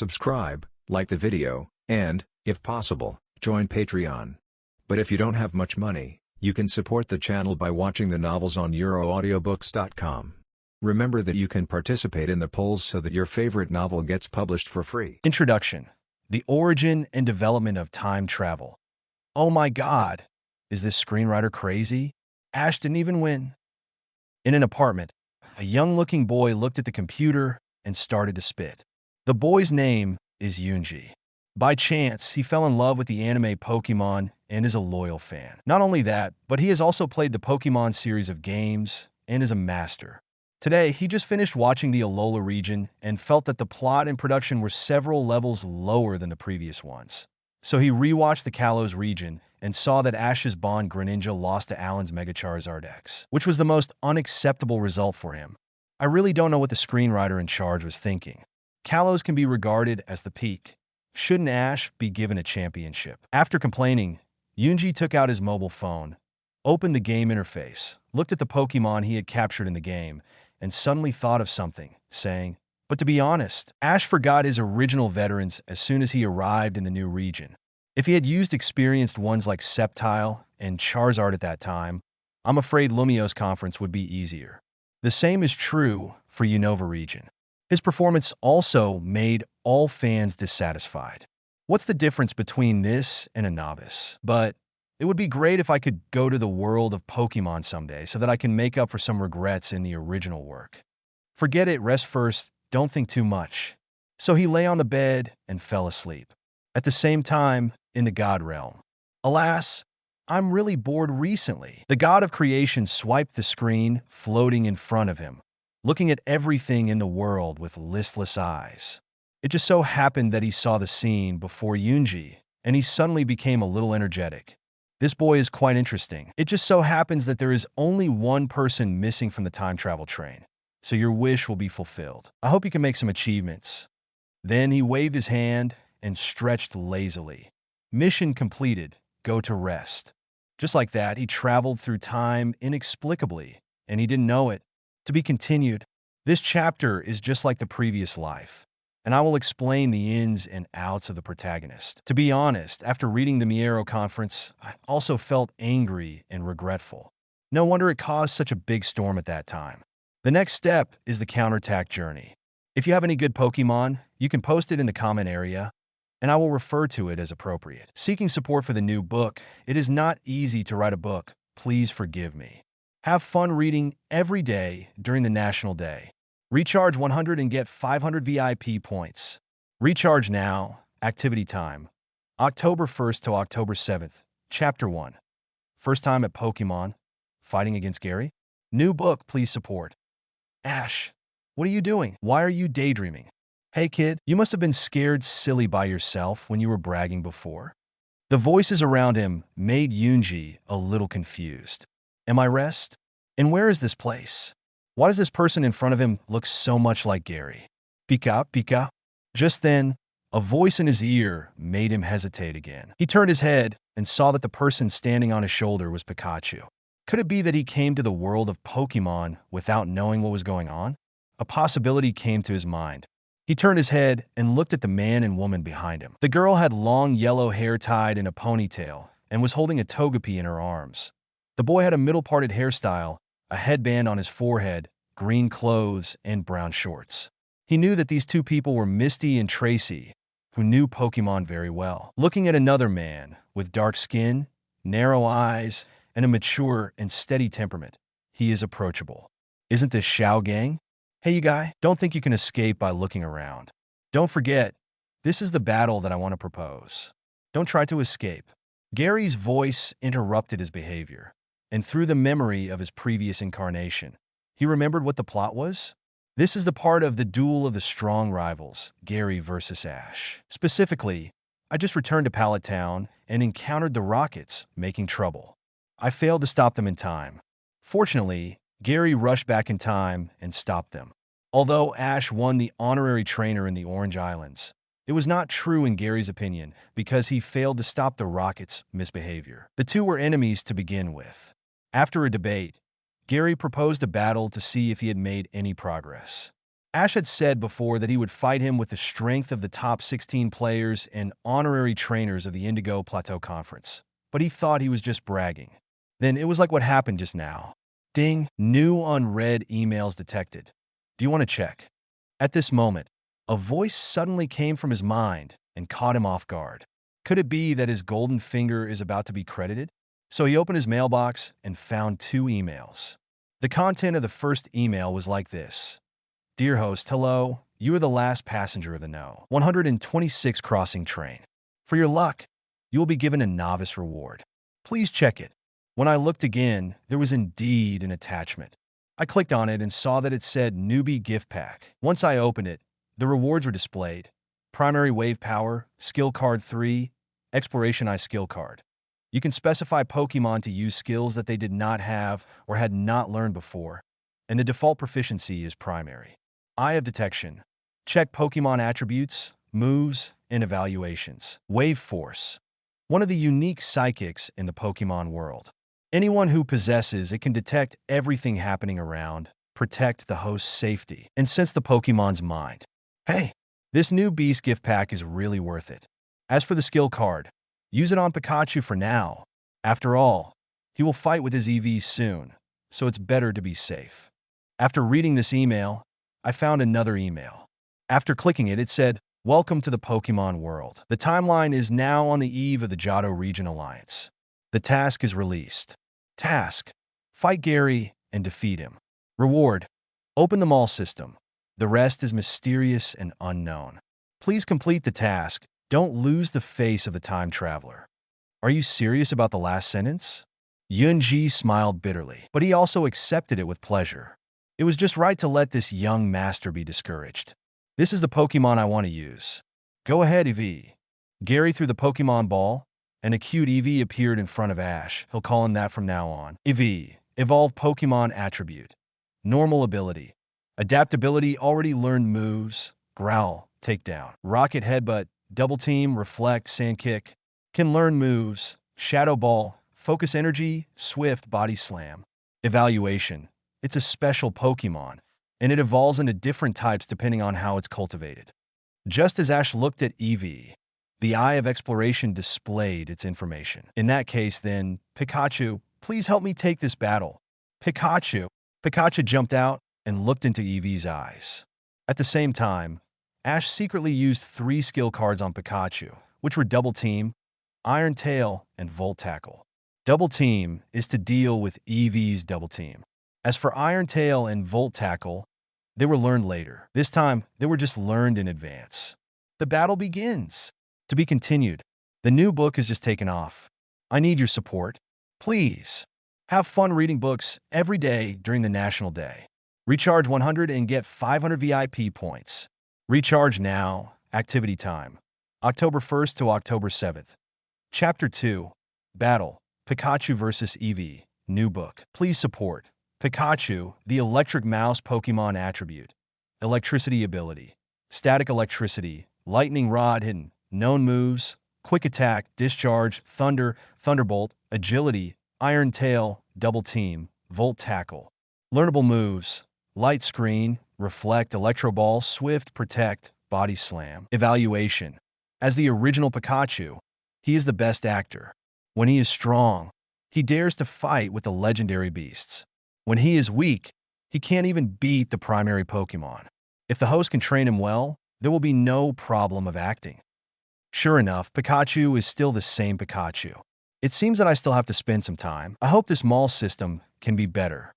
subscribe, like the video, and, if possible, join Patreon. But if you don't have much money, you can support the channel by watching the novels on euroaudiobooks.com. Remember that you can participate in the polls so that your favorite novel gets published for free. Introduction: The origin and development of time travel. Oh my God, is this screenwriter crazy? Ash didn't even win. In an apartment, a young-looking boy looked at the computer and started to spit. The boy's name is Yoonji. By chance, he fell in love with the anime Pokémon and is a loyal fan. Not only that, but he has also played the Pokémon series of games and is a master. Today, he just finished watching the Alola region and felt that the plot and production were several levels lower than the previous ones. So he rewatched the Kalos region and saw that Ash's Bond Greninja lost to Alan's Mega Charizard X, which was the most unacceptable result for him. I really don't know what the screenwriter in charge was thinking. Kalos can be regarded as the peak. Shouldn't Ash be given a championship? After complaining, Yoonji took out his mobile phone, opened the game interface, looked at the Pokémon he had captured in the game, and suddenly thought of something, saying, "But to be honest, Ash forgot his original veterans as soon as he arrived in the new region. If he had used experienced ones like Sceptile and Charizard at that time, I'm afraid Lumio's conference would be easier." The same is true for Unova region. His performance also made all fans dissatisfied. What's the difference between this and a novice? But it would be great if I could go to the world of Pokémon someday so that I can make up for some regrets in the original work. Forget it, rest first, don't think too much. So he lay on the bed and fell asleep. At the same time, in the God realm. Alas, I'm really bored recently. The god of creation swiped the screen floating in front of him, looking at everything in the world with listless eyes. It just so happened that he saw the scene before Yoonji, and he suddenly became a little energetic. This boy is quite interesting. It just so happens that there is only one person missing from the time travel train, so your wish will be fulfilled. I hope you can make some achievements. Then he waved his hand and stretched lazily. Mission completed. Go to rest. Just like that, he traveled through time inexplicably, and he didn't know it. To be continued. This chapter is just like the previous life, and I will explain the ins and outs of the protagonist. To be honest, after reading the Miero conference, I also felt angry and regretful. No wonder it caused such a big storm at that time. The next step is the counterattack journey. If you have any good Pokemon, you can post it in the comment area, and I will refer to it as appropriate. Seeking support for the new book, it is not easy to write a book. Please forgive me. Have fun reading every day during the National Day. Recharge 100 and get 500 VIP points. Recharge now. Activity time. October 1st to October 7th. Chapter 1. First time at Pokemon. Fighting against Gary? New book, please support. Ash, what are you doing? Why are you daydreaming? Hey kid, you must have been scared silly by yourself when you were bragging before. The voices around him made Yoonji a little confused. Am I rest? And where is this place? Why does this person in front of him look so much like Gary? Pika, Pika. Just then, a voice in his ear made him hesitate again. He turned his head and saw that the person standing on his shoulder was Pikachu. Could it be that he came to the world of Pokemon without knowing what was going on? A possibility came to his mind. He turned his head and looked at the man and woman behind him. The girl had long yellow hair tied in a ponytail and was holding a Togepi in her arms. The boy had a middle-parted hairstyle, a headband on his forehead, green clothes, and brown shorts. He knew that these two people were Misty and Tracy, who knew Pokemon very well. Looking at another man with dark skin, narrow eyes, and a mature and steady temperament, he is approachable. Isn't this Xiao Gang? Hey, you guy, don't think you can escape by looking around. Don't forget, this is the battle that I want to propose. Don't try to escape. Gary's voice interrupted his behavior, and through the memory of his previous incarnation, he remembered what the plot was. This is the part of the duel of the strong rivals, Gary versus Ash. Specifically, I just returned to Pallet Town and encountered the Rockets making trouble. I failed to stop them in time. Fortunately, Gary rushed back in time and stopped them. Although Ash won the honorary trainer in the Orange Islands, it was not true in Gary's opinion because he failed to stop the Rockets' misbehavior. The two were enemies to begin with. After a debate, Gary proposed a battle to see if he had made any progress. Ash had said before that he would fight him with the strength of the top 16 players and honorary trainers of the Indigo Plateau Conference, but he thought he was just bragging. Then it was like what happened just now. Ding, new unread emails detected. Do you want to check? At this moment, a voice suddenly came from his mind and caught him off guard. Could it be that his golden finger is about to be credited? So he opened his mailbox and found 2 emails. The content of the first email was like this. Dear host, hello. You are the last passenger of the No. 126 crossing train. For your luck, you will be given a novice reward. Please check it. When I looked again, there was indeed an attachment. I clicked on it and saw that it said Newbie Gift Pack. Once I opened it, the rewards were displayed. Primary Wave Power, Skill Card 3, Exploration Eye Skill Card. You can specify Pokémon to use skills that they did not have or had not learned before, and the default proficiency is Primary. Eye of Detection. Check Pokémon attributes, moves, and evaluations. Wave Force. One of the unique psychics in the Pokémon world. Anyone who possesses it can detect everything happening around, protect the host's safety, and sense the Pokémon's mind. Hey, this new Beast gift pack is really worth it. As for the skill card, use it on Pikachu for now. After all, he will fight with his EVs soon, so it's better to be safe. After reading this email, I found another email. After clicking it, it said, Welcome to the Pokémon world. The timeline is now on the eve of the Johto Region Alliance. The task is released. Task: fight Gary and defeat him. Reward: open the mall system. The rest is mysterious and unknown. Please complete the task. Don't lose the face of the time traveler. Are you serious about the last sentence? Yunji smiled bitterly, but he also accepted it with pleasure. It was just right to let this young master be discouraged. This is the Pokémon I want to use. Go ahead, Eevee. Gary threw the Pokémon ball, and a cute Eevee appeared in front of Ash. He'll call him that from now on. Eevee, evolved Pokémon attribute. Normal ability. Adaptability, already learned moves. Growl, takedown. Rocket headbutt, double team, reflect, sand kick. Can learn moves. Shadow ball, focus energy, swift, body slam. Evaluation. It's a special Pokémon, and it evolves into different types depending on how it's cultivated. Just as Ash looked at Eevee, the Eye of Exploration displayed its information. In that case, then, Pikachu, please help me take this battle. Pikachu. Pikachu jumped out and looked into Eevee's eyes. At the same time, Ash secretly used 3 skill cards on Pikachu, which were Double Team, Iron Tail, and Volt Tackle. Double Team is to deal with Eevee's Double Team. As for Iron Tail and Volt Tackle, they were learned later. This time, they were just learned in advance. The battle begins. To be continued. The new book has just taken off. I need your support. Please. Have fun reading books every day during the National Day. Recharge 100 and get 500 VIP points. Recharge now. Activity time. October 1st to October 7th. Chapter 2. Battle. Pikachu vs. Eevee. New book. Please support. Pikachu, the electric mouse Pokémon attribute. Electricity ability. Static electricity. Lightning rod hidden. Known moves. Quick attack. Discharge. Thunder. Thunderbolt. Agility. Iron tail. Double team. Volt tackle. Learnable moves. Light screen. Reflect. Electro ball. Swift. Protect. Body slam. Evaluation. As the original Pikachu, he is the best actor. When he is strong, he dares to fight with the legendary beasts. When he is weak, he can't even beat the primary Pokémon. If the host can train him well, there will be no problem of acting. Sure enough, Pikachu is still the same Pikachu. It seems that I still have to spend some time. I hope this mall system can be better.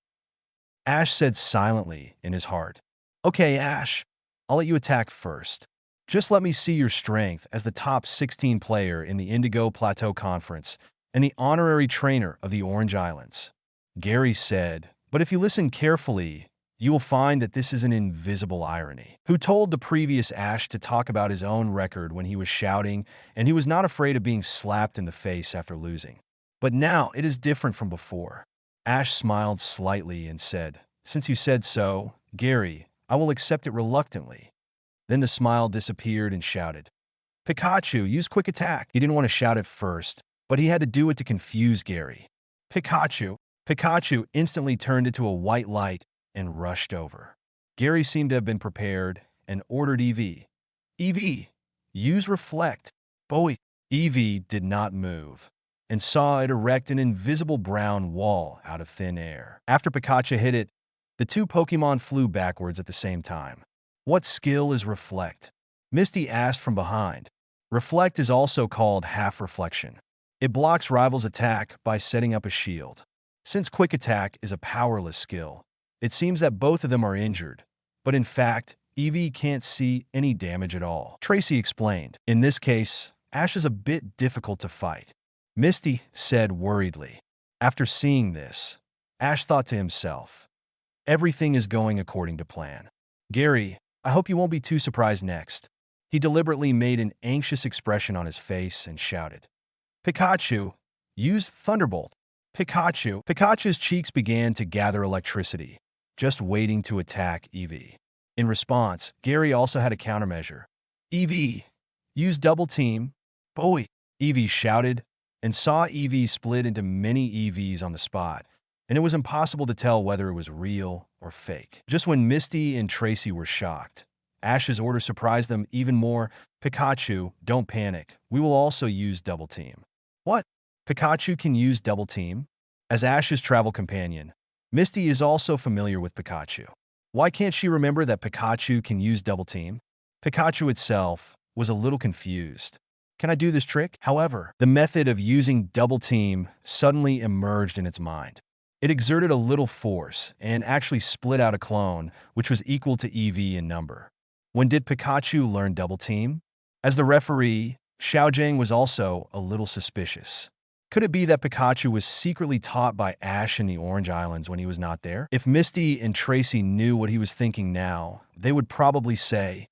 Ash said silently in his heart. Okay, Ash, I'll let you attack first. Just let me see your strength as the top 16 player in the Indigo Plateau Conference and the honorary trainer of the Orange Islands. Gary said, but if you listen carefully, you will find that this is an invisible irony. Who told the previous Ash to talk about his own record when he was shouting, and he was not afraid of being slapped in the face after losing. But now it is different from before. Ash smiled slightly and said, since you said so, Gary, I will accept it reluctantly. Then the smile disappeared and shouted, Pikachu, use quick attack. He didn't want to shout at first, but he had to do it to confuse Gary. Pikachu. Pikachu instantly turned into a white light and rushed over. Gary seemed to have been prepared and ordered EV. EV, use reflect. Bowie. EV did not move and saw it erect an invisible brown wall out of thin air. After Pikachu hit it, the two Pokémon flew backwards at the same time. What skill is reflect? Misty asked from behind. Reflect is also called half reflection. It blocks rivals' attack by setting up a shield. Since quick attack is a powerless skill, it seems that both of them are injured, but in fact, Eevee can't see any damage at all. Tracy explained. In this case, Ash is a bit difficult to fight. Misty said worriedly. After seeing this, Ash thought to himself, everything is going according to plan. Gary, I hope you won't be too surprised next. He deliberately made an anxious expression on his face and shouted, Pikachu, use Thunderbolt. Pikachu. Pikachu's cheeks began to gather electricity, just waiting to attack Eevee. In response, Gary also had a countermeasure. Eevee, use Double Team. Bowie. Eevee shouted, and saw Eevee split into many EVs on the spot, and it was impossible to tell whether it was real or fake. Just when Misty and Tracy were shocked, Ash's order surprised them even more. Pikachu, don't panic. We will also use Double Team. What? Pikachu can use Double Team? As Ash's travel companion, Misty is also familiar with Pikachu. Why can't she remember that Pikachu can use Double Team? Pikachu itself was a little confused. Can I do this trick? However, the method of using Double Team suddenly emerged in its mind. It exerted a little force and actually split out a clone, which was equal to EV in number. When did Pikachu learn Double Team? As the referee, Xiaojing was also a little suspicious. Could it be that Pikachu was secretly taught by Ash in the Orange Islands when he was not there? If Misty and Tracy knew what he was thinking now, they would probably say,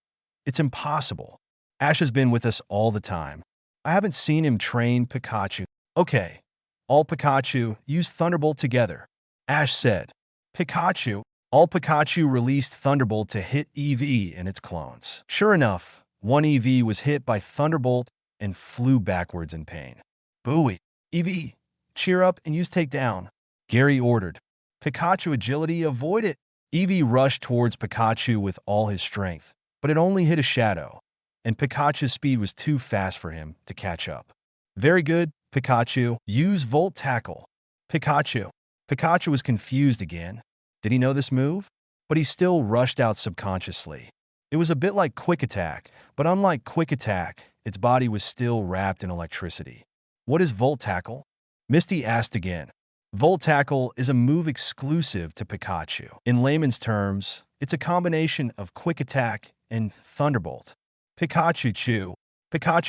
it's impossible. Ash has been with us all the time. I haven't seen him train Pikachu. Okay, all Pikachu use Thunderbolt together. Ash said, Pikachu. All Pikachu released Thunderbolt to hit Eevee and its clones. Sure enough, one Eevee was hit by Thunderbolt and flew backwards in pain. Booey. Eevee, cheer up and use Takedown. Gary ordered. Pikachu agility, avoid it. Eevee rushed towards Pikachu with all his strength, but it only hit a shadow, and Pikachu's speed was too fast for him to catch up. Very good, Pikachu. Use Volt Tackle. Pikachu. Pikachu was confused again. Did he know this move? But he still rushed out subconsciously. It was a bit like Quick Attack, but unlike Quick Attack, its body was still wrapped in electricity. What is Volt Tackle? Misty asked again. Volt Tackle is a move exclusive to Pikachu. In layman's terms, it's a combination of Quick Attack and Thunderbolt. Pikachu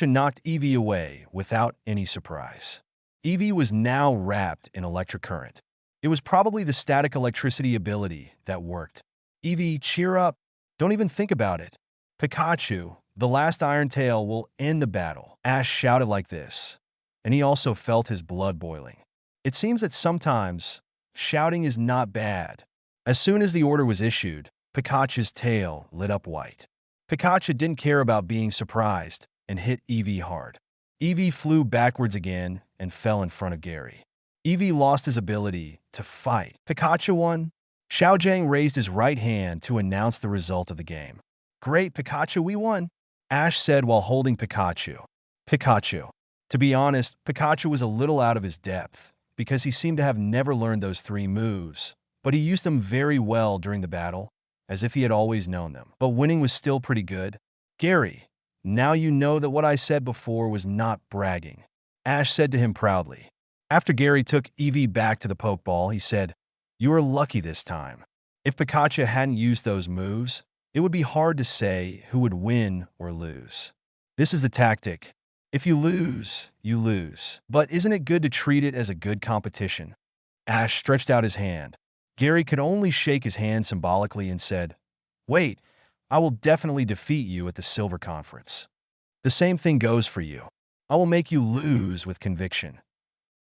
knocked Eevee away without any surprise. Eevee was now wrapped in electric current. It was probably the static electricity ability that worked. Eevee, cheer up. Don't even think about it. Pikachu, the last Iron Tail will end the battle. Ash shouted like this, and he also felt his blood boiling. It seems that sometimes shouting is not bad. As soon as the order was issued, Pikachu's tail lit up white. Pikachu didn't care about being surprised and hit Eevee hard. Eevee flew backwards again and fell in front of Gary. Eevee lost his ability to fight. Pikachu won. Xiaojing raised his right hand to announce the result of the game. Great, Pikachu, we won, Ash said while holding Pikachu. Pikachu. To be honest, Pikachu was a little out of his depth because he seemed to have never learned those 3 moves, but he used them very well during the battle, as if he had always known them. But winning was still pretty good. Gary, now you know that what I said before was not bragging, Ash said to him proudly. After Gary took Eevee back to the Pokeball, he said, you were lucky this time. If Pikachu hadn't used those moves, it would be hard to say who would win or lose. This is the tactic. If you lose, you lose. But isn't it good to treat it as a good competition? Ash stretched out his hand. Gary could only shake his hand symbolically and said, wait, I will definitely defeat you at the Silver Conference. The same thing goes for you. I will make you lose with conviction.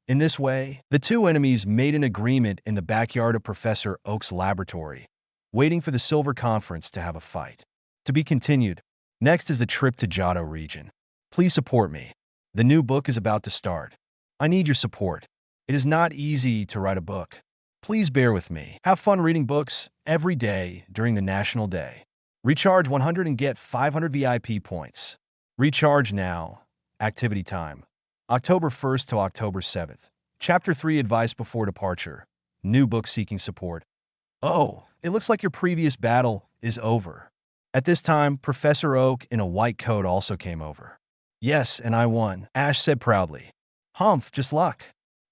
In this way, the two enemies made an agreement in the backyard of Professor Oak's laboratory, waiting for the Silver Conference to have a fight. To be continued. Next is the trip to Johto region. Please support me. The new book is about to start. I need your support. It is not easy to write a book. Please bear with me. Have fun reading books every day during the National Day. Recharge 100 and get 500 VIP points. Recharge now. Activity time. October 1st to October 7th. Chapter 3 Advice Before Departure. New book seeking support. Oh, it looks like your previous battle is over. At this time, Professor Oak in a white coat also came over. Yes, and I won, Ash said proudly. Humph, just luck.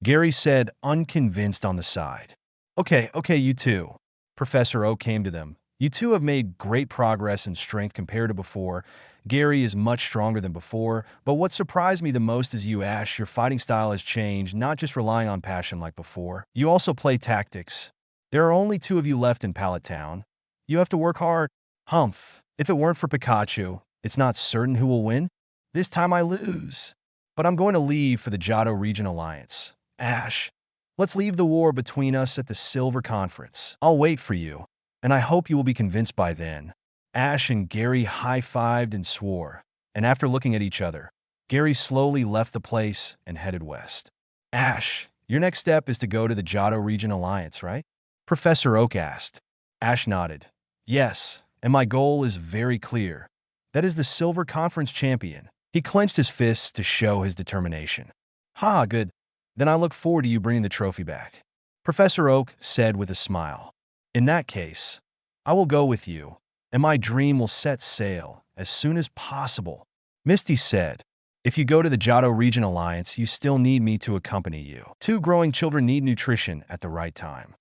Gary said, unconvinced on the side. Okay, you two. Professor Oak came to them. You two have made great progress in strength compared to before. Gary is much stronger than before, but what surprised me the most is you, Ash. Your fighting style has changed, not just relying on passion like before. You also play tactics. There are only two of you left in Pallet Town. You have to work hard. Humph, if it weren't for Pikachu, it's not certain who will win. This time I lose. But I'm going to leave for the Johto Region Alliance. Ash, let's leave the war between us at the Silver Conference. I'll wait for you, and I hope you will be convinced by then. Ash and Gary high-fived and swore, and after looking at each other, Gary slowly left the place and headed west. Ash, your next step is to go to the Johto Region Alliance, right? Professor Oak asked. Ash nodded. Yes, and my goal is very clear. That is the Silver Conference champion. He clenched his fists to show his determination. Ha, good. Then I look forward to you bringing the trophy back. Professor Oak said with a smile. In that case, I will go with you, and my dream will set sail as soon as possible. Misty said, if you go to the Johto Region Alliance, you still need me to accompany you. Two growing children need nutrition at the right time.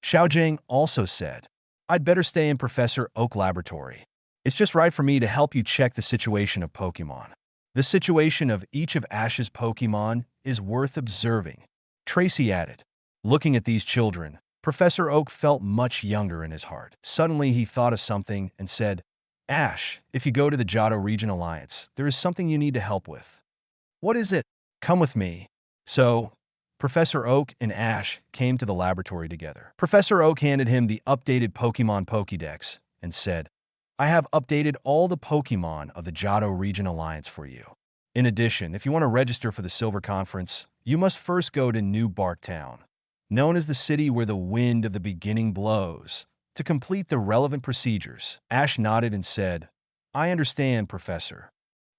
Xiaojing also said, I'd better stay in Professor Oak Laboratory. It's just right for me to help you check the situation of Pokémon. The situation of each of Ash's Pokémon is worth observing. Tracy added. Looking at these children, Professor Oak felt much younger in his heart. Suddenly he thought of something and said, Ash, if you go to the Johto Region Alliance, there is something you need to help with. What is it? Come with me. So, Professor Oak and Ash came to the laboratory together. Professor Oak handed him the updated Pokémon Pokédex and said, I have updated all the Pokémon of the Johto Region Alliance for you. In addition, if you want to register for the Silver Conference, you must first go to New Bark Town, known as the city where the wind of the beginning blows, to complete the relevant procedures. Ash nodded and said, I understand, Professor.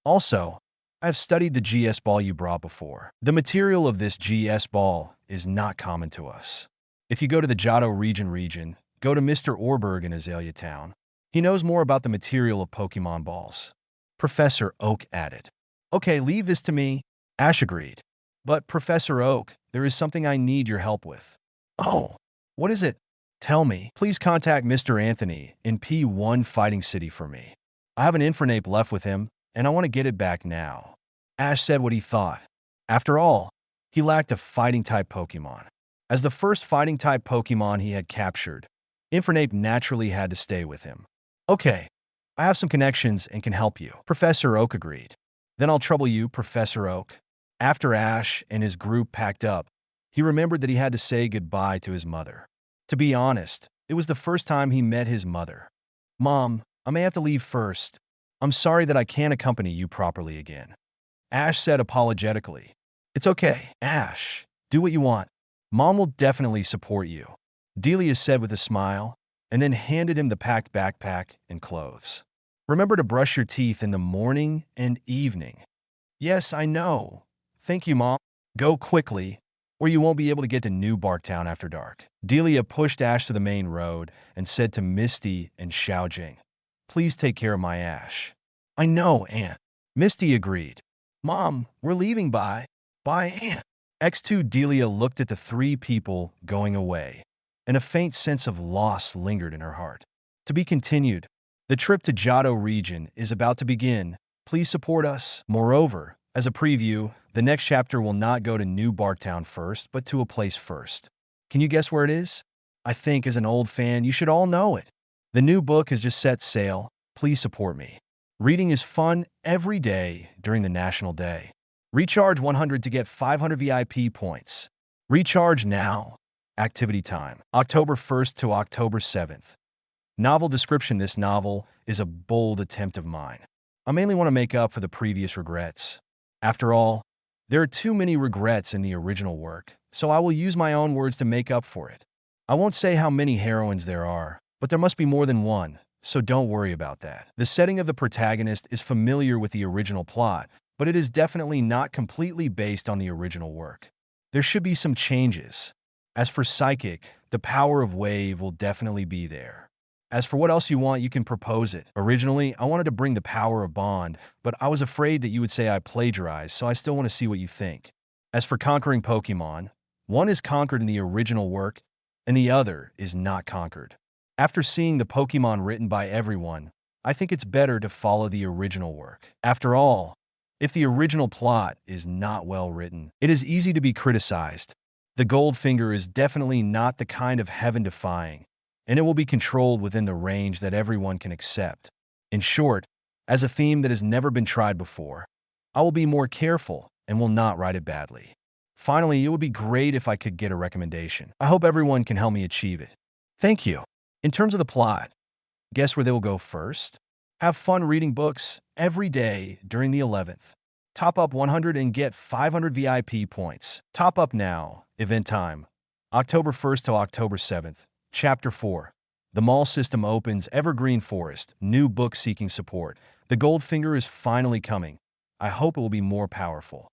Also, I have studied the GS ball you brought before. The material of this GS ball is not common to us. If you go to the Johto region, go to Mr. Orberg in Azalea Town. He knows more about the material of Pokemon balls. Professor Oak added. Okay, leave this to me. Ash agreed. But Professor Oak, there is something I need your help with. Oh, what is it? Tell me. Please contact Mr. Anthony in P1 Fighting City for me. I have an Infernape left with him, and I want to get it back now. Ash said what he thought. After all, he lacked a fighting-type Pokemon. As the first fighting-type Pokemon he had captured, Infernape naturally had to stay with him. Okay, I have some connections and can help you. Professor Oak agreed. Then I'll trouble you, Professor Oak. After Ash and his group packed up, he remembered that he had to say goodbye to his mother. To be honest, it was the first time he met his mother. Mom, I may have to leave first. I'm sorry that I can't accompany you properly again. Ash said apologetically. It's okay, Ash. Do what you want. Mom will definitely support you. Delia said with a smile, and then handed him the packed backpack and clothes. Remember to brush your teeth in the morning and evening. Yes, I know. Thank you, Mom. Go quickly, or you won't be able to get to New Bark Town after dark. Delia pushed Ash to the main road and said to Misty and Xiaojing, Please take care of my Ash. I know, Aunt. Misty agreed. Mom, we're leaving. Bye, Aunt. X2 Delia looked at the three people going away, and a faint sense of loss lingered in her heart. To be continued. The trip to Johto region is about to begin. Please support us. Moreover, as a preview, the next chapter will not go to New Bark Town first, but to a place first. Can you guess where it is? I think as an old fan, you should all know it. The new book has just set sail. Please support me. Reading is fun every day during the National Day. Recharge 100 to get 500 VIP points. Recharge now. Activity time. October 1st to October 7th. Novel description. This novel is a bold attempt of mine. I mainly want to make up for the previous regrets. After all, there are too many regrets in the original work, so I will use my own words to make up for it. I won't say how many heroines there are, but there must be more than one, so don't worry about that. The setting of the protagonist is familiar with the original plot, but it is definitely not completely based on the original work. There should be some changes. As for Psychic, the power of Wave will definitely be there. As for what else you want, you can propose it. Originally, I wanted to bring the power of Bond, but I was afraid that you would say I plagiarized, so I still want to see what you think. As for conquering Pokémon, one is conquered in the original work, and the other is not conquered. After seeing the Pokémon written by everyone, I think it's better to follow the original work. After all, if the original plot is not well written, it is easy to be criticized. The Goldfinger is definitely not the kind of heaven-defying, and it will be controlled within the range that everyone can accept. In short, as a theme that has never been tried before, I will be more careful and will not write it badly. Finally, it would be great if I could get a recommendation. I hope everyone can help me achieve it. Thank you. In terms of the plot, guess where they will go first? Have fun reading books every day during the 11th. Top up 100 and get 500 VIP points. Top up now. Event time. October 1st to October 7th. Chapter 4. The mall system opens. Evergreen Forest. New book seeking support. The Goldfinger is finally coming. I hope it will be more powerful.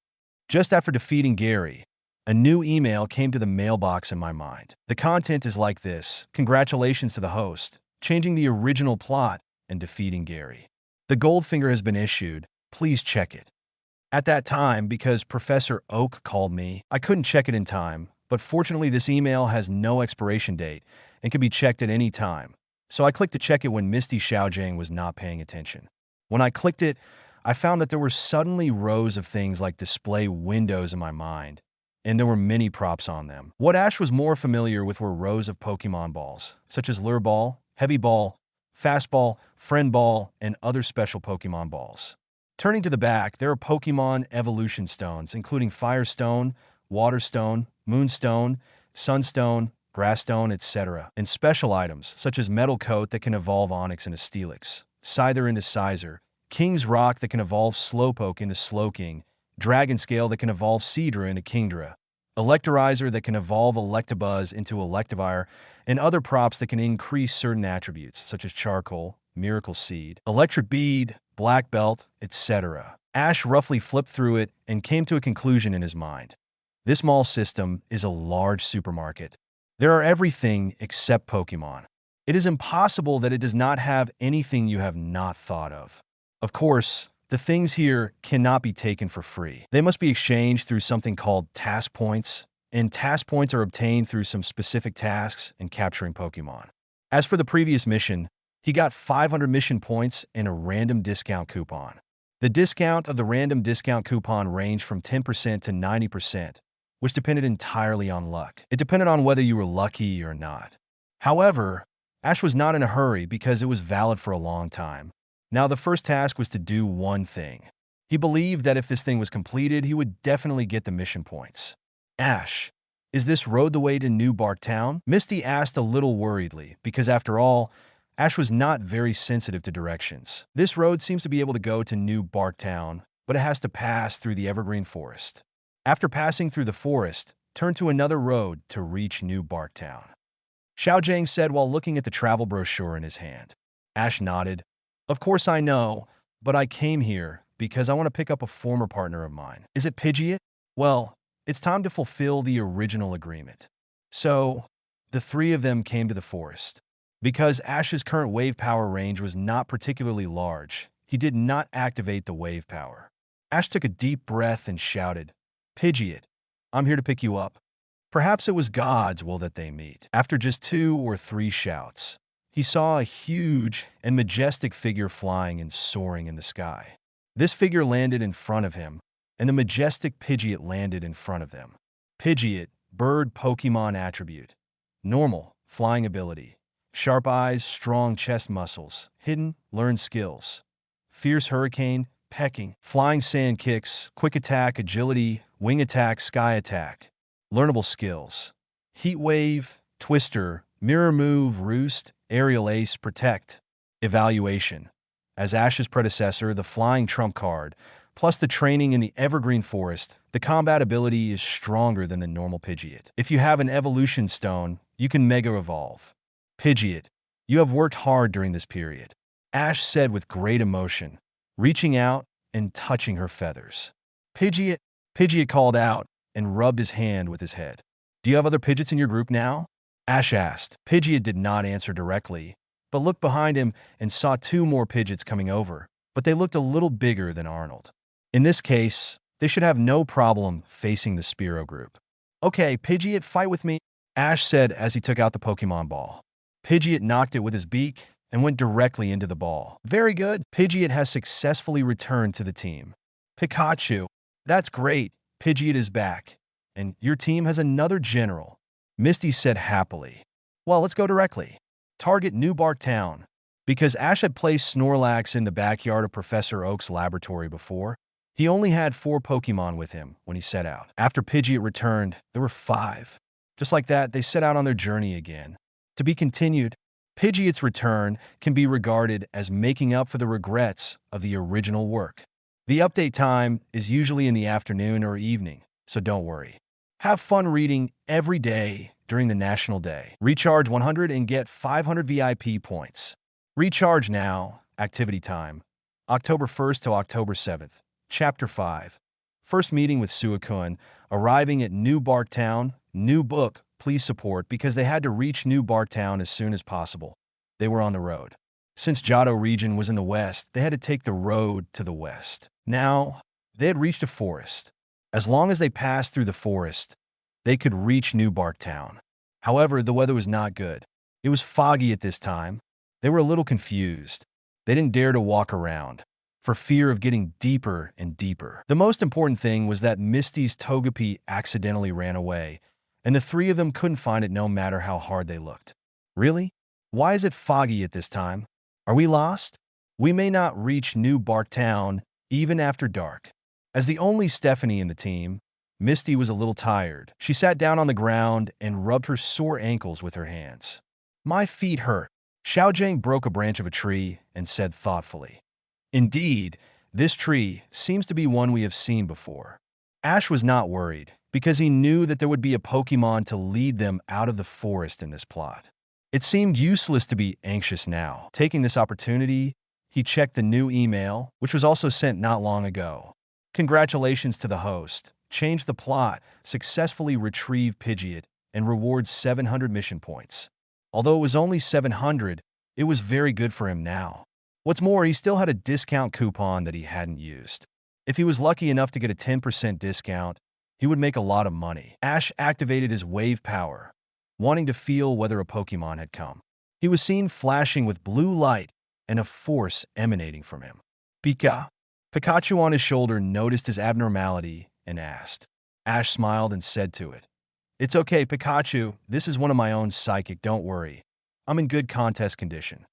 Just after defeating Gary, a new email came to the mailbox in my mind. The content is like this. Congratulations to the host, changing the original plot and defeating Gary. The Goldfinger has been issued. Please check it. At that time, because Professor Oak called me, I couldn't check it in time, but fortunately this email has no expiration date and can be checked at any time. So I clicked to check it when Misty Xiaojing was not paying attention. When I clicked it, I found that there were suddenly rows of things like display windows in my mind, and there were many props on them. What Ash was more familiar with were rows of Pokemon balls, such as Lure Ball, Heavy Ball, Fastball, Friend Ball, and other special Pokemon balls. Turning to the back, there are Pokemon evolution stones, including Fire Stone, Water Stone, Moonstone, Sunstone, Grass Stone, etc., and special items, such as Metal Coat that can evolve Onix into Steelix, Scyther into Sizer, King's Rock that can evolve Slowpoke into Slowking, Dragon Scale that can evolve Seadra into Kingdra, Electorizer that can evolve Electabuzz into Electivire, and other props that can increase certain attributes, such as Charcoal, Miracle Seed, Electric Bead, Black Belt, etc. Ash roughly flipped through it and came to a conclusion in his mind. This mall system is a large supermarket. There are everything except Pokemon. It is impossible that it does not have anything you have not thought of. Of course, the things here cannot be taken for free. They must be exchanged through something called task points, and task points are obtained through some specific tasks and capturing Pokemon. As for the previous mission, he got 500 mission points and a random discount coupon. The discount of the random discount coupon ranged from 10% to 90%, which depended entirely on luck. It depended on whether you were lucky or not. However, Ash was not in a hurry because it was valid for a long time. Now, the first task was to do one thing. He believed that if this thing was completed, he would definitely get the mission points. Ash, is this road the way to New Bark Town? Misty asked a little worriedly, because after all, Ash was not very sensitive to directions. This road seems to be able to go to New Bark Town, but it has to pass through the Evergreen Forest. After passing through the forest, turn to another road to reach New Bark Town. Xiaojing said while looking at the travel brochure in his hand. Ash nodded. Of course I know, but I came here because I want to pick up a former partner of mine. Is it Pidgeot? Well, it's time to fulfill the original agreement. So, the three of them came to the forest. Because Ash's current wave power range was not particularly large, he did not activate the wave power. Ash took a deep breath and shouted, Pidgeot, I'm here to pick you up. Perhaps it was God's will that they meet. After just 2 or 3 shouts, he saw a huge and majestic figure flying and soaring in the sky. This figure landed in front of him, and the majestic Pidgeot landed in front of them. Pidgeot, bird Pokemon attribute. Normal, flying ability. Sharp eyes, strong chest muscles. Hidden, learned skills. Fierce hurricane, pecking. Flying sand kicks, quick attack, agility, wing attack, sky attack. Learnable skills. Heat wave, twister, mirror move, roost, aerial ace, protect. Evaluation. As Ash's predecessor, the flying trump card, plus the training in the Evergreen Forest, the combat ability is stronger than the normal Pidgeot. If you have an evolution stone, you can Mega Evolve. Pidgeot, you have worked hard during this period, Ash said with great emotion, reaching out and touching her feathers. Pidgeot, Pidgeot called out and rubbed his hand with his head. Do you have other Pidgeots in your group now? Ash asked. Pidgeot did not answer directly, but looked behind him and saw two more Pidgeots coming over, but they looked a little bigger than Arnold. In this case, they should have no problem facing the Spearow group. Okay, Pidgeot, fight with me, Ash said as he took out the Pokemon ball. Pidgeot knocked it with his beak and went directly into the ball. Very good. Pidgeot has successfully returned to the team. Pikachu, that's great. Pidgeot is back, and your team has another general, Misty said happily. Well, let's go directly. Target New Bark Town. Because Ash had placed Snorlax in the backyard of Professor Oak's laboratory before, he only had 4 Pokemon with him when he set out. After Pidgeot returned, there were 5. Just like that, they set out on their journey again. To be continued, Pidgeot's return can be regarded as making up for the regrets of the original work. The update time is usually in the afternoon or evening, so don't worry. Have fun reading every day during the National Day. Recharge 100 and get 500 VIP points. Recharge now. Activity time. October 1st to October 7th. Chapter 5. First meeting with Suicune. Arriving at New Bark Town. New book. Please support because they had to reach New Bark Town as soon as possible. They were on the road. Since Johto region was in the west, they had to take the road to the west. Now, they had reached a forest. As long as they passed through the forest, they could reach New Bark Town. However, the weather was not good. It was foggy at this time. They were a little confused. They didn't dare to walk around, for fear of getting deeper and deeper. The most important thing was that Misty's Togepi accidentally ran away, and the 3 of them couldn't find it no matter how hard they looked. Really? Why is it foggy at this time? Are we lost? We may not reach New Bark Town even after dark. As the only Stephanie in the team, Misty was a little tired. She sat down on the ground and rubbed her sore ankles with her hands. My feet hurt. Xiaojing broke a branch of a tree and said thoughtfully. Indeed, this tree seems to be one we have seen before. Ash was not worried, because he knew that there would be a Pokemon to lead them out of the forest in this plot. It seemed useless to be anxious now. Taking this opportunity, he checked the new email, which was also sent not long ago. Congratulations to the host. Change the plot, successfully retrieve Pidgeot, and rewards 700 mission points. Although it was only 700, it was very good for him now. What's more, he still had a discount coupon that he hadn't used. If he was lucky enough to get a 10% discount, he would make a lot of money. Ash activated his wave power, wanting to feel whether a Pokemon had come. He was seen flashing with blue light and a force emanating from him. Pika. Pikachu on his shoulder noticed his abnormality and asked. Ash smiled and said to it, It's okay, Pikachu. This is one of my own psychic, don't worry. I'm in good contest condition.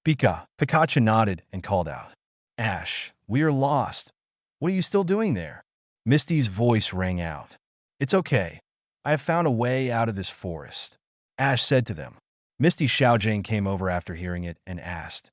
Pika. Pikachu nodded and called out. Ash, we are lost. What are you still doing there? Misty's voice rang out. It's okay. I have found a way out of this forest. Ash said to them. Misty Xiaojing came over after hearing it and asked,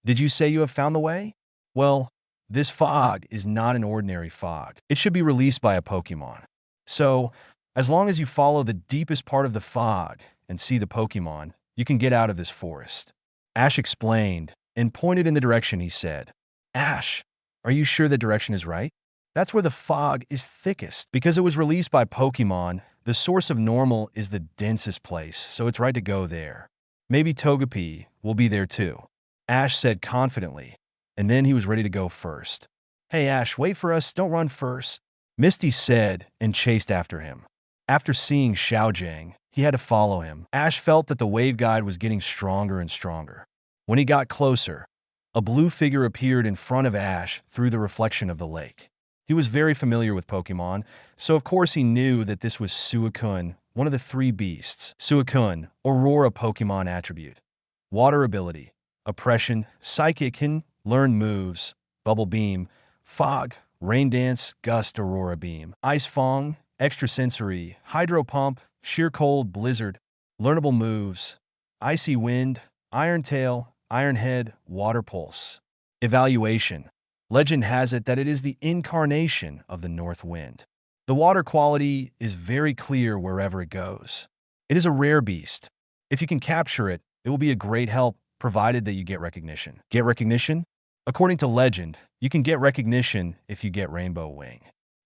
Did you say you have found the way? Well, this fog is not an ordinary fog. It should be released by a Pokemon. So, as long as you follow the deepest part of the fog and see the Pokemon, you can get out of this forest. Ash explained and pointed in the direction he said. Ash, are you sure the direction is right? That's where the fog is thickest. Because it was released by Pokemon, the source of normal is the densest place, so it's right to go there. Maybe Togepi will be there too. Ash said confidently, and then he was ready to go first. Hey Ash, wait for us, don't run first. Misty said and chased after him. After seeing Xiaojing, he had to follow him. Ash felt that the wave guide was getting stronger and stronger. When he got closer, a blue figure appeared in front of Ash through the reflection of the lake. He was very familiar with Pokemon, so of course he knew that this was Suicune, one of the 3 beasts. Suicune, Aurora Pokemon attribute. Water ability, Oppression, Psychic can learn moves, Bubble Beam, Fog, Rain Dance, Gust, Aurora Beam, Ice Fong, Extrasensory, Hydro Pump, Sheer Cold, Blizzard, learnable moves, Icy Wind, Iron Tail, Iron Head, Water Pulse. Evaluation. Legend has it that it is the incarnation of the North Wind. The water quality is very clear wherever it goes. It is a rare beast. If you can capture it, it will be a great help, provided that you get recognition. Get recognition? According to legend, you can get recognition if you get Rainbow Wing.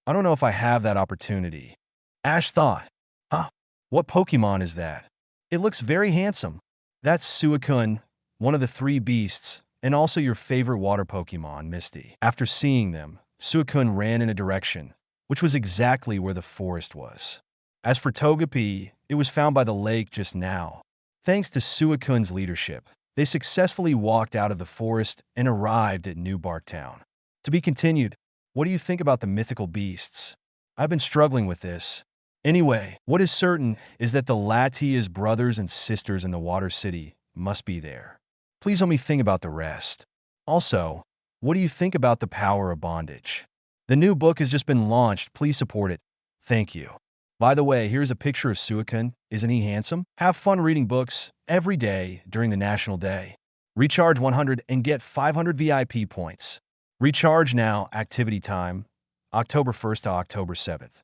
I don't know if I have that opportunity. Ash thought, huh, what Pokemon is that? It looks very handsome. That's Suicune, one of the three beasts, and also your favorite water Pokemon, Misty. After seeing them, Suicune ran in a direction, which was exactly where the forest was. As for Togepi, it was found by the lake just now. Thanks to Suicune's leadership, they successfully walked out of the forest and arrived at New Bark Town. To be continued, what do you think about the mythical beasts? I've been struggling with this. Anyway, what is certain is that the Latias brothers and sisters in the Water City must be there. Please let me think about the rest. Also, what do you think about the power of bondage? The new book has just been launched. Please support it. Thank you. By the way, here's a picture of Suicune. Isn't he handsome? Have fun reading books every day during the National Day. Recharge 100 and get 500 VIP points. Recharge now, activity time, October 1st to October 7th.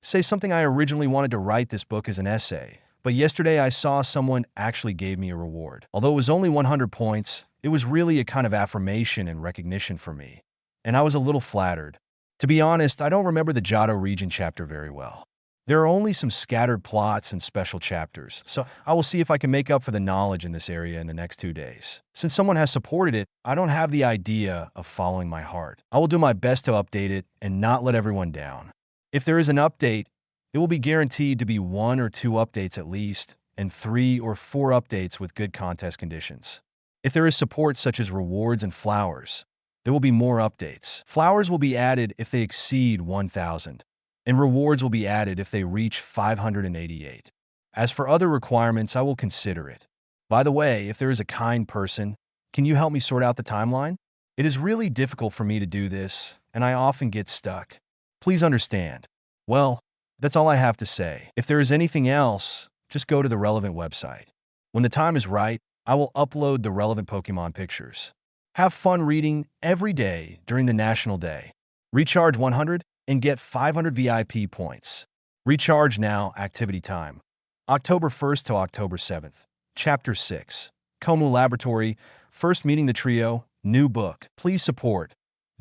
Say something. I originally wanted to write this book as an essay, but yesterday I saw someone actually gave me a reward. Although it was only 100 points, it was really a kind of affirmation and recognition for me, and I was a little flattered. To be honest, I don't remember the Johto region chapter very well. There are only some scattered plots and special chapters, so I will see if I can make up for the knowledge in this area in the next 2 days. Since someone has supported it, I don't have the idea of following my heart. I will do my best to update it and not let everyone down. If there is an update, it will be guaranteed to be 1 or 2 updates at least, and 3 or 4 updates with good contest conditions. If there is support such as rewards and flowers, there will be more updates. Flowers will be added if they exceed 1,000. And rewards will be added if they reach 588. As for other requirements, I will consider it. By the way, if there is a kind person, can you help me sort out the timeline? It is really difficult for me to do this, and I often get stuck. Please understand. Well, that's all I have to say. If there is anything else, just go to the relevant website. When the time is right, I will upload the relevant Pokemon pictures. Have fun reading every day during the National Day. Recharge 100 and get 500 VIP points. Recharge now, activity time, October 1st to October 7th. Chapter 6. Komu Laboratory, first meeting the trio, new book. Please support.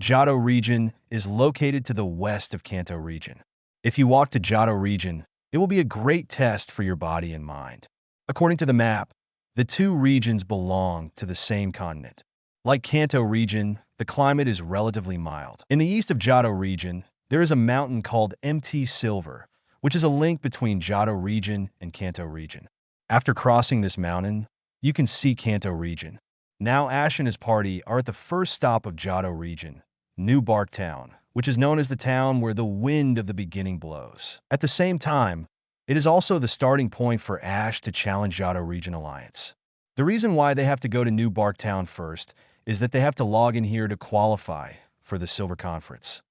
Johto region is located to the west of Kanto region. If you walk to Johto region, it will be a great test for your body and mind. According to the map, the two regions belong to the same continent. Like Kanto region, the climate is relatively mild. In the east of Johto region, there is a mountain called MT Silver, which is a link between Johto region and Kanto region. After crossing this mountain, you can see Kanto region. Now Ash and his party are at the first stop of Johto region, New Bark Town, which is known as the town where the wind of the beginning blows. At the same time, it is also the starting point for Ash to challenge Johto Region Alliance. The reason why they have to go to New Bark Town first is that they have to log in here to qualify for the Silver Conference.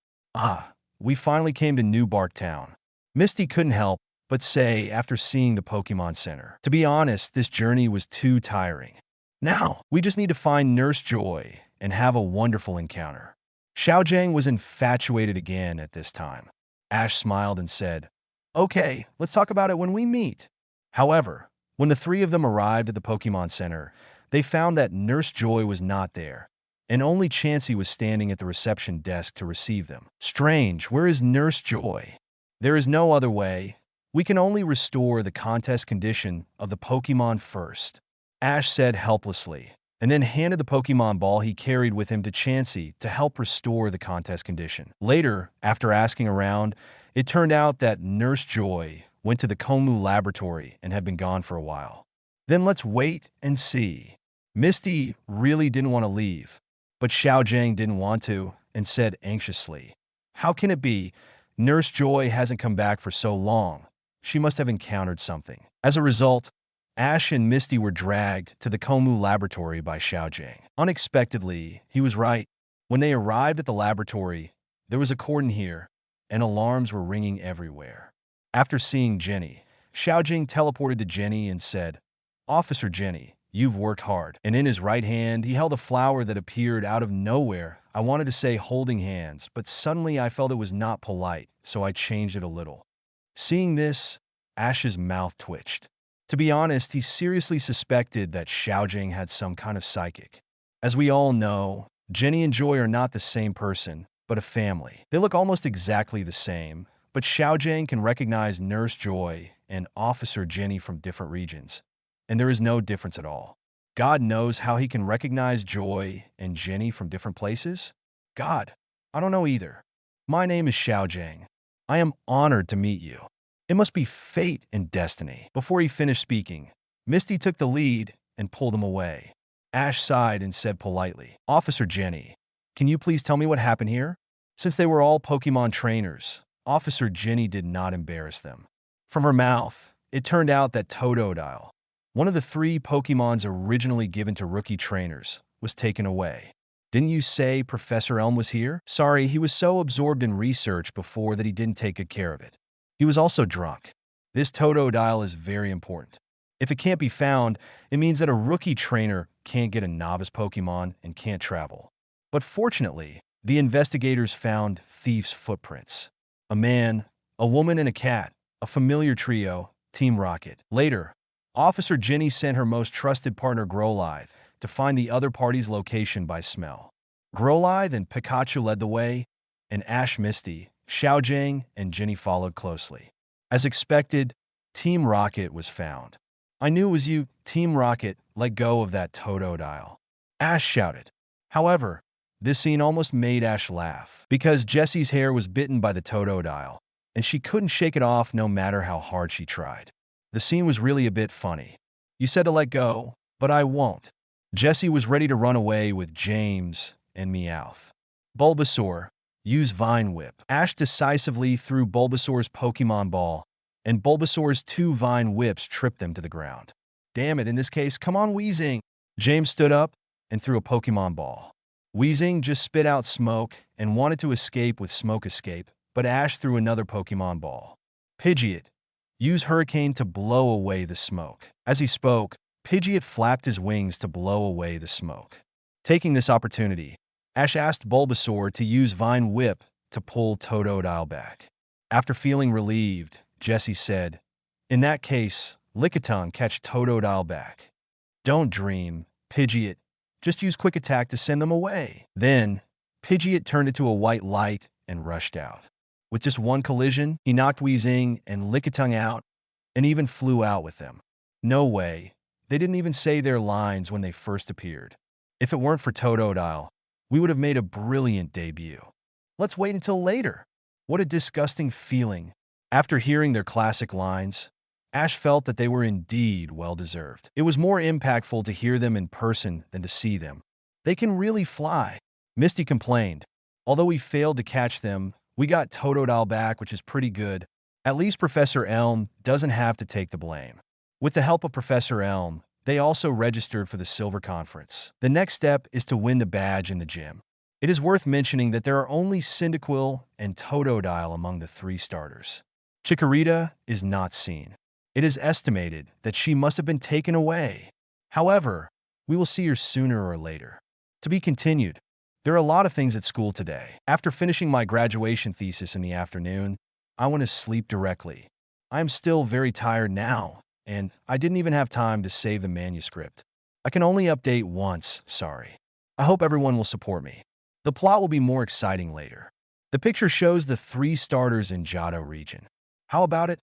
We finally came to New Bark Town. Misty couldn't help but say after seeing the Pokemon Center. To be honest, this journey was too tiring. Now, we just need to find Nurse Joy and have a wonderful encounter. Xiaojiang was infatuated again at this time. Ash smiled and said, "Okay, let's talk about it when we meet." However, when the three of them arrived at the Pokemon Center, they found that Nurse Joy was not there, and only Chansey was standing at the reception desk to receive them. Strange, where is Nurse Joy? There is no other way. We can only restore the contest condition of the Pokemon first, Ash said helplessly, and then handed the Pokemon ball he carried with him to Chansey to help restore the contest condition. Later, after asking around, it turned out that Nurse Joy went to the Komu laboratory and had been gone for a while. Then let's wait and see. Misty really didn't want to leave, but Xiaojiang didn't want to and said anxiously, "How can it be? Nurse Joy hasn't come back for so long. She must have encountered something." As a result, Ash and Misty were dragged to the Komu laboratory by Xiaojiang. Unexpectedly, he was right. When they arrived at the laboratory, there was a cordon here, and alarms were ringing everywhere. After seeing Jenny, Xiaojiang teleported to Jenny and said, "Officer Jenny, you've worked hard." And in his right hand, he held a flower that appeared out of nowhere. I wanted to say holding hands, but suddenly I felt it was not polite, so I changed it a little. Seeing this, Ash's mouth twitched. To be honest, he seriously suspected that Xiaojing had some kind of psychic. As we all know, Jenny and Joy are not the same person, but a family. They look almost exactly the same, but Xiaojing can recognize Nurse Joy and Officer Jenny from different regions, and there is no difference at all. God knows how he can recognize Joy and Jenny from different places? God, I don't know either. My name is Xiaojing. I am honored to meet you. It must be fate and destiny. Before he finished speaking, Misty took the lead and pulled him away. Ash sighed and said politely, Officer Jenny, can you please tell me what happened here? Since they were all Pokemon trainers, Officer Jenny did not embarrass them. From her mouth, it turned out that Totodile, one of the 3 Pokemons originally given to rookie trainers, was taken away. Didn't you say Professor Elm was here? Sorry, he was so absorbed in research before that he didn't take good care of it. He was also drunk. This Totodile is very important. If it can't be found, it means that a rookie trainer can't get a novice Pokemon and can't travel. But fortunately, the investigators found thieves' footprints. A man, a woman, and a cat, a familiar trio, Team Rocket. Later, Officer Jenny sent her most trusted partner Growlithe to find the other party's location by smell. Growlithe and Pikachu led the way, and Ash, Misty, Xiaojing, and Jenny followed closely. As expected, Team Rocket was found. I knew it was you, Team Rocket. Let go of that Totodile. Ash shouted. However, this scene almost made Ash laugh, because Jessie's hair was bitten by the Totodile, and she couldn't shake it off no matter how hard she tried. The scene was really a bit funny. You said to let go, but I won't. Jessie was ready to run away with James and Meowth. Bulbasaur, use Vine Whip. Ash decisively threw Bulbasaur's Pokemon Ball, and Bulbasaur's 2 Vine Whips tripped them to the ground. Damn it, in this case, come on, Weezing. James stood up and threw a Pokemon Ball. Weezing just spit out smoke and wanted to escape with Smoke Escape, but Ash threw another Pokemon Ball. Pidgeot, use Hurricane to blow away the smoke. As he spoke, Pidgeot flapped his wings to blow away the smoke. Taking this opportunity, Ash asked Bulbasaur to use Vine Whip to pull Totodile back. After feeling relieved, Jessie said, in that case, Lickitung catch Totodile back. Don't dream, Pidgeot. Just use Quick Attack to send them away. Then, Pidgeot turned into a white light and rushed out. With just one collision, he knocked Weezing and Lickitung out and even flew out with them. No way. They didn't even say their lines when they first appeared. If it weren't for Totodile, we would have made a brilliant debut. Let's wait until later. What a disgusting feeling. After hearing their classic lines, Ash felt that they were indeed well-deserved. It was more impactful to hear them in person than to see them. They can really fly. Misty complained. Although we failed to catch them, we got Totodile back, which is pretty good. At least Professor Elm doesn't have to take the blame. With the help of Professor Elm, they also registered for the Silver Conference. The next step is to win the badge in the gym. It is worth mentioning that there are only Cyndaquil and Totodile among the 3 starters. Chikorita is not seen. It is estimated that she must have been taken away. However, we will see her sooner or later. To be continued. There are a lot of things at school today. After finishing my graduation thesis in the afternoon, I want to sleep directly. I am still very tired now, and I didn't even have time to save the manuscript. I can only update once, sorry. I hope everyone will support me. The plot will be more exciting later. The picture shows the 3 starters in Johto region. How about it?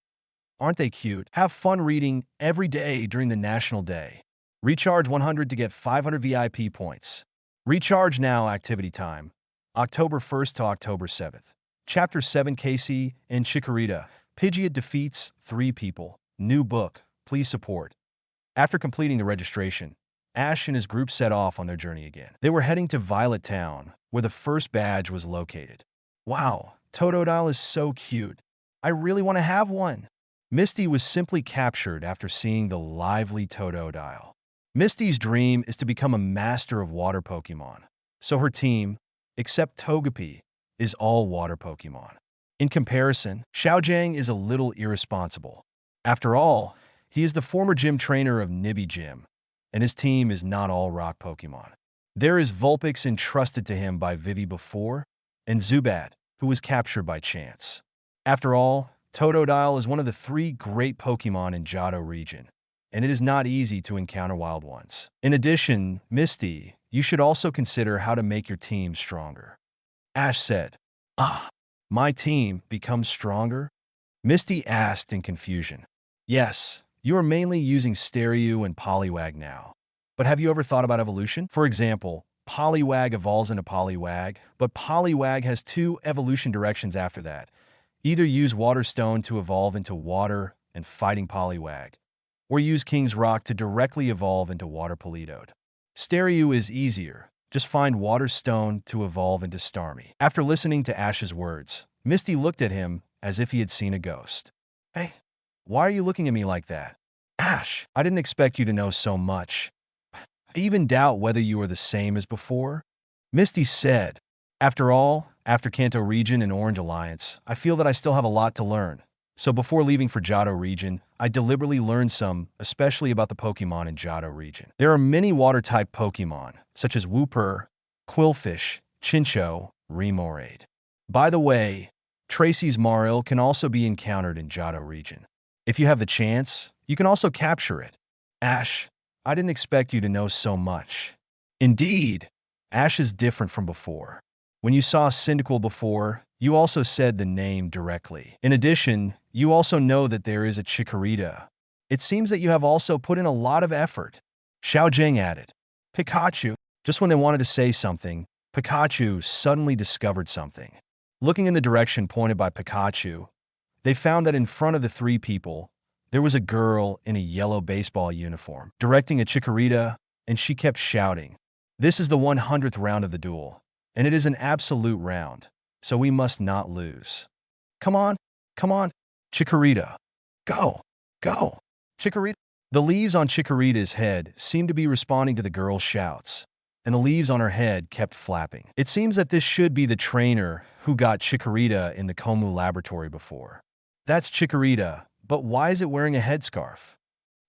Aren't they cute? Have fun reading every day during the National Day. Recharge 100 to get 500 VIP points. Recharge now activity time. October 1st to October 7th. Chapter 7 Casey and Chikorita. Pidgeot defeats 3 people. New book. Please support. After completing the registration, Ash and his group set off on their journey again. They were heading to Violet Town, where the first badge was located. Wow, Totodile is so cute. I really want to have one. Misty was simply captured after seeing the lively Totodile. Misty's dream is to become a master of water Pokemon, so her team, except Togepi, is all water Pokemon. In comparison, Xiaojing is a little irresponsible. After all, he is the former gym trainer of Nibby Gym, and his team is not all rock Pokemon. There is Vulpix entrusted to him by Vivi before, and Zubat, who was captured by chance. After all, Totodile is one of the 3 great Pokemon in Johto region, and it is not easy to encounter wild ones. In addition, Misty, you should also consider how to make your team stronger. Ash said, my team becomes stronger? Misty asked in confusion. Yes, you are mainly using Stereo and Poliwag now. But have you ever thought about evolution? For example, Poliwag evolves into Poliwag, but Poliwag has two evolution directions after that. Either use Water Stone to evolve into Water and Fighting Poliwag, or use King's Rock to directly evolve into Water Politoed. Stereo is easier. Just find Water Stone to evolve into Starmie. After listening to Ash's words, Misty looked at him as if he had seen a ghost. Hey, why are you looking at me like that? Ash, I didn't expect you to know so much. I even doubt whether you are the same as before. Misty said, after all, after Kanto region and Orange Alliance, I feel that I still have a lot to learn. So before leaving for Johto region, I deliberately learned some, especially about the Pokémon in Johto region. There are many water-type Pokémon, such as Wooper, Quillfish, Chinchou, Remoraid. By the way, Tracy's Maril can also be encountered in Johto region. If you have the chance, you can also capture it. Ash, I didn't expect you to know so much. Indeed, Ash is different from before. When you saw Cyndaquil before, you also said the name directly. In addition, you also know that there is a Chikorita. It seems that you have also put in a lot of effort. Xiaojing added. Pikachu. Just when they wanted to say something, Pikachu suddenly discovered something. Looking in the direction pointed by Pikachu, they found that in front of the three people, there was a girl in a yellow baseball uniform, directing a Chikorita, and she kept shouting, "This is the 100th round of the duel, and it is an absolute round, so we must not lose. Come on, Chikorita. Go, go, Chikorita." The leaves on Chikorita's head seemed to be responding to the girl's shouts, and the leaves on her head kept flapping. It seems that this should be the trainer who got Chikorita in the Komu laboratory before. That's Chikorita, but why is it wearing a headscarf?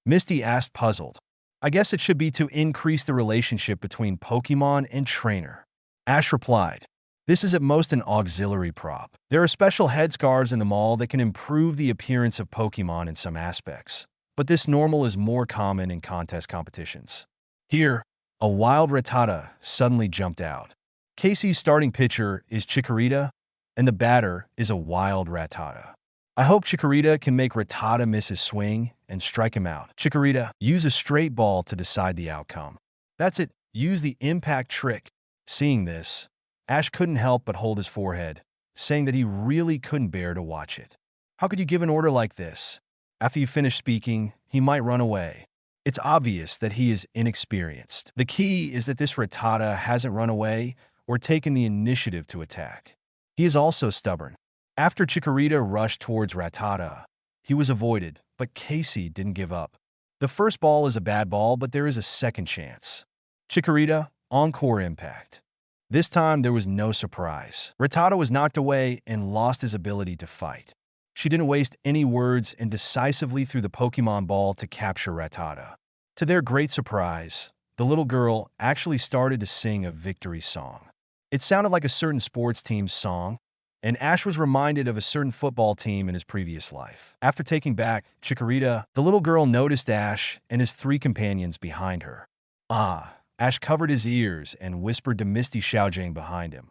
Misty asked, puzzled. I guess it should be to increase the relationship between Pokémon and trainer. Ash replied, this is at most an auxiliary prop. There are special headscarves in the mall that can improve the appearance of Pokémon in some aspects, but this normal is more common in contest competitions. Here, a wild Rattata suddenly jumped out. Casey's starting pitcher is Chikorita, and the batter is a wild Rattata. I hope Chikorita can make Rattata miss his swing and strike him out. Chikorita, use a straight ball to decide the outcome. That's it, use the impact trick. Seeing this, Ash couldn't help but hold his forehead, saying that he really couldn't bear to watch it. How could you give an order like this? After you finish speaking, he might run away. It's obvious that he is inexperienced. The key is that this Rattata hasn't run away or taken the initiative to attack. He is also stubborn. After Chikorita rushed towards Rattata, he was avoided, but Casey didn't give up. The first ball is a bad ball, but there is a second chance. Chikorita, encore impact. This time there was no surprise. Rattata was knocked away and lost his ability to fight. She didn't waste any words and decisively threw the Pokemon ball to capture Rattata. To their great surprise, the little girl actually started to sing a victory song. It sounded like a certain sports team's song, and Ash was reminded of a certain football team in his previous life. After taking back Chikorita, the little girl noticed Ash and his three companions behind her. Ash covered his ears and whispered to Misty Xiaojing behind him.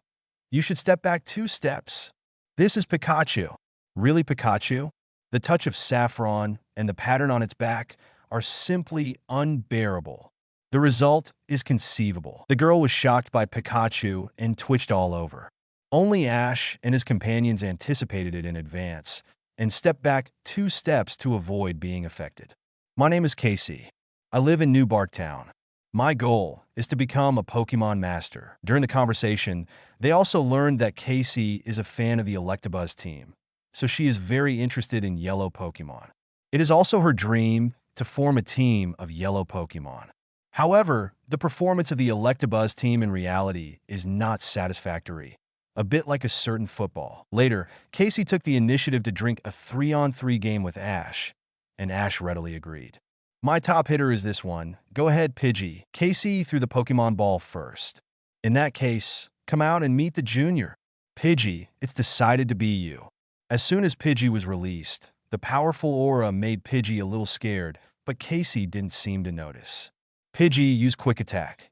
You should step back 2 steps. This is Pikachu. Really Pikachu? The touch of saffron and the pattern on its back are simply unbearable. The result is conceivable. The girl was shocked by Pikachu and twitched all over. Only Ash and his companions anticipated it in advance and stepped back 2 steps to avoid being affected. My name is Casey. I live in New Barktown. My goal is to become a Pokemon master. During the conversation, they also learned that Casey is a fan of the Electabuzz team, so she is very interested in yellow Pokemon. It is also her dream to form a team of yellow Pokemon. However, the performance of the Electabuzz team in reality is not satisfactory. A bit like a certain football. Later, Casey took the initiative to drink a 3-on-3 game with Ash, and Ash readily agreed. My top hitter is this one. Go ahead, Pidgey. Casey threw the Pokemon ball first. In that case, come out and meet the junior. Pidgey, it's decided to be you. As soon as Pidgey was released, the powerful aura made Pidgey a little scared, but Casey didn't seem to notice. Pidgey used Quick Attack.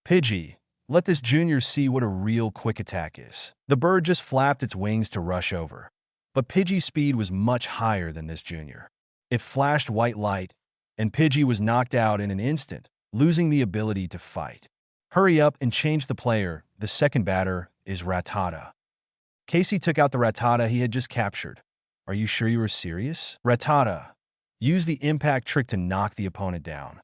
Pidgey, let this junior see what a real Quick Attack is. The bird just flapped its wings to rush over. But Pidgey's speed was much higher than this junior. It flashed white light, and Pidgey was knocked out in an instant, losing the ability to fight. Hurry up and change the player. The second batter is Rattata. Casey took out the Rattata he had just captured. Are you sure you were serious? Rattata, use the impact trick to knock the opponent down.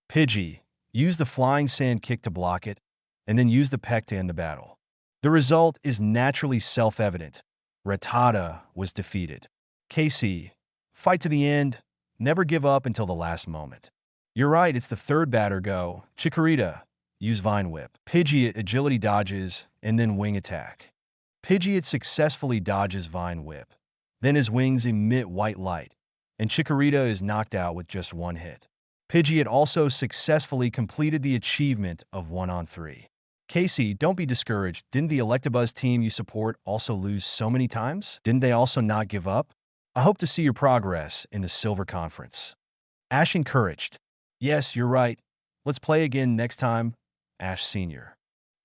Pidgey, use the flying sand kick to block it, and then use the peck to end the battle. The result is naturally self-evident. Rattata was defeated. Casey, fight to the end. Never give up until the last moment. You're right, it's the third batter go. Chikorita, use Vine Whip. Pidgeot agility dodges, and then wing attack. Pidgeot successfully dodges Vine Whip. Then his wings emit white light, and Chikorita is knocked out with just one hit. Pidgeot also successfully completed the achievement of 1-on-3. Casey, don't be discouraged. Didn't the Electabuzz team you support also lose so many times? Didn't they also not give up? I hope to see your progress in the Silver Conference. Ash encouraged. Yes, you're right. Let's play again next time, Ash Sr.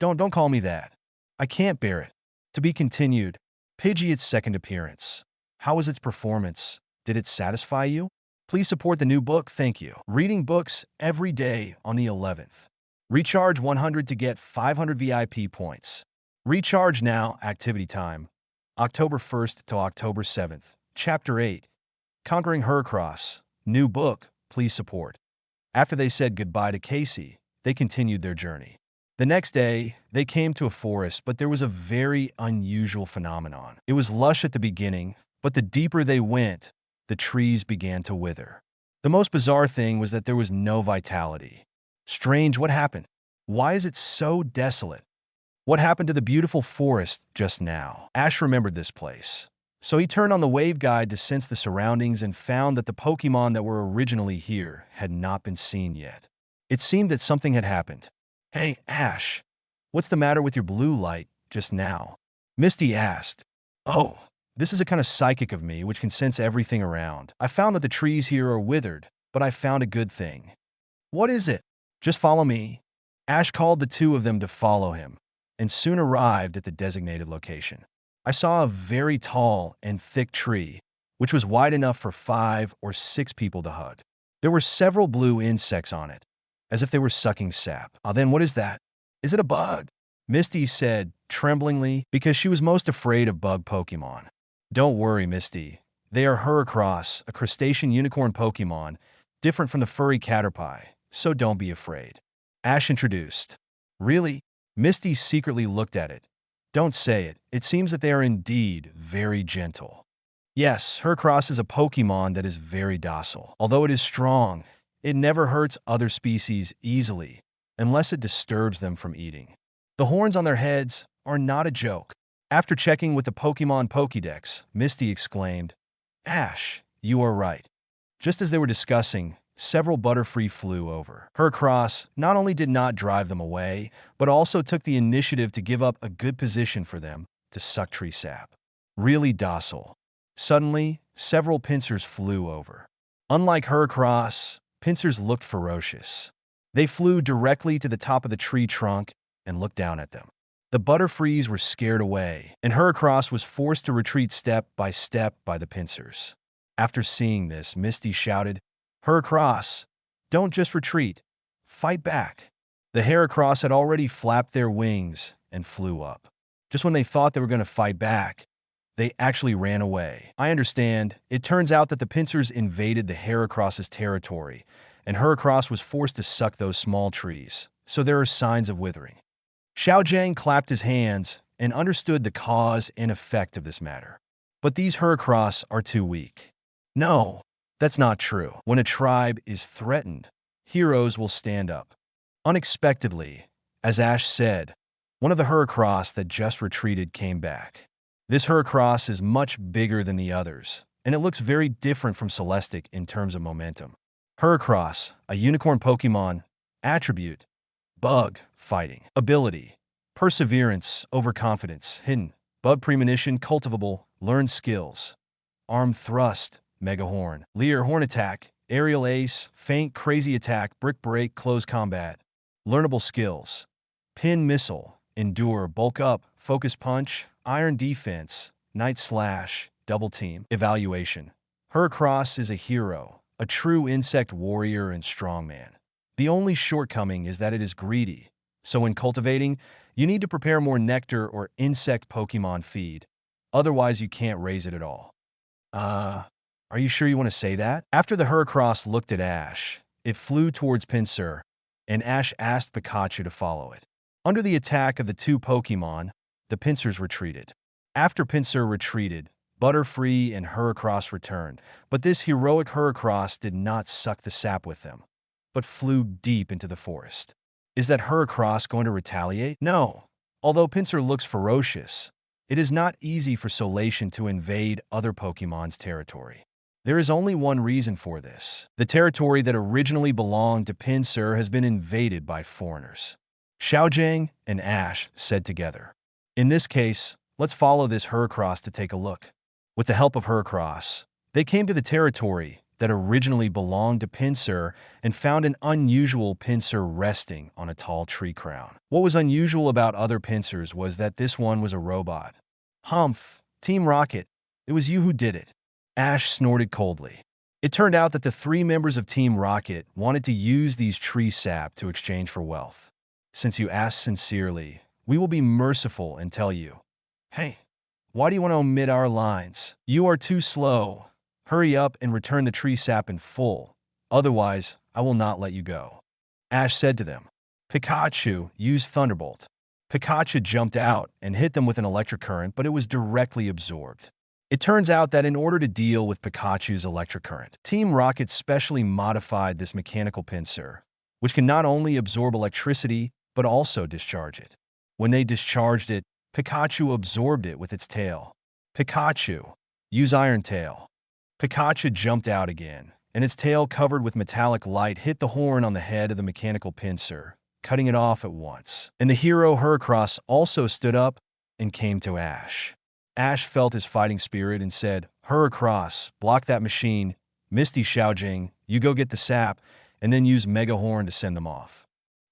Don't call me that. I can't bear it. To be continued. Pidgeot's second appearance. How was its performance? Did it satisfy you? Please support the new book, thank you. Reading books every day on the 11th. Recharge 100 to get 500 VIP points. Recharge now, activity time. October 1st to October 7th. Chapter 8. Conquering Heracross. New book, please support. After they said goodbye to Casey, they continued their journey. The next day, they came to a forest, but there was a very unusual phenomenon. It was lush at the beginning, but the deeper they went, the trees began to wither. The most bizarre thing was that there was no vitality. Strange, what happened? Why is it so desolate? What happened to the beautiful forest just now? Ash remembered this place. So he turned on the wave guide to sense the surroundings and found that the Pokémon that were originally here had not been seen yet. It seemed that something had happened. Hey, Ash, what's the matter with your blue light just now? Misty asked. Oh, this is a kind of psychic of me which can sense everything around. I found that the trees here are withered, but I found a good thing. What is it? Just follow me. Ash called the two of them to follow him, and soon arrived at the designated location. I saw a very tall and thick tree, which was wide enough for 5 or 6 people to hug. There were several blue insects on it, as if they were sucking sap. Then what is that? Is it a bug? Misty said, tremblingly, because she was most afraid of bug Pokémon. Don't worry, Misty. They are Heracross, a crustacean unicorn Pokémon, different from the furry Caterpie, so don't be afraid. Ash introduced. Really? Misty secretly looked at it. Don't say it. It seems that they are indeed very gentle. Yes, Heracross is a Pokémon that is very docile. Although it is strong, it never hurts other species easily, unless it disturbs them from eating. The horns on their heads are not a joke. After checking with the Pokémon Pokédex, Misty exclaimed, Ash, you are right. Just as they were discussing, several Butterfree flew over. Heracross not only did not drive them away, but also took the initiative to give up a good position for them to suck tree sap. Really docile. Suddenly, several pincers flew over. Unlike Heracross, pincers looked ferocious. They flew directly to the top of the tree trunk and looked down at them. The Butterfrees were scared away, and Heracross was forced to retreat step by the pincers. After seeing this, Misty shouted, Heracross, don't just retreat. Fight back. The Heracross had already flapped their wings and flew up. Just when they thought they were going to fight back, they actually ran away. I understand. It turns out that the pincers invaded the Heracross's territory, and Heracross was forced to suck those small trees, so there are signs of withering. Xiaojiang clapped his hands and understood the cause and effect of this matter. But these Heracross are too weak. No, that's not true. When a tribe is threatened, heroes will stand up. Unexpectedly, as Ash said, one of the Heracross that just retreated came back. This Heracross is much bigger than the others, and it looks very different from Celestic in terms of momentum. Heracross, a unicorn Pokémon, attribute, bug, fighting, ability, perseverance, overconfidence, hidden, bug premonition, cultivable, learned skills, arm thrust, mega horn, Leer horn attack, Aerial Ace, Feint, Crazy Attack, Brick Break, Close Combat. Learnable skills: Pin Missile, Endure, Bulk Up, Focus Punch, Iron Defense, Night Slash, Double Team. Evaluation: Heracross is a hero, a true insect warrior and strongman. The only shortcoming is that it is greedy, so when cultivating, you need to prepare more nectar or insect Pokemon feed. Otherwise, you can't raise it at all. Are you sure you want to say that? After the Heracross looked at Ash, it flew towards Pinsir, and Ash asked Pikachu to follow it. Under the attack of the two Pokemon, the Pinsirs retreated. After Pinsir retreated, Butterfree and Heracross returned, but this heroic Heracross did not suck the sap with them, but flew deep into the forest. Is that Heracross going to retaliate? No. Although Pinsir looks ferocious, it is not easy for Solation to invade other Pokemon's territory. There is only one reason for this. The territory that originally belonged to Pinsir has been invaded by foreigners. Xiaojing and Ash said together. In this case, let's follow this Heracross to take a look. With the help of Heracross, they came to the territory that originally belonged to Pinsir and found an unusual Pinsir resting on a tall tree crown. What was unusual about other Pinsirs was that this one was a robot. Humph, Team Rocket, it was you who did it. Ash snorted coldly. It turned out that the three members of Team Rocket wanted to use these tree sap to exchange for wealth. Since you asked sincerely, we will be merciful and tell you. Hey, why do you want to omit our lines? You are too slow. Hurry up and return the tree sap in full. Otherwise, I will not let you go. Ash said to them. Pikachu, use Thunderbolt. Pikachu jumped out and hit them with an electric current, but it was directly absorbed. It turns out that in order to deal with Pikachu's electric current, Team Rocket specially modified this mechanical Pinsir, which can not only absorb electricity, but also discharge it. When they discharged it, Pikachu absorbed it with its tail. Pikachu, use Iron Tail. Pikachu jumped out again, and its tail covered with metallic light hit the horn on the head of the mechanical Pinsir, cutting it off at once. And the hero Heracross also stood up and came to Ash. Ash felt his fighting spirit and said, Heracross, block that machine. Misty Xiaojing, you go get the sap, and then use Mega Horn to send them off.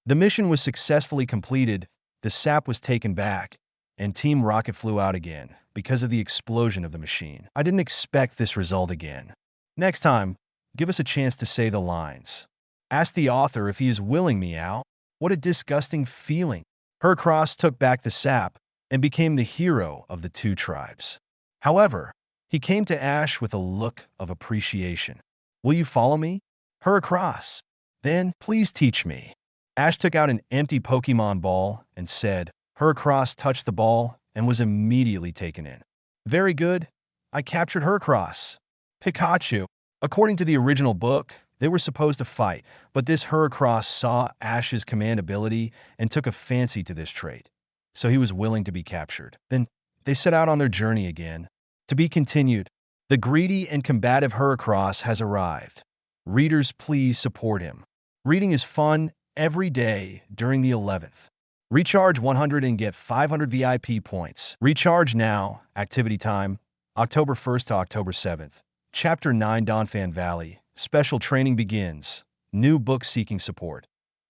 The mission was successfully completed, the sap was taken back, and Team Rocket flew out again because of the explosion of the machine. I didn't expect this result again. Next time, give us a chance to say the lines. Ask the author if he is willing, meow. What a disgusting feeling. Heracross took back the sap and became the hero of the two tribes. However, he came to Ash with a look of appreciation. Will you follow me? Heracross, then please teach me. Ash took out an empty Pokemon ball and said, Heracross touched the ball and was immediately taken in. Very good. I captured Heracross. Pikachu. According to the original book, they were supposed to fight, but this Heracross saw Ash's command ability and took a fancy to this trait, so he was willing to be captured. Then they set out on their journey again. To be continued. The greedy and combative Heracross has arrived. Readers, please support him. Reading is fun every day during the 11th. Recharge 100 and get 500 VIP points. Recharge now. Activity time, October 1st to October 7th. Chapter 9, Donphan Valley. Special training begins. New book seeking support.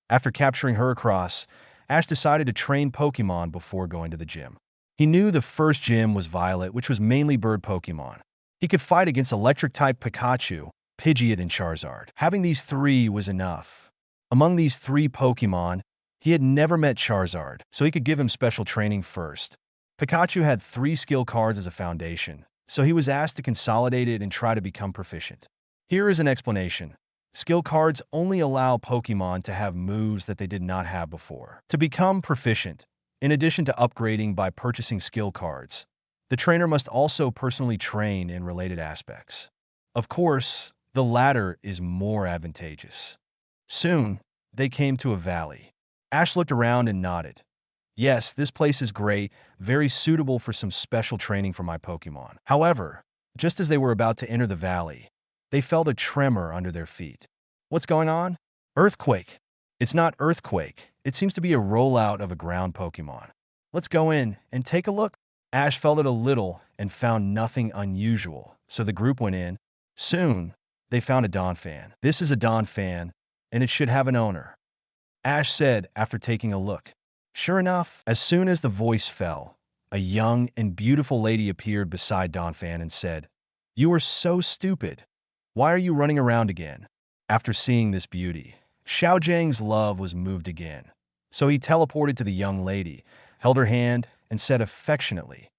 After capturing Heracross, Ash decided to train Pokemon before going to the gym. He knew the first gym was Violet, which was mainly bird Pokemon. He could fight against electric-type Pikachu, Pidgeot, and Charizard. Having these three was enough. Among these three Pokemon, he had never met Charizard, so he could give him special training first. Pikachu had 3 skill cards as a foundation, so he was asked to consolidate it and try to become proficient. Here is an explanation. Skill cards only allow Pokemon to have moves that they did not have before. To become proficient, in addition to upgrading by purchasing skill cards, the trainer must also personally train in related aspects. Of course, the latter is more advantageous. Soon, they came to a valley. Ash looked around and nodded. Yes, this place is great, very suitable for some special training for my Pokemon. However, just as they were about to enter the valley, they felt a tremor under their feet. What's going on? Earthquake. It's not earthquake. It seems to be a rollout of a ground Pokemon. Let's go in and take a look. Ash felt it a little and found nothing unusual, so the group went in. Soon, They found a Donphan. This is a Donphan, and it should have an owner, Ash said after taking a look. Sure enough, as soon as the voice fell, a young and beautiful lady appeared beside Donphan and said, "You are so stupid. Why are you running around again?" After seeing this beauty, Xiao Zhang's love was moved again. So he teleported to the young lady, held her hand, and said affectionately,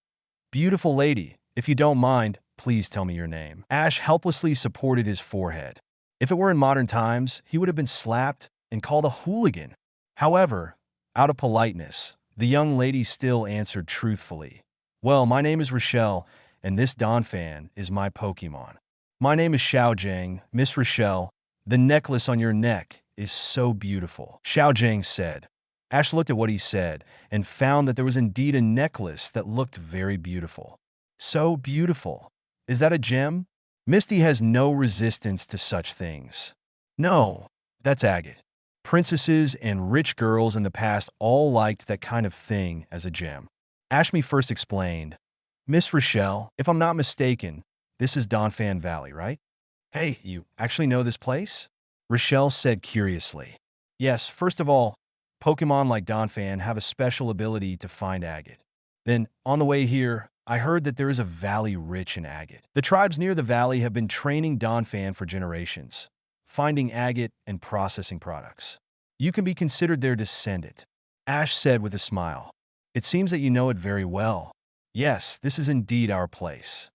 "Beautiful lady, if you don't mind, please tell me your name." Ash helplessly supported his forehead. If it were in modern times, he would have been slapped and called a hooligan. However, out of politeness, the young lady still answered truthfully, "Well, my name is Rochelle, and this Donphan is my Pokémon. My name is Xiao Zhang, Miss Rochelle. The necklace on your neck is so beautiful," Xiao Zhang said. Ash looked at what he said and found that there was indeed a necklace that looked very beautiful. So beautiful. Is that a gem? Misty has no resistance to such things. No, that's agate. Princesses and rich girls in the past all liked that kind of thing as a gem. Ashmi first explained, "Miss Rochelle, if I'm not mistaken, this is Donphan Valley, right?" "Hey, you actually know this place?" Rochelle said curiously. "Yes, first of all, Pokemon like Donphan have a special ability to find agate. Then, on the way here, I heard that there is a valley rich in agate. The tribes near the valley have been training Donphan for generations, finding agate and processing products. You can be considered their descendant," Ash said with a smile. "It seems that you know it very well. Yes, this is indeed our place.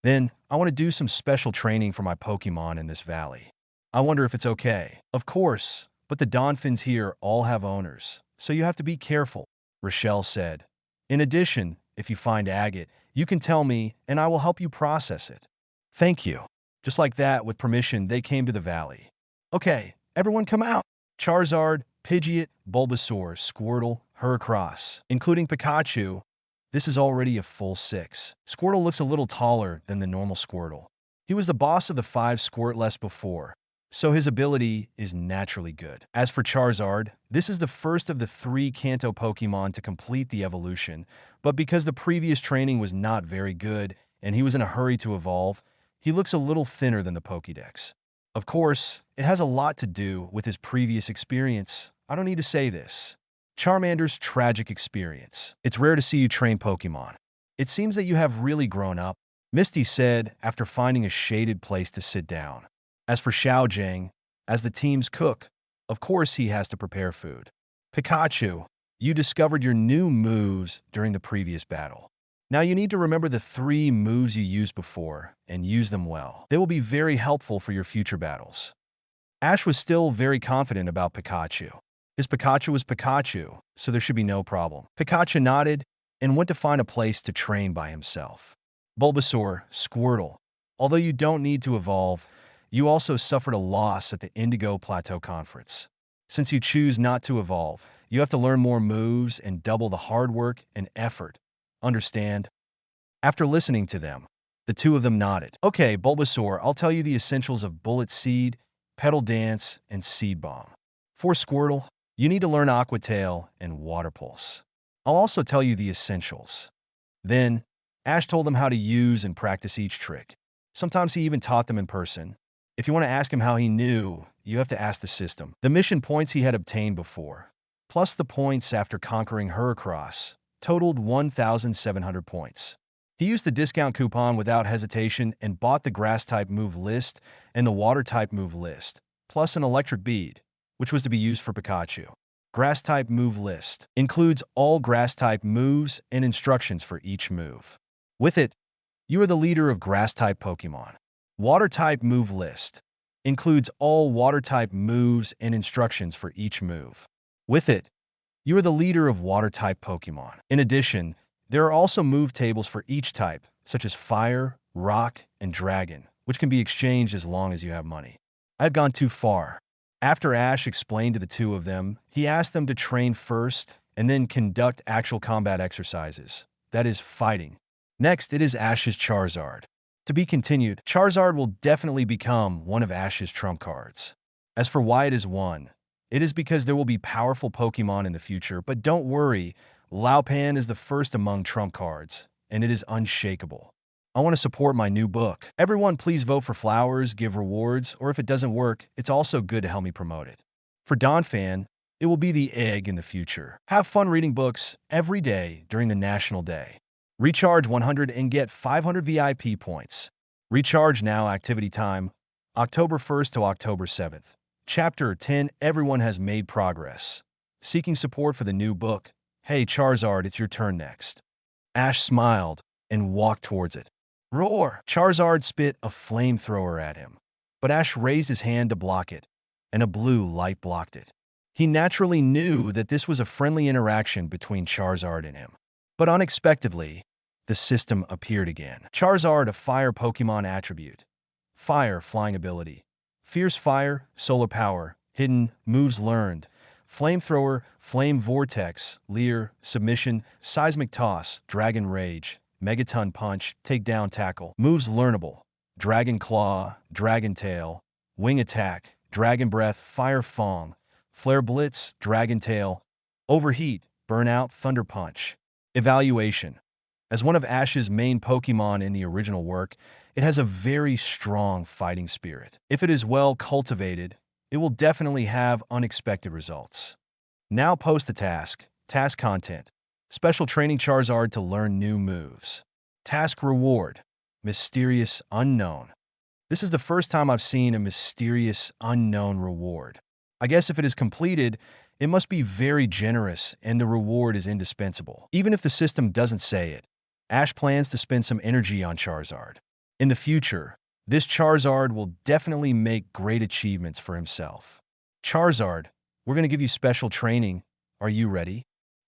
Then, I want to do some special training for my Pokemon in this valley. I wonder if it's okay." "Of course, but the Donphins here all have owners, so you have to be careful," Rochelle said. "In addition, if you find agate, you can tell me and I will help you process it." "Thank you." Just like that, with permission, they came to the valley. "Okay, everyone come out." Charizard, Pidgeot, Bulbasaur, Squirtle, Heracross, including Pikachu. This is already a full 6. Squirtle looks a little taller than the normal Squirtle. He was the boss of the 5 Squirtless before, so his ability is naturally good. As for Charizard, this is the first of the 3 Kanto Pokemon to complete the evolution, but because the previous training was not very good and he was in a hurry to evolve, he looks a little thinner than the Pokédex. Of course, it has a lot to do with his previous experience. I don't need to say this. Charmander's tragic experience. "It's rare to see you train Pokemon. It seems that you have really grown up," Misty said after finding a shaded place to sit down. As for Xiao Zhang, as the team's cook, of course he has to prepare food. "Pikachu, you discovered your new moves during the previous battle. Now you need to remember the 3 moves you used before and use them well. They will be very helpful for your future battles." Ash was still very confident about Pikachu. His Pikachu was Pikachu, so there should be no problem. Pikachu nodded and went to find a place to train by himself. Bulbasaur, Squirtle, although you don't need to evolve, you also suffered a loss at the Indigo Plateau Conference. Since you choose not to evolve, you have to learn more moves and double the hard work and effort. Understand? After listening to them, the 2 of them nodded. "Okay, Bulbasaur, I'll tell you the essentials of Bullet Seed, Petal Dance, and Seed Bomb. For Squirtle, you need to learn Aqua Tail and Water Pulse. I'll also tell you the essentials." Then, Ash told them how to use and practice each trick. Sometimes he even taught them in person. If you want to ask him how he knew, you have to ask the system. The mission points he had obtained before, plus the points after conquering Heracross, totaled 1,700 points. He used the discount coupon without hesitation and bought the Grass-type move list and the Water-type move list, plus an Electric Bead, which was to be used for Pikachu. Grass-type move list includes all Grass-type moves and instructions for each move. With it, you are the leader of Grass-type Pokemon. Water-type move list includes all Water-type moves and instructions for each move. With it, you are the leader of Water-type Pokemon. In addition, there are also move tables for each type, such as Fire, Rock, and Dragon, which can be exchanged as long as you have money. I've gone too far. After Ash explained to the 2 of them, he asked them to train first and then conduct actual combat exercises, that is, fighting. Next, it is Ash's Charizard. To be continued, Charizard will definitely become one of Ash's trump cards. As for why it is 1, it is because there will be powerful Pokemon in the future, but don't worry, Laupan is the first among trump cards, and it is unshakable. I want to support my new book. Everyone please vote for flowers, give rewards, or if it doesn't work, it's also good to help me promote it. For Donphan, it will be the egg in the future. Have fun reading books every day during the National Day. Recharge 100 and get 500 VIP points. Recharge now. Activity time, October 1st to October 7th. Chapter 10. Everyone has made progress. Seeking support for the new book. Hey Charizard, it's your turn next. Ash smiled and walked towards it. Roar! Charizard spit a flamethrower at him, but Ash raised his hand to block it, and a blue light blocked it. He naturally knew that this was a friendly interaction between Charizard and him. But unexpectedly, the system appeared again. Charizard, a fire Pokemon attribute. Fire, flying ability. Fierce fire, solar power. Hidden, moves learned. Flamethrower, flame vortex. Leer, submission. Seismic toss, dragon rage. Megaton punch, takedown tackle. Moves learnable. Dragon claw, dragon tail. Wing attack, dragon breath, fire fong. Flare blitz, dragon tail. Overheat, burnout, thunder punch. Evaluation. As one of Ash's main Pokemon in the original work, it has a very strong fighting spirit. If it is well cultivated, it will definitely have unexpected results. Now post the task. Task content. Special training Charizard to learn new moves. Task reward. Mysterious unknown. This is the first time I've seen a mysterious unknown reward. I guess if it is completed, it must be very generous and the reward is indispensable. Even if the system doesn't say it, Ash plans to spend some energy on Charizard. In the future, this Charizard will definitely make great achievements for himself. Charizard, we're going to give you special training. Are you ready?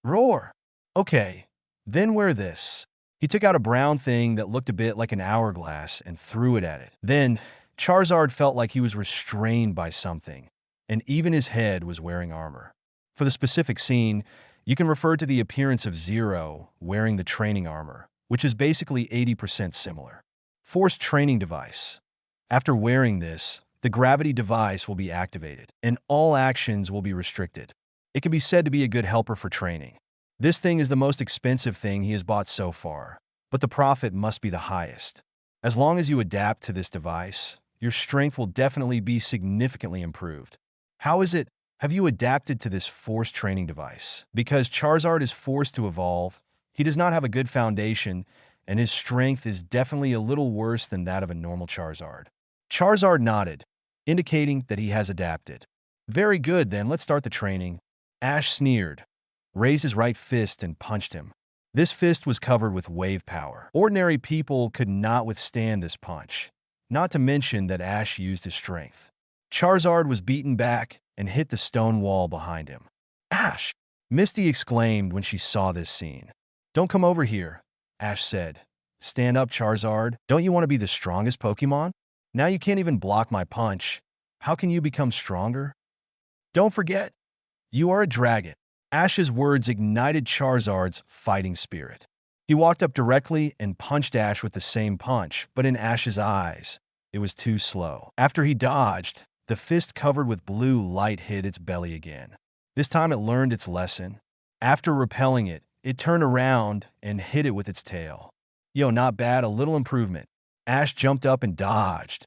Roar! Okay, then wear this. He took out a brown thing that looked a bit like an hourglass and threw it at it. Then, Charizard felt like he was restrained by something, and even his head was wearing armor. For the specific scene, you can refer to the appearance of Zero wearing the training armor, which is basically 80% similar. Forced training device. After wearing this, the gravity device will be activated, and all actions will be restricted. It can be said to be a good helper for training. This thing is the most expensive thing he has bought so far, but the profit must be the highest. As long as you adapt to this device, your strength will definitely be significantly improved. How is it? Have you adapted to this forced training device? Because Charizard is forced to evolve, he does not have a good foundation, and his strength is definitely a little worse than that of a normal Charizard. Charizard nodded, indicating that he has adapted. Very good, then let's start the training. Ash sneered, raised his right fist and punched him. This fist was covered with wave power. Ordinary people could not withstand this punch, not to mention that Ash used his strength. Charizard was beaten back and hit the stone wall behind him. Ash! Misty exclaimed when she saw this scene. Don't come over here, Ash said. Stand up, Charizard. Don't you want to be the strongest Pokemon? Now you can't even block my punch. How can you become stronger? Don't forget, you are a dragon. Ash's words ignited Charizard's fighting spirit. He walked up directly and punched Ash with the same punch, but in Ash's eyes, it was too slow. After he dodged, the fist covered with blue light hit its belly again. This time it learned its lesson. After repelling it, it turned around and hit it with its tail. Yo, not bad, a little improvement. Ash jumped up and dodged,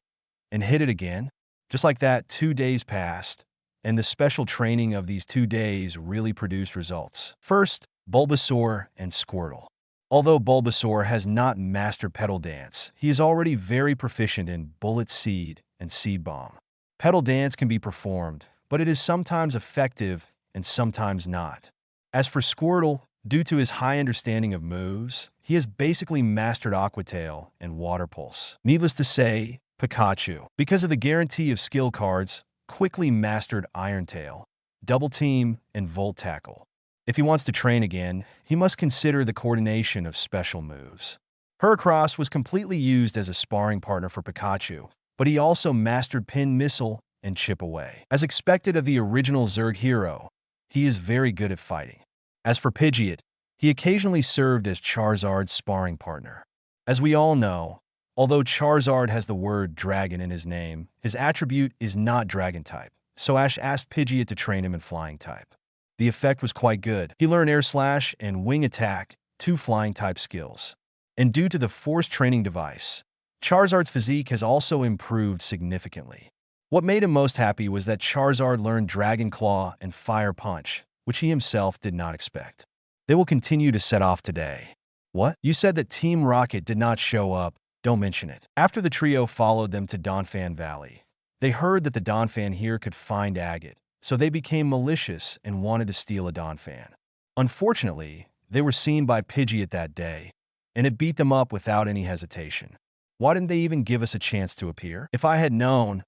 and hit it again. Just like that, 2 days passed, and the special training of these 2 days really produced results. First, Bulbasaur and Squirtle. Although Bulbasaur has not mastered Petal Dance, he is already very proficient in Bullet Seed and Seed Bomb. Petal Dance can be performed, but it is sometimes effective and sometimes not. As for Squirtle, due to his high understanding of moves, he has basically mastered Aqua Tail and Water Pulse. Needless to say, Pikachu, because of the guarantee of skill cards, quickly mastered Iron Tail, Double Team, and Volt Tackle. If he wants to train again, he must consider the coordination of special moves. Heracross was completely used as a sparring partner for Pikachu, but he also mastered Pin Missile and Chip Away. As expected of the original Zerg hero, he is very good at fighting. As for Pidgeot, he occasionally served as Charizard's sparring partner. As we all know, although Charizard has the word dragon in his name, his attribute is not dragon type, so Ash asked Pidgeot to train him in flying type. The effect was quite good. He learned Air Slash and Wing Attack, 2 flying type skills. And due to the force training device, Charizard's physique has also improved significantly. What made him most happy was that Charizard learned Dragon Claw and Fire Punch, which he himself did not expect. They will continue to set off today. What? You said that Team Rocket did not show up. Don't mention it. After the trio followed them to Donphan Valley, they heard that the Donphan here could find agate, so they became malicious and wanted to steal a Donphan. Unfortunately, they were seen by Pidgeot that day, and it beat them up without any hesitation. Why didn't they even give us a chance to appear? If I had known,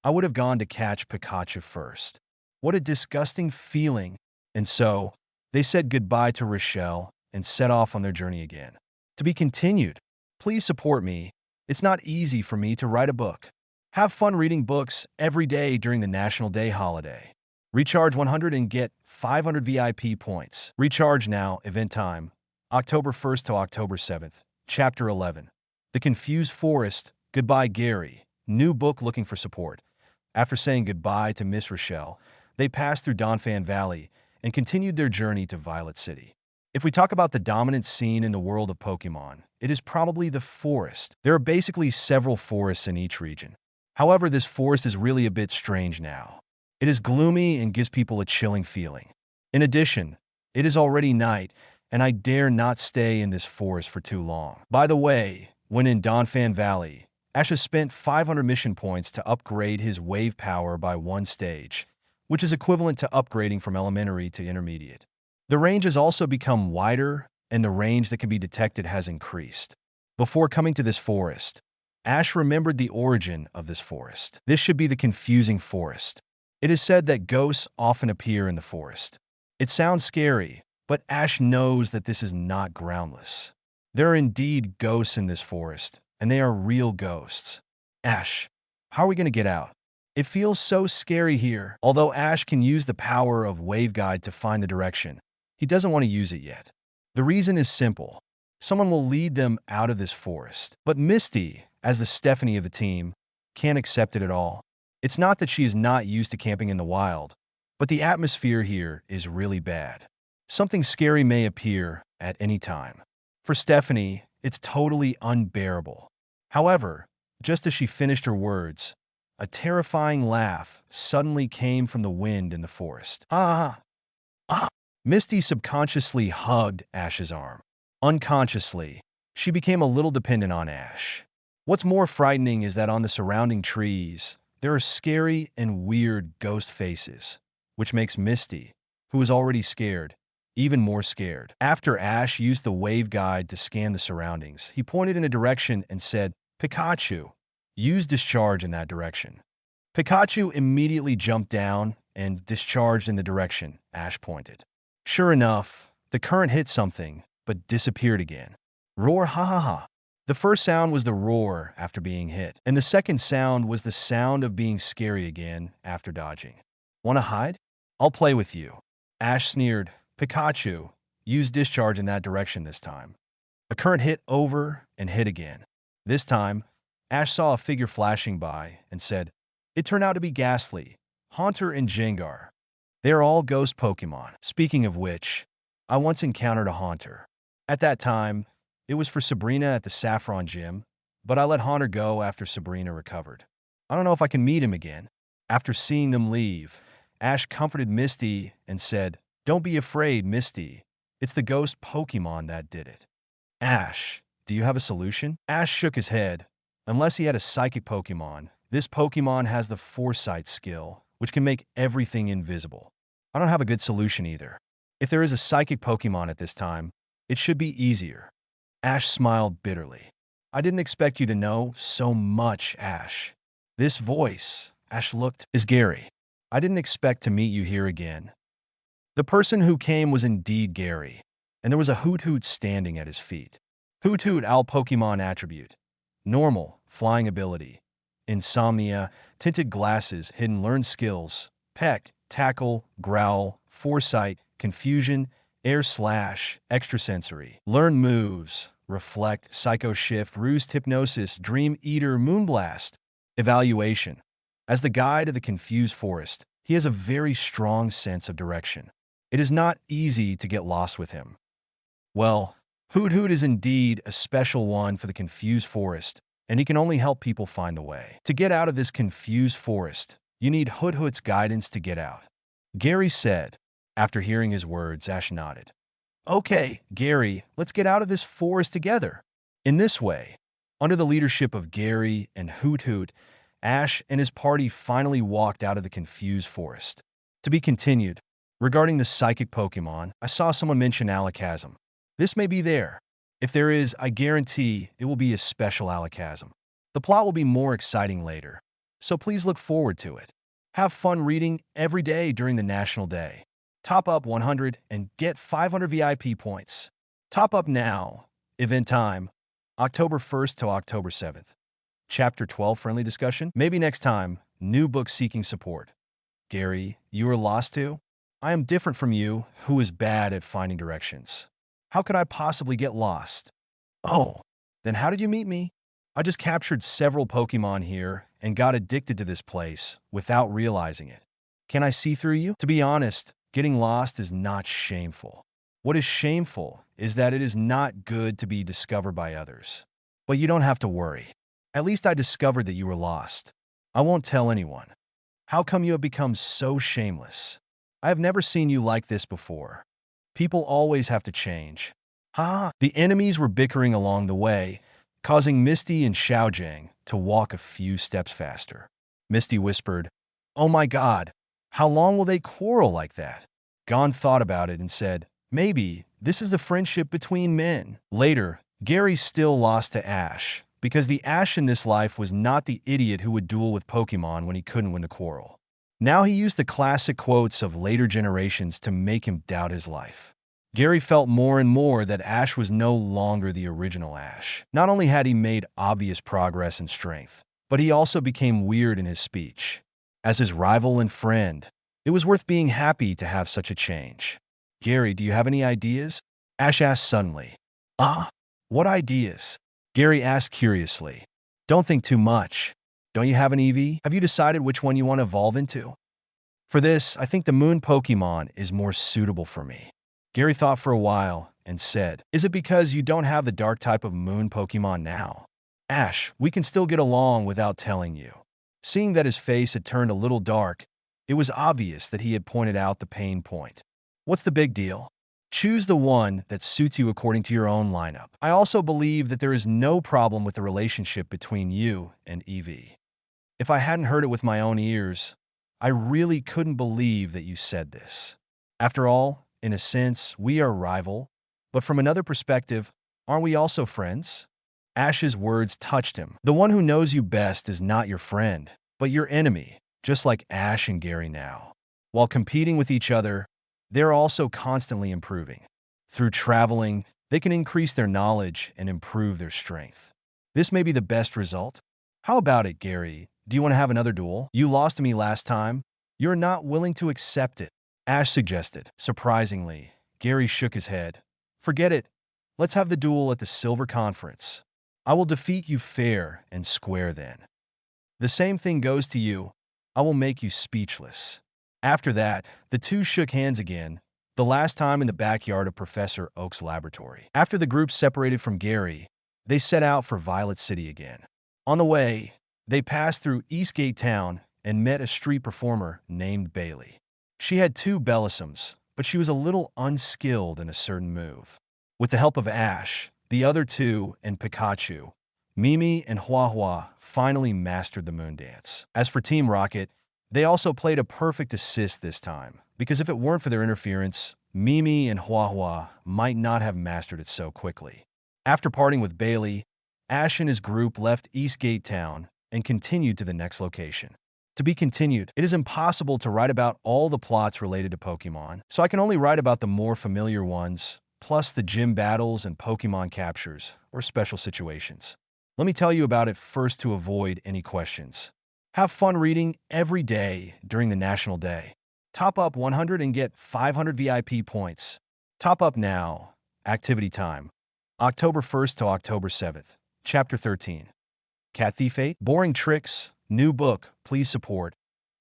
I would have gone to catch Pikachu first. What a disgusting feeling. And so, they said goodbye to Rochelle and set off on their journey again. To be continued. Please support me. It's not easy for me to write a book. Have fun reading books every day during the National Day holiday. Recharge 100 and get 500 VIP points. Recharge now, event time, October 1st to October 7th. Chapter 11. The Confused Forest, Goodbye Gary. New book looking for support. After saying goodbye to Miss Rochelle, they passed through Donphan Valley and continued their journey to Violet City. If we talk about the dominant scene in the world of Pokémon, it is probably the forest. There are basically several forests in each region. However, this forest is really a bit strange now. It is gloomy and gives people a chilling feeling. In addition, it is already night, and I dare not stay in this forest for too long. By the way, when in Donphan Valley, Ash has spent 500 mission points to upgrade his wave power by 1 stage, which is equivalent to upgrading from elementary to intermediate. The range has also become wider, and the range that can be detected has increased. Before coming to this forest, Ash remembered the origin of this forest. This should be the confusing forest. It is said that ghosts often appear in the forest. It sounds scary, but Ash knows that this is not groundless. There are indeed ghosts in this forest, and they are real ghosts. Ash, how are we going to get out? It feels so scary here. Although Ash can use the power of Wave Guide to find the direction, he doesn't want to use it yet. The reason is simple. Someone will lead them out of this forest. But Misty, as the Stephanie of the team, can't accept it at all. It's not that she is not used to camping in the wild, but the atmosphere here is really bad. Something scary may appear at any time. For Stephanie, it's totally unbearable. However, just as she finished her words, a terrifying laugh suddenly came from the wind in the forest. Ah! Ah! Misty subconsciously hugged Ash's arm. Unconsciously, she became a little dependent on Ash. What's more frightening is that on the surrounding trees, there are scary and weird ghost faces, which makes Misty, who is already scared, even more scared. After Ash used the wave guide to scan the surroundings, he pointed in a direction and said, "Pikachu, use discharge in that direction." Pikachu immediately jumped down and discharged in the direction Ash pointed. Sure enough, the current hit something, but disappeared again. Roar, ha ha ha. The first sound was the roar after being hit, and the second sound was the sound of being scary again after dodging. Wanna hide? I'll play with you. Ash sneered. Pikachu, use discharge in that direction this time. A current hit over and hit again. This time, Ash saw a figure flashing by and said, "It turned out to be Ghastly, Haunter, and Jengar. They are all ghost Pokemon. Speaking of which, I once encountered a Haunter. At that time, it was for Sabrina at the Saffron Gym, but I let Haunter go after Sabrina recovered. I don't know if I can meet him again." After seeing them leave, Ash comforted Misty and said, "Don't be afraid, Misty. It's the ghost Pokemon that did it." Ash, do you have a solution? Ash shook his head. Unless he had a psychic Pokemon, this Pokemon has the Foresight skill, which can make everything invisible. I don't have a good solution either. If there is a psychic Pokemon at this time, it should be easier. Ash smiled bitterly. I didn't expect you to know so much, Ash. This voice, Ash looked, is Gary. I didn't expect to meet you here again. The person who came was indeed Gary, and there was a Hoot Hoot standing at his feet. Hoot Hoot Owl Pokemon attribute. Normal, flying ability. Insomnia, tinted glasses, hidden learned skills. Peck, tackle, growl, foresight, confusion, air slash, extrasensory. Learn moves, reflect, psycho shift, roost, hypnosis, dream eater, moonblast. Evaluation. As the guide of the confused forest, he has a very strong sense of direction. It is not easy to get lost with him. Well, Hoot Hoot is indeed a special one for the confused forest, and he can only help people find the way. To get out of this confused forest, you need Hoot Hoot's guidance to get out. Gary said. After hearing his words, Ash nodded. Okay, Gary, let's get out of this forest together. In this way, under the leadership of Gary and Hoot Hoot, Ash and his party finally walked out of the confused forest. To be continued. Regarding the psychic Pokémon, I saw someone mention Alakazam. This may be there. If there is, I guarantee it will be a special Alakazam. The plot will be more exciting later, so please look forward to it. Have fun reading every day during the National Day. Top up 100 and get 500 VIP points. Top up now. Event time, October 1st to October 7th. Chapter 12 friendly discussion? Maybe next time. New book seeking support. Gary, you are lost too? I am different from you, who is bad at finding directions. How could I possibly get lost? Oh, then how did you meet me? I just captured several Pokémon here and got addicted to this place without realizing it. Can I see through you? To be honest, getting lost is not shameful. What is shameful is that it is not good to be discovered by others. But you don't have to worry. At least I discovered that you were lost. I won't tell anyone. How come you have become so shameless? I have never seen you like this before. People always have to change. The enemies were bickering along the way, causing Misty and Xiaojiang to walk a few steps faster. Misty whispered, "Oh my God, how long will they quarrel like that?" Gon thought about it and said, "Maybe this is the friendship between men." Later, Gary still lost to Ash, because the Ash in this life was not the idiot who would duel with Pokémon when he couldn't win the quarrel. Now he used the classic quotes of later generations to make him doubt his life. Gary felt more and more that Ash was no longer the original Ash. Not only had he made obvious progress in strength, but he also became weird in his speech. As his rival and friend, it was worth being happy to have such a change. Gary, do you have any ideas? Ash asked suddenly. What ideas? Gary asked curiously. Don't think too much. Don't you have an EV? Have you decided which one you want to evolve into? For this, I think the moon Pokémon is more suitable for me. Gary thought for a while and said, Is it because you don't have the dark type of moon Pokémon now? Ash, we can still get along without telling you. Seeing that his face had turned a little dark, it was obvious that he had pointed out the pain point. What's the big deal? Choose the one that suits you according to your own lineup. I also believe that there is no problem with the relationship between you and Eevee. If I hadn't heard it with my own ears, I really couldn't believe that you said this. After all, in a sense, we are rival, but from another perspective, aren't we also friends? Ash's words touched him. The one who knows you best is not your friend, but your enemy, just like Ash and Gary now. While competing with each other, they're also constantly improving. Through traveling, they can increase their knowledge and improve their strength. This may be the best result. How about it, Gary? Do you want to have another duel? You lost to me last time. You're not willing to accept it, Ash suggested. Surprisingly, Gary shook his head. Forget it. Let's have the duel at the Silver Conference. I will defeat you fair and square then. The same thing goes to you. I will make you speechless. After that, the two shook hands again, the last time in the backyard of Professor Oak's laboratory. After the group separated from Gary, they set out for Violet City again. On the way, they passed through Eastgate Town and met a street performer named Bailey. She had 2 Bellisums, but she was a little unskilled in a certain move. With the help of Ash, the other 2, and Pikachu, Mimi and Huahua finally mastered the moon dance. As for Team Rocket, they also played a perfect assist this time, because if it weren't for their interference, Mimi and Huahua might not have mastered it so quickly. After parting with Bailey, Ash and his group left Eastgate Town and continued to the next location. To be continued, it is impossible to write about all the plots related to Pokémon, so I can only write about the more familiar ones, plus the gym battles and Pokémon captures, or special situations. Let me tell you about it first to avoid any questions. Have fun reading every day during the National Day. Top up 100 and get 500 VIP points. Top up now. Activity time, October 1st to October 7th. Chapter 13. Cat Thief 8? Boring Tricks. New book. Please support.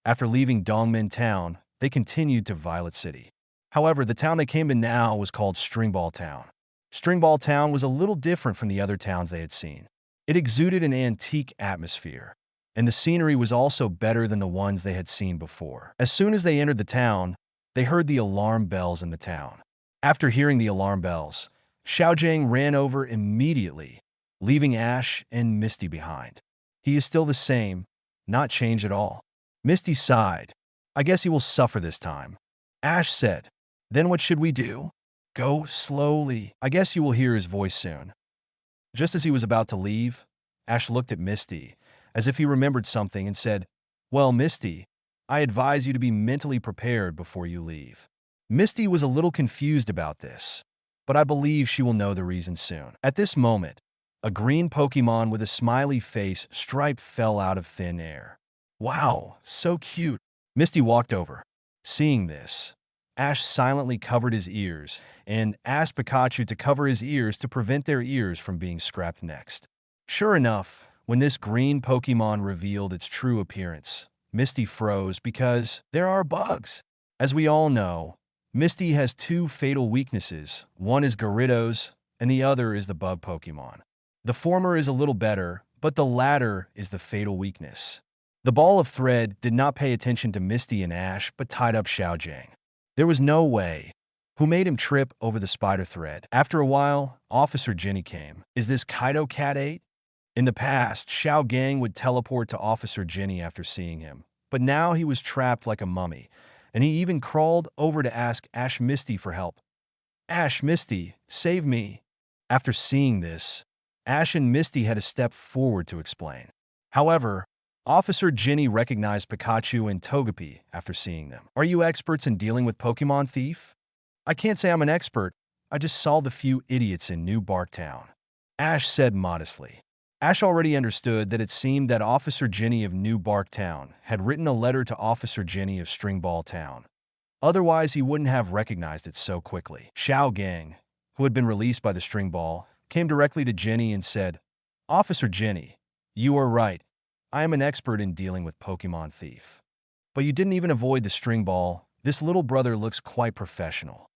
After leaving Dongmen Town, they continued to Violet City. However, the town they came to now was called Stringball Town. Stringball Town was a little different from the other towns they had seen. It exuded an antique atmosphere, and the scenery was also better than the ones they had seen before. As soon as they entered the town, they heard the alarm bells in the town. After hearing the alarm bells, Xiaojiang ran over immediately, leaving Ash and Misty behind. He is still the same, not changed at all. Misty sighed. I guess he will suffer this time. Ash said, Then what should we do? Go slowly. I guess you will hear his voice soon. Just as he was about to leave, Ash looked at Misty, as if he remembered something, and said, Well, Misty, I advise you to be mentally prepared before you leave. Misty was a little confused about this, but I believe she will know the reason soon. At this moment, a green Pokémon with a smiley face stripe fell out of thin air. Wow, so cute. Misty walked over. Seeing this, Ash silently covered his ears and asked Pikachu to cover his ears to prevent their ears from being scrapped next. Sure enough, when this green Pokémon revealed its true appearance, Misty froze because there are bugs. As we all know, Misty has two fatal weaknesses. One is Gyarados, and the other is the bug Pokémon. The former is a little better, but the latter is the fatal weakness. The ball of thread did not pay attention to Misty and Ash, but tied up Xiaojiang. There was no way. Who made him trip over the spider thread? After a while, Officer Jenny came. Is this Kaido Cat 8? In the past, Xiaojiang would teleport to Officer Jenny after seeing him, but now he was trapped like a mummy, and he even crawled over to ask Ash Misty for help. Ash, Misty, save me. After seeing this, Ash and Misty had to step forward to explain. However, Officer Jenny recognized Pikachu and Togepi after seeing them. Are you experts in dealing with Pokemon thief? I can't say I'm an expert. I just saw the few idiots in New Bark Town. Ash said modestly. Ash already understood that it seemed that Officer Jenny of New Bark Town had written a letter to Officer Jenny of Stringball Town. Otherwise, he wouldn't have recognized it so quickly. Xiaojiang, who had been released by the Stringball, came directly to Jenny and said, Officer Jenny, you are right. I am an expert in dealing with Pokemon thief. But you didn't even avoid the Stringball. This little brother looks quite professional.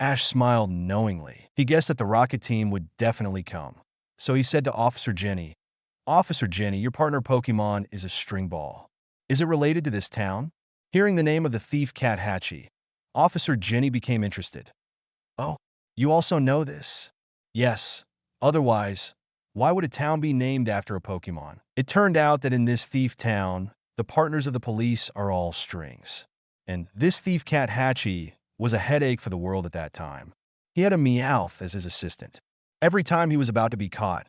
Ash smiled knowingly. He guessed that the Rocket team would definitely come. So he said to Officer Jenny, Officer Jenny, your partner Pokemon is a Stringball. Is it related to this town? Hearing the name of the thief cat Hachi, Officer Jenny became interested. Oh, you also know this? Yes. Otherwise, why would a town be named after a Pokemon? It turned out that in this thief town, the partners of the police are all strings. And this thief cat Hachi was a headache for the world at that time. He had a Meowth as his assistant. Every time he was about to be caught,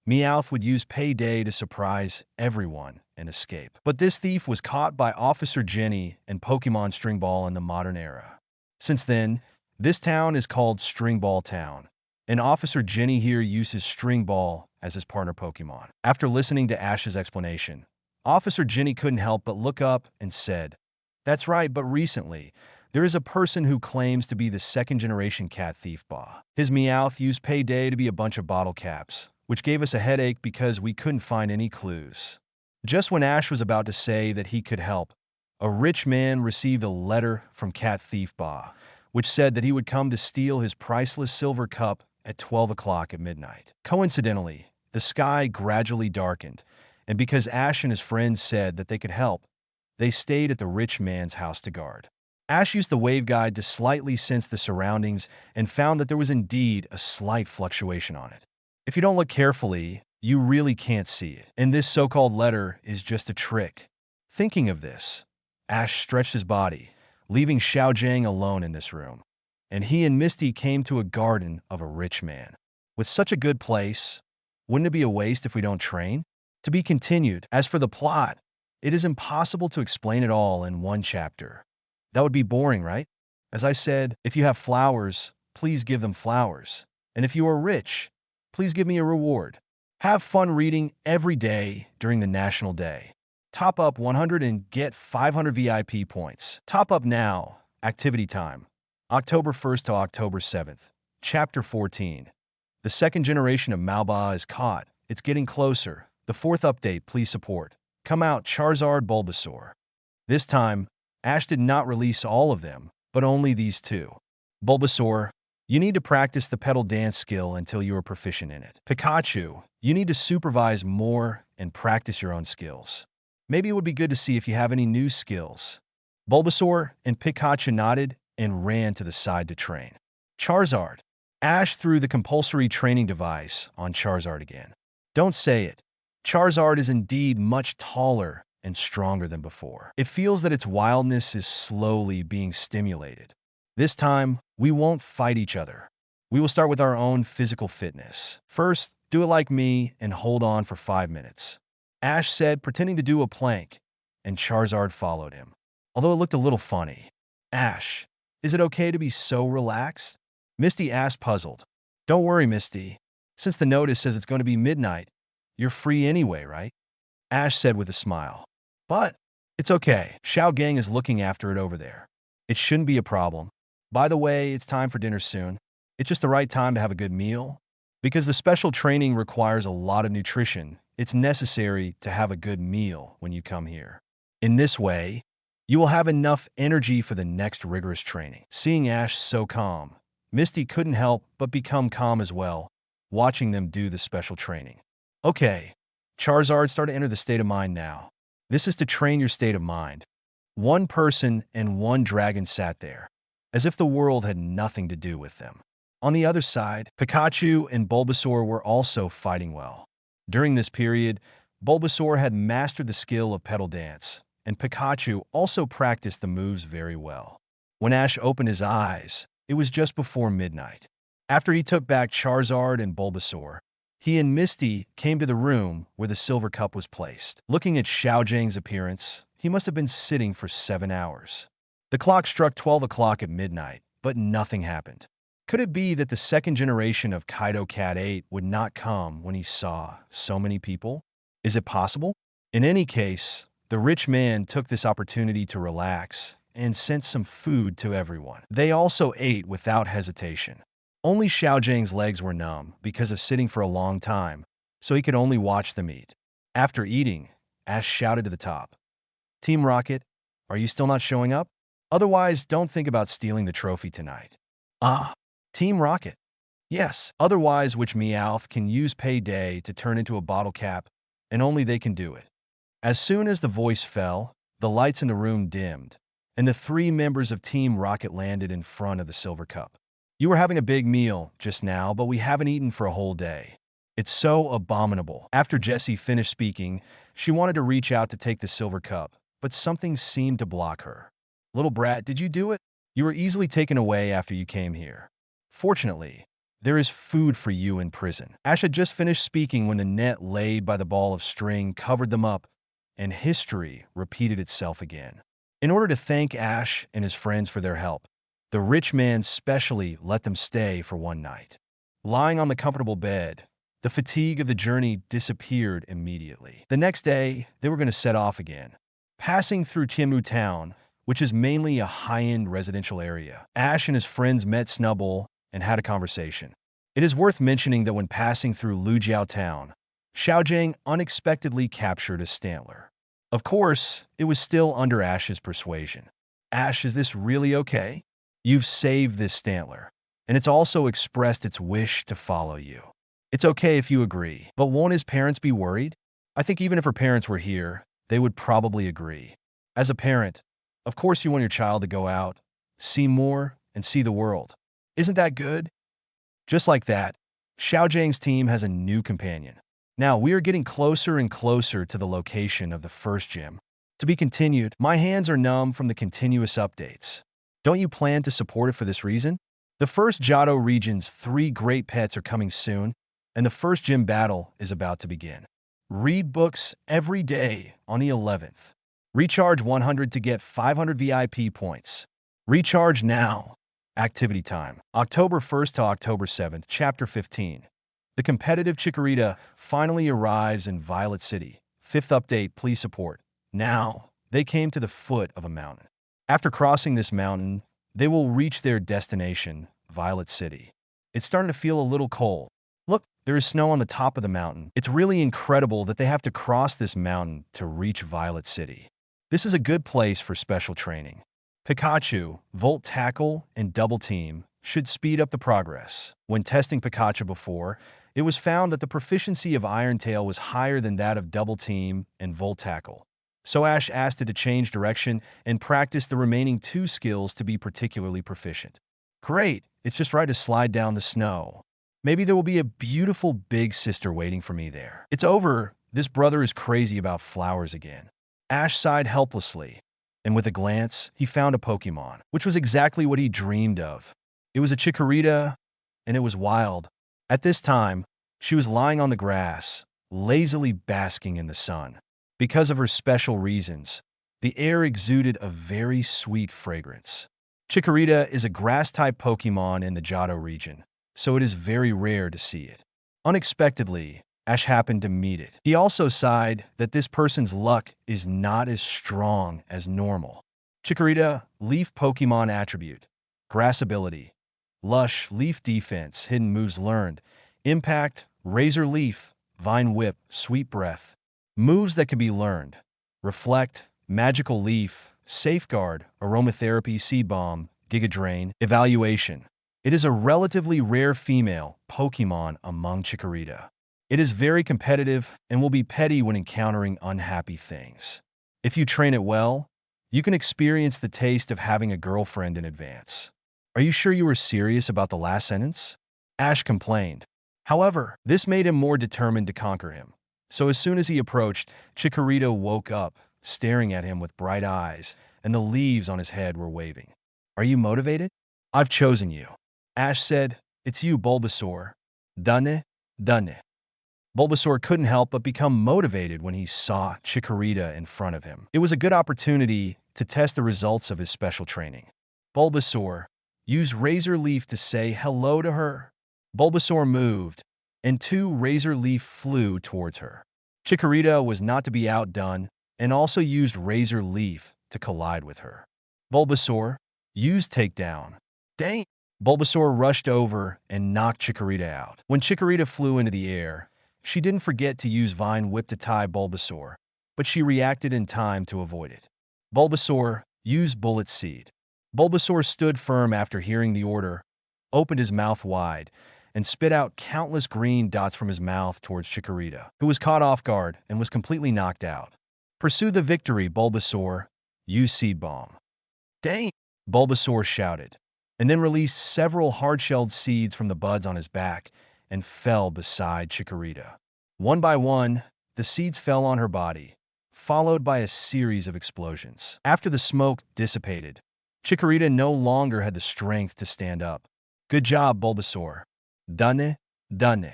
Meowth would use payday to surprise everyone and escape. But this thief was caught by Officer Jenny and Pokemon Stringball in the modern era. Since then, this town is called Stringball Town, and Officer Jenny here uses Stringball as his partner Pokemon. After listening to Ash's explanation, Officer Jenny couldn't help but look up and said, That's right, but recently, there is a person who claims to be the second-generation cat thief Ba. His Meowth used payday to be a bunch of bottle caps, which gave us a headache because we couldn't find any clues. Just when Ash was about to say that he could help, a rich man received a letter from cat thief Ba, which said that he would come to steal his priceless silver cup at 12 o'clock at midnight. Coincidentally, the sky gradually darkened, and because Ash and his friends said that they could help, they stayed at the rich man's house to guard. Ash used the wave guide to slightly sense the surroundings and found that there was indeed a slight fluctuation on it. If you don't look carefully, you really can't see it, and this so-called letter is just a trick. Thinking of this, Ash stretched his body, leaving Xiaojiang alone in this room, and he and Misty came to a garden of a rich man. With such a good place, wouldn't it be a waste if we don't train? To be continued. As for the plot, it is impossible to explain it all in one chapter. That would be boring, right? As I said, if you have flowers, please give them flowers. And if you are rich, please give me a reward. Have fun reading every day during the National Day. Top up 100 and get 500 VIP points. Top up now. Activity time. October 1st to October 7th. Chapter 14. The second generation of Malba is caught. It's getting closer. The fourth update, please support. Come out, Charizard, Bulbasaur. This time, Ash did not release all of them, but only these two. Bulbasaur, You need to practice the pedal dance skill until you are proficient in it. Pikachu, you need to supervise more and practice your own skills. Maybe it would be good to see if you have any new skills. Bulbasaur and Pikachu nodded and ran to the side to train. Charizard. Ash threw the compulsory training device on Charizard again. Don't say it. Charizard is indeed much taller and stronger than before. It feels that its wildness is slowly being stimulated. This time, we won't fight each other. We will start with our own physical fitness. First, do it like me and hold on for 5 minutes. Ash said, pretending to do a plank, and Charizard followed him, although it looked a little funny. Ash, is it okay to be so relaxed? Misty asked, puzzled. Don't worry, Misty. Since the notice says it's going to be midnight, you're free anyway, right? Ash said with a smile. But it's okay. Xiao Gang is looking after it over there. It shouldn't be a problem. By the way, it's time for dinner soon. It's just the right time to have a good meal. Because the special training requires a lot of nutrition, it's necessary to have a good meal when you come here. In this way, you will have enough energy for the next rigorous training. Seeing Ash so calm, Misty couldn't help but become calm as well, watching them do the special training. Okay, Charizard, start to enter the state of mind now. This is to train your state of mind. One person and one dragon sat there, as if the world had nothing to do with them. On the other side, Pikachu and Bulbasaur were also fighting well. During this period, Bulbasaur had mastered the skill of pedal dance, and Pikachu also practiced the moves very well. When Ash opened his eyes, it was just before midnight. After he took back Charizard and Bulbasaur, he and Misty came to the room where the silver cup was placed. Looking at Xiao Zhang's appearance, he must have been sitting for 7 hours. The clock struck 12 o'clock at midnight, but nothing happened. Could it be that the second generation of Kaido Cat 8 would not come when he saw so many people? Is it possible? In any case, the rich man took this opportunity to relax and sent some food to everyone. They also ate without hesitation. Only Xiao Zhang's legs were numb because of sitting for a long time, so he could only watch them eat. After eating, Ash shouted to the top, Team Rocket, are you still not showing up? Otherwise, don't think about stealing the trophy tonight. Ah, Team Rocket. Yes, otherwise which Meowth can use Payday to turn into a bottle cap, and only they can do it. As soon as the voice fell, the lights in the room dimmed, and the 3 members of Team Rocket landed in front of the silver cup. You were having a big meal just now, but we haven't eaten for a whole day. It's so abominable. After Jessie finished speaking, she wanted to reach out to take the silver cup, but something seemed to block her. Little brat, did you do it? You were easily taken away after you came here. Fortunately, there is food for you in prison. Ash had just finished speaking when the net laid by the ball of string covered them up, and history repeated itself again. In order to thank Ash and his friends for their help, the rich man specially let them stay for one night. Lying on the comfortable bed, the fatigue of the journey disappeared immediately. The next day, they were going to set off again. Passing through Chengdu town, which is mainly a high-end residential area, Ash and his friends met Snubbull and had a conversation. It is worth mentioning that when passing through Lujiao town, Xiao Zhang unexpectedly captured a Stantler. Of course, it was still under Ash's persuasion. Ash, is this really okay? You've saved this Stantler, and it's also expressed its wish to follow you. It's okay if you agree, but won't his parents be worried? I think even if her parents were here, they would probably agree. As a parent, of course you want your child to go out, see more, and see the world. Isn't that good? Just like that, Xiao Zhang's team has a new companion. Now, we are getting closer and closer to the location of the first gym. To be continued, my hands are numb from the continuous updates. Don't you plan to support it for this reason? The first Johto region's 3 great pets are coming soon, and the first gym battle is about to begin. Read books every day on the 11th. Recharge 100 to get 500 VIP points. Recharge now. Activity time. October 1st to October 7th, Chapter 15. The competitive Chikorita finally arrives in Violet City. 5th update, please support. Now, they came to the foot of a mountain. After crossing this mountain, they will reach their destination, Violet City. It's starting to feel a little cold. Look, there is snow on the top of the mountain. It's really incredible that they have to cross this mountain to reach Violet City. This is a good place for special training. Pikachu, Volt Tackle, and Double Team should speed up the progress. When testing Pikachu before, it was found that the proficiency of Iron Tail was higher than that of Double Team and Volt Tackle. So Ash asked it to change direction and practice the remaining 2 skills to be particularly proficient. Great, it's just right to slide down the snow. Maybe there will be a beautiful big sister waiting for me there. It's over. This brother is crazy about flowers again. Ash sighed helplessly, and with a glance, he found a Pokémon, which was exactly what he dreamed of. It was a Chikorita, and it was wild. At this time, she was lying on the grass, lazily basking in the sun. Because of her special reasons, the air exuded a very sweet fragrance. Chikorita is a grass-type Pokémon in the Johto region, so it is very rare to see it. Unexpectedly, Ash happened to meet it. He also sighed that this person's luck is not as strong as normal. Chikorita, Leaf Pokémon Attribute, Grass Ability, Lush, Leaf Defense, Hidden Moves Learned, Impact, Razor Leaf, Vine Whip, Sweet Breath. Moves that can be learned: Reflect, Magical Leaf, Safeguard, Aromatherapy, Seed Bomb, Giga Drain. Evaluation. It is a relatively rare female Pokémon among Chikorita. It is very competitive and will be petty when encountering unhappy things. If you train it well, you can experience the taste of having a girlfriend in advance. Are you sure you were serious about the last sentence? Ash complained. However, this made him more determined to conquer him. So as soon as he approached, Chikorita woke up, staring at him with bright eyes, and the leaves on his head were waving. Are you motivated? I've chosen you. Ash said, It's you, Bulbasaur. Done? Done. Bulbasaur couldn't help but become motivated when he saw Chikorita in front of him. It was a good opportunity to test the results of his special training. Bulbasaur used Razor Leaf to say hello to her. Bulbasaur moved, and 2 Razor Leaf flew towards her. Chikorita was not to be outdone and also used Razor Leaf to collide with her. Bulbasaur used Takedown. Dang! Bulbasaur rushed over and knocked Chikorita out. When Chikorita flew into the air, she didn't forget to use Vine Whip to tie Bulbasaur, but she reacted in time to avoid it. Bulbasaur used Bullet Seed. Bulbasaur stood firm after hearing the order, opened his mouth wide, and spit out countless green dots from his mouth towards Chikorita, who was caught off guard and was completely knocked out. Pursue the victory, Bulbasaur. Use Seed Bomb. Dang! Bulbasaur shouted, and then released several hard-shelled seeds from the buds on his back and fell beside Chikorita. One by one, the seeds fell on her body, followed by a series of explosions. After the smoke dissipated, Chikorita no longer had the strength to stand up. Good job, Bulbasaur. Done? Done.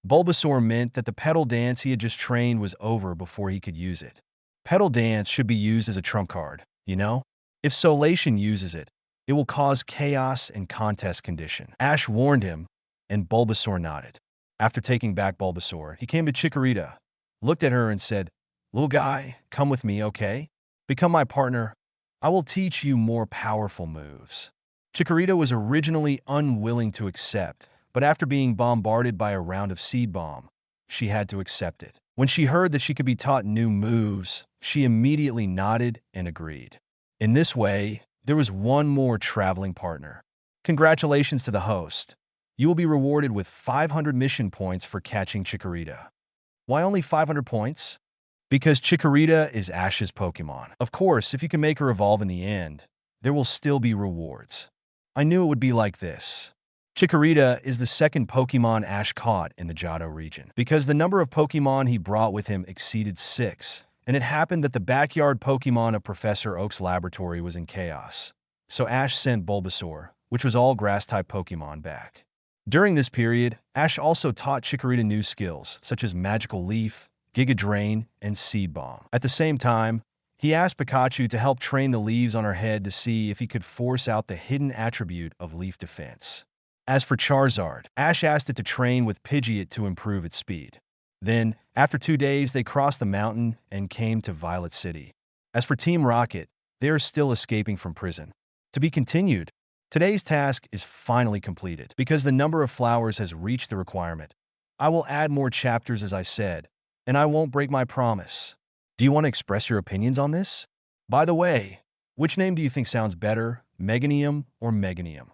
Bulbasaur meant that the Petal Dance he had just trained was over before he could use it. Petal Dance should be used as a trump card, you know? If Solation uses it, it will cause chaos and contest condition. Ash warned him, and Bulbasaur nodded. After taking back Bulbasaur, he came to Chikorita, looked at her and said, Little guy, come with me, okay? Become my partner. I will teach you more powerful moves. Chikorita was originally unwilling to accept, but after being bombarded by a round of Seed Bomb, she had to accept it. When she heard that she could be taught new moves, she immediately nodded and agreed. In this way, there was one more traveling partner. Congratulations to the host. You will be rewarded with 500 mission points for catching Chikorita. Why only 500 points? Because Chikorita is Ash's Pokémon. Of course, if you can make her evolve in the end, there will still be rewards. I knew it would be like this. Chikorita is the second Pokémon Ash caught in the Johto region, because the number of Pokémon he brought with him exceeded 6, and it happened that the backyard Pokémon of Professor Oak's laboratory was in chaos. So Ash sent Bulbasaur, which was all grass-type Pokémon, back. During this period, Ash also taught Chikorita new skills, such as Magical Leaf, Giga Drain, and Seed Bomb. At the same time, he asked Pikachu to help train the leaves on her head to see if he could force out the hidden attribute of Leaf Defense. As for Charizard, Ash asked it to train with Pidgeot to improve its speed. Then, after 2 days, they crossed the mountain and came to Violet City. As for Team Rocket, they are still escaping from prison. To be continued. Today's task is finally completed, because the number of flowers has reached the requirement. I will add more chapters as I said, and I won't break my promise. Do you want to express your opinions on this? By the way, which name do you think sounds better, Meganium or Meganium?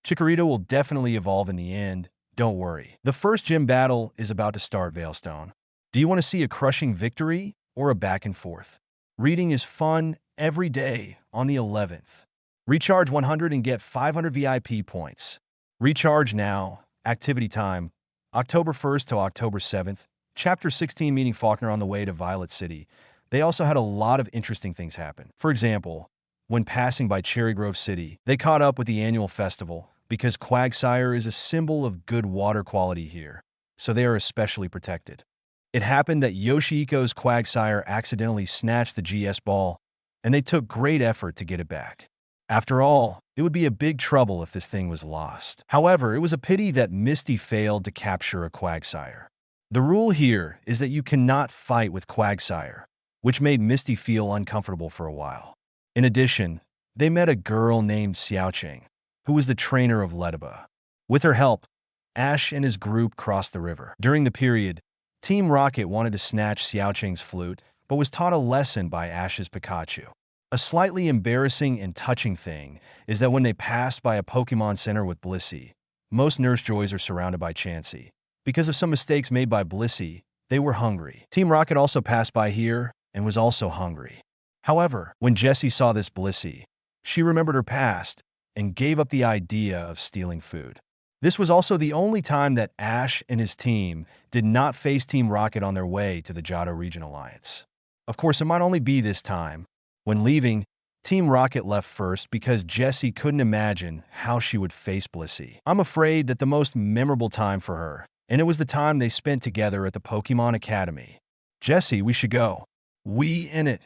Chikorita will definitely evolve in the end, don't worry. The first gym battle is about to start, Veilstone. Do you want to see a crushing victory or a back and forth? Reading is fun every day on the 11th. Recharge 100 and get 500 VIP points. Recharge now. Activity time. October 1st to October 7th. Chapter 16, meeting Faulkner on the way to Violet City. They also had a lot of interesting things happen. For example, when passing by Cherry Grove City, they caught up with the annual festival because Quagsire is a symbol of good water quality here, so they are especially protected. It happened that Yoshihiko's Quagsire accidentally snatched the GS ball, and they took great effort to get it back. After all, it would be a big trouble if this thing was lost. However, it was a pity that Misty failed to capture a Quagsire. The rule here is that you cannot fight with Quagsire, which made Misty feel uncomfortable for a while. In addition, they met a girl named Xiaoqing, who was the trainer of Ledaba. With her help, Ash and his group crossed the river. During the period, Team Rocket wanted to snatch Xiaoqing's flute, but was taught a lesson by Ash's Pikachu. A slightly embarrassing and touching thing is that when they passed by a Pokémon Center with Blissey, most Nurse Joys are surrounded by Chansey. Because of some mistakes made by Blissey, they were hungry. Team Rocket also passed by here and was also hungry. However, when Jessie saw this Blissey, she remembered her past and gave up the idea of stealing food. This was also the only time that Ash and his team did not face Team Rocket on their way to the Johto Region Alliance. Of course, it might only be this time. When leaving, Team Rocket left first because Jessie couldn't imagine how she would face Blissey. I'm afraid that the most memorable time for her, and it was the time they spent together at the Pokémon Academy. Jessie, we should go. We in it,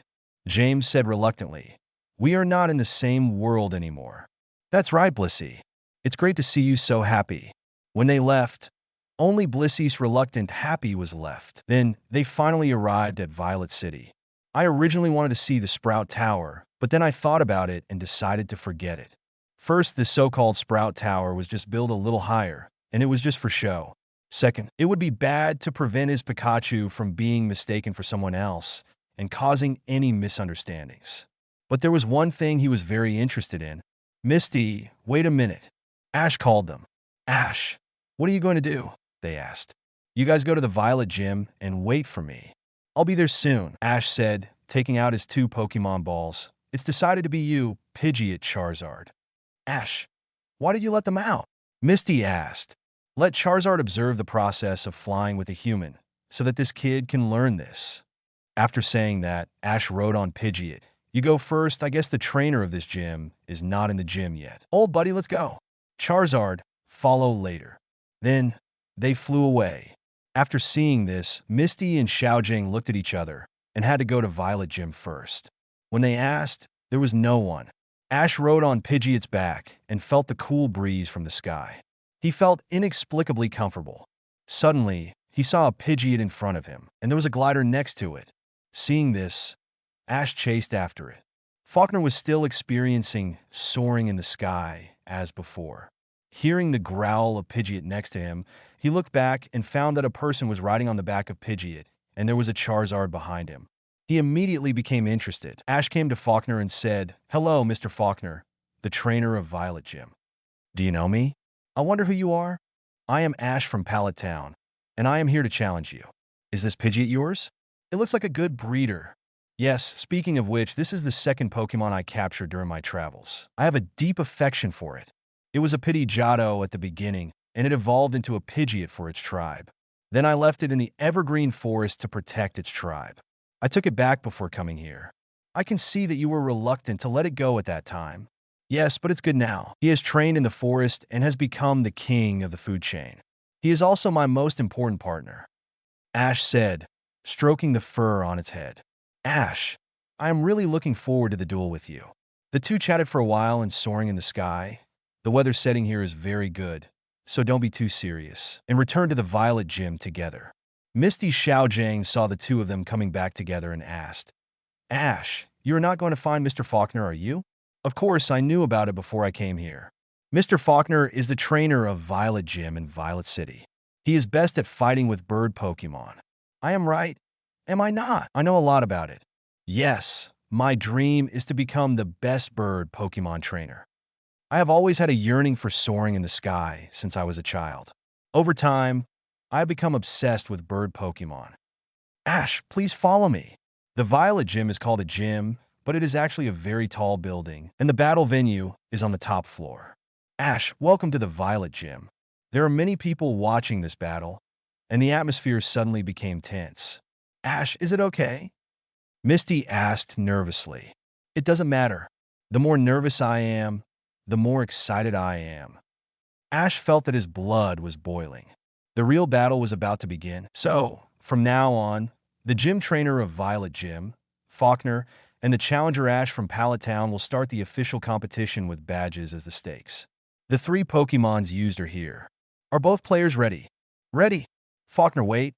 James said reluctantly. We are not in the same world anymore. That's right, Blissey. It's great to see you so happy. When they left, only Blissey's reluctant happy was left. Then they finally arrived at Violet City. I originally wanted to see the Sprout Tower, but then I thought about it and decided to forget it. First, the so-called Sprout Tower was just built a little higher, and it was just for show. Second, it would be bad to prevent his Pikachu from being mistaken for someone else and causing any misunderstandings. But there was one thing he was very interested in. Misty, wait a minute. Ash called them. Ash, what are you going to do? They asked. You guys go to the Violet Gym and wait for me. I'll be there soon, Ash said, taking out his 2 Pokemon balls. It's decided to be you, Pidgeot Charizard. Ash, why did you let them out? Misty asked. Let Charizard observe the process of flying with a human, so that this kid can learn this. After saying that, Ash rode on Pidgeot. You go first, I guess the trainer of this gym is not in the gym yet. Old buddy, let's go. Charizard, follow later. Then, they flew away. After seeing this, Misty and Xiaojing looked at each other and had to go to Violet Gym first. When they asked, there was no one. Ash rode on Pidgeot's back and felt the cool breeze from the sky. He felt inexplicably comfortable. Suddenly, he saw a Pidgeot in front of him, and there was a glider next to it. Seeing this, Ash chased after it. Faulkner was still experiencing soaring in the sky as before. Hearing the growl of Pidgeot next to him, he looked back and found that a person was riding on the back of Pidgeot, and there was a Charizard behind him. He immediately became interested. Ash came to Faulkner and said, Hello, Mr. Faulkner, the trainer of Violet Gym. Do you know me? I wonder who you are? I am Ash from Pallet Town, and I am here to challenge you. Is this Pidgeot yours? It looks like a good breeder. Yes, speaking of which, this is the second Pokemon I captured during my travels. I have a deep affection for it. It was a Pidgeotto at the beginning, and it evolved into a Pidgeot for its tribe. Then I left it in the evergreen forest to protect its tribe. I took it back before coming here. I can see that you were reluctant to let it go at that time. Yes, but it's good now. He has trained in the forest and has become the king of the food chain. He is also my most important partner, Ash said, stroking the fur on its head. Ash, I am really looking forward to the duel with you. The two chatted for a while and soaring in the sky. The weather setting here is very good, so don't be too serious, and returned to the Violet Gym together. Misty Xiaojing saw the two of them coming back together and asked, Ash, you are not going to find Mr. Faulkner, are you? Of course, I knew about it before I came here. Mr. Faulkner is the trainer of Violet Gym in Violet City. He is best at fighting with bird Pokemon. I am right. Am I not? I know a lot about it. Yes, my dream is to become the best bird Pokemon trainer. I have always had a yearning for soaring in the sky since I was a child. Over time, I have become obsessed with bird Pokémon. Ash, please follow me. The Violet Gym is called a gym, but it is actually a very tall building, and the battle venue is on the top floor. Ash, welcome to the Violet Gym. There are many people watching this battle, and the atmosphere suddenly became tense. Ash, is it okay? Misty asked nervously. It doesn't matter. The more nervous I am, the more excited I am. Ash felt that his blood was boiling. The real battle was about to begin. So, from now on, the gym trainer of Violet Gym, Faulkner, and the challenger Ash from Pallet Town will start the official competition with badges as the stakes. The 3 Pokémons used are here. Are both players ready? Ready. Faulkner, wait.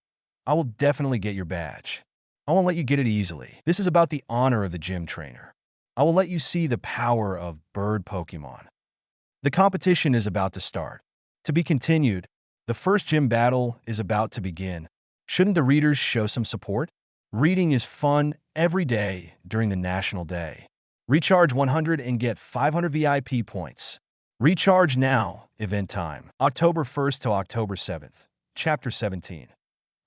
I will definitely get your badge. I won't let you get it easily. This is about the honor of the gym trainer. I will let you see the power of bird Pokémon. The competition is about to start. To be continued, the first gym battle is about to begin. Shouldn't the readers show some support? Reading is fun every day during the National Day. Recharge 100 and get 500 VIP points. Recharge now, event time. October 1st to October 7th. Chapter 17.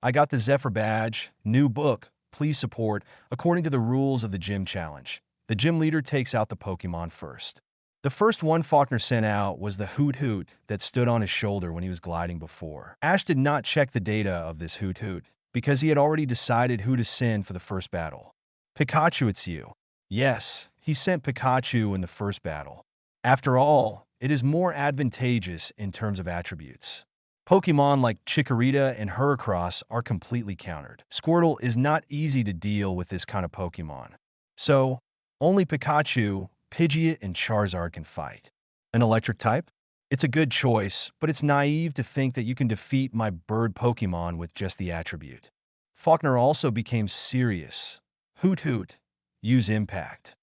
I got the Zephyr badge, new book, please support, according to the rules of the gym challenge. The gym leader takes out the Pokémon first. The first one Faulkner sent out was the Hoot Hoot that stood on his shoulder when he was gliding before. Ash did not check the data of this Hoot Hoot, because he had already decided who to send for the first battle. Pikachu, it's you. Yes, he sent Pikachu in the first battle. After all, it is more advantageous in terms of attributes. Pokémon like Chikorita and Heracross are completely countered. Squirtle is not easy to deal with this kind of Pokémon. So, only Pikachu, Pidgeot, and Charizard can fight. An electric type? It's a good choice, but it's naive to think that you can defeat my bird Pokémon with just the attribute. Faulkner also became serious. Hoot Hoot, use Impact.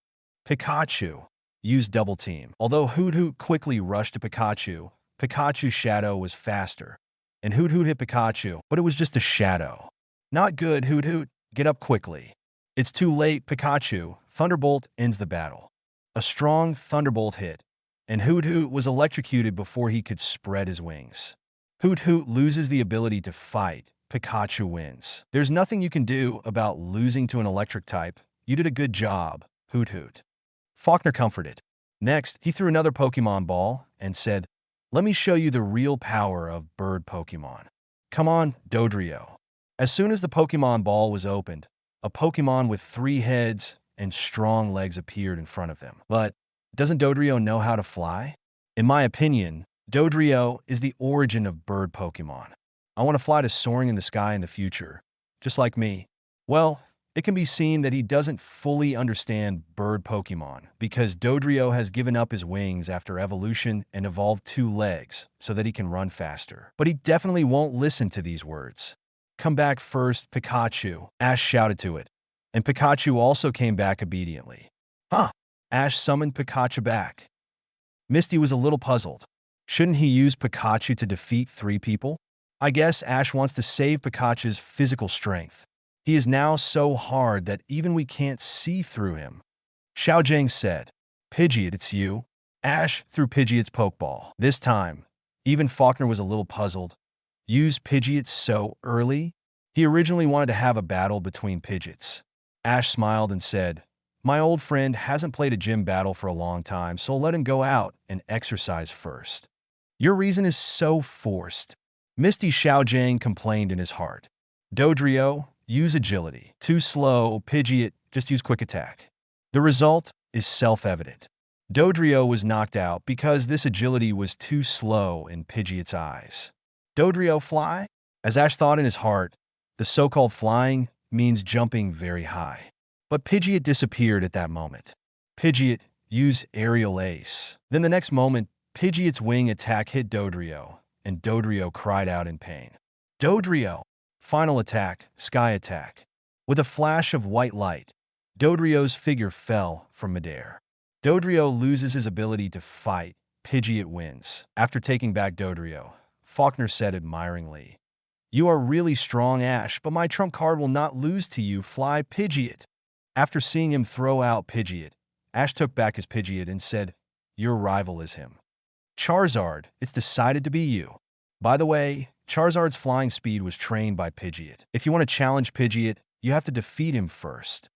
Pikachu, use Double Team. Although Hoot Hoot quickly rushed to Pikachu, Pikachu's shadow was faster, and Hoot Hoot hit Pikachu, but it was just a shadow. Not good, Hoot Hoot. Get up quickly. It's too late, Pikachu. Thunderbolt ends the battle. A strong Thunderbolt hit, and Hoot Hoot was electrocuted before he could spread his wings. Hoot Hoot loses the ability to fight. Pikachu wins. There's nothing you can do about losing to an electric type. You did a good job, Hoot Hoot. Faulkner comforted. Next, he threw another Pokemon ball and said, "Let me show you the real power of bird Pokemon. Come on, Dodrio." As soon as the Pokemon ball was opened, a Pokemon with 3 heads and strong legs appeared in front of them. But doesn't Dodrio know how to fly? In my opinion, Dodrio is the origin of bird Pokemon. I want to fly to soaring in the sky in the future, just like me. Well, it can be seen that he doesn't fully understand bird Pokemon because Dodrio has given up his wings after evolution and evolved 2 legs so that he can run faster. But he definitely won't listen to these words. Come back first, Pikachu, Ash shouted to it. And Pikachu also came back obediently. Huh. Ash summoned Pikachu back. Misty was a little puzzled. Shouldn't he use Pikachu to defeat 3 people? I guess Ash wants to save Pikachu's physical strength. He is now so hard that even we can't see through him. Xiao Zhang said, "Pidgeot, it's you." Ash threw Pidgeot's Pokeball. This time, even Faulkner was a little puzzled. Use Pidgeot so early? He originally wanted to have a battle between Pidgeots. Ash smiled and said, "My old friend hasn't played a gym battle for a long time, so let him go out and exercise first." Your reason is so forced. Misty Xiao Zhang complained in his heart. Dodrio, use agility. Too slow, Pidgeot, just use quick attack. The result is self-evident. Dodrio was knocked out because this agility was too slow in Pidgeot's eyes. Dodrio fly? As Ash thought in his heart, the so-called flying means jumping very high. But Pidgeot disappeared at that moment. Pidgeot, use aerial ace. Then the next moment, Pidgeot's wing attack hit Dodrio, and Dodrio cried out in pain. Dodrio! Final attack, sky attack. With a flash of white light, Dodrio's figure fell from midair. Dodrio loses his ability to fight. Pidgeot wins. After taking back Dodrio, Faulkner said admiringly, "You are really strong, Ash, but my trump card will not lose to you. Fly, Pidgeot." After seeing him throw out Pidgeot, Ash took back his Pidgeot and said, your rival is him. Charizard, it's decided to be you. By the way, Charizard's flying speed was trained by Pidgeot. If you want to challenge Pidgeot, you have to defeat him first.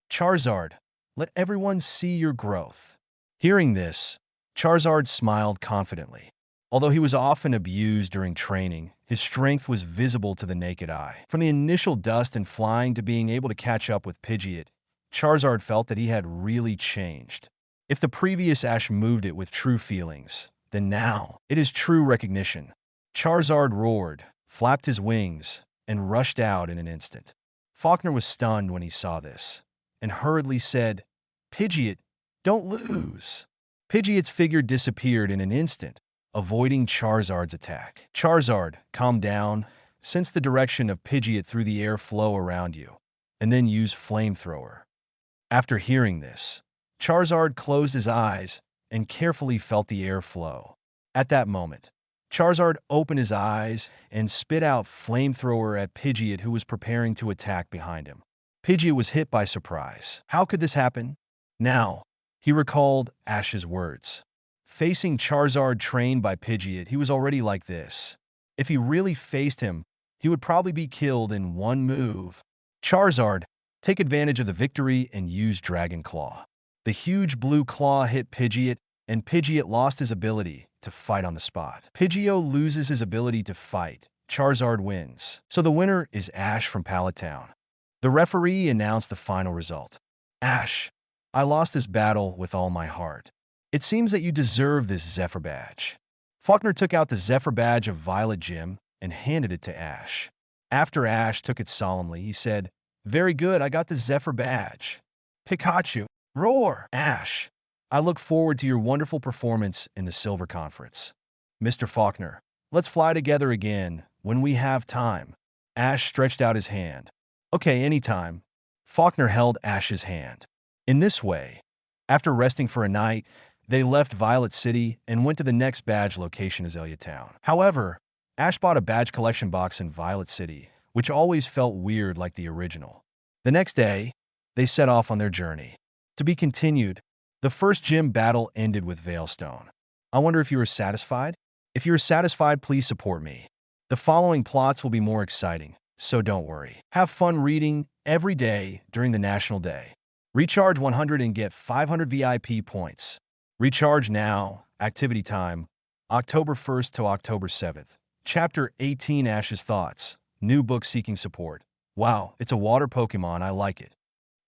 Charizard, let everyone see your growth. Hearing this, Charizard smiled confidently. Although he was often abused during training, his strength was visible to the naked eye. From the initial dust and flying to being able to catch up with Pidgeot, Charizard felt that he had really changed. If the previous Ash moved it with true feelings, then now it is true recognition. Charizard roared, flapped his wings, and rushed out in an instant. Faulkner was stunned when he saw this, and hurriedly said, "Pidgeot, don't lose." Pidgeot's figure disappeared in an instant, avoiding Charizard's attack. Charizard, calm down, sense the direction of Pidgeot through the air flow around you, and then use Flamethrower. After hearing this, Charizard closed his eyes and carefully felt the air flow. At that moment, Charizard opened his eyes and spit out Flamethrower at Pidgeot, who was preparing to attack behind him. Pidgeot was hit by surprise. How could this happen? Now, he recalled Ash's words. Facing Charizard trained by Pidgeot, he was already like this. If he really faced him, he would probably be killed in one move. Charizard, take advantage of the victory and use Dragon Claw. The huge blue claw hit Pidgeot, and Pidgeot lost his ability to fight on the spot. Pidgeot loses his ability to fight. Charizard wins. So the winner is Ash from Pallet Town. The referee announced the final result. Ash, I lost this battle with all my heart. It seems that you deserve this Zephyr Badge. Faulkner took out the Zephyr Badge of Violet Gym and handed it to Ash. After Ash took it solemnly, he said, "Very good, I got the Zephyr Badge." Pikachu, roar! Ash, I look forward to your wonderful performance in the Silver Conference. Mr. Faulkner, let's fly together again when we have time. Ash stretched out his hand. Okay, anytime. Faulkner held Ash's hand. In this way, after resting for a night, they left Violet City and went to the next badge location, Azalea Town. However, Ash bought a badge collection box in Violet City, which always felt weird like the original. The next day, they set off on their journey. To be continued, the first gym battle ended with Veilstone. I wonder if you are satisfied? If you are satisfied, please support me. The following plots will be more exciting, so don't worry. Have fun reading every day during the National Day. Recharge 100 and get 500 VIP points. Recharge now. Activity time, October 1st to October 7th. Chapter 18, Ash's Thoughts. New book seeking support. Wow, it's a water Pokemon, I like it.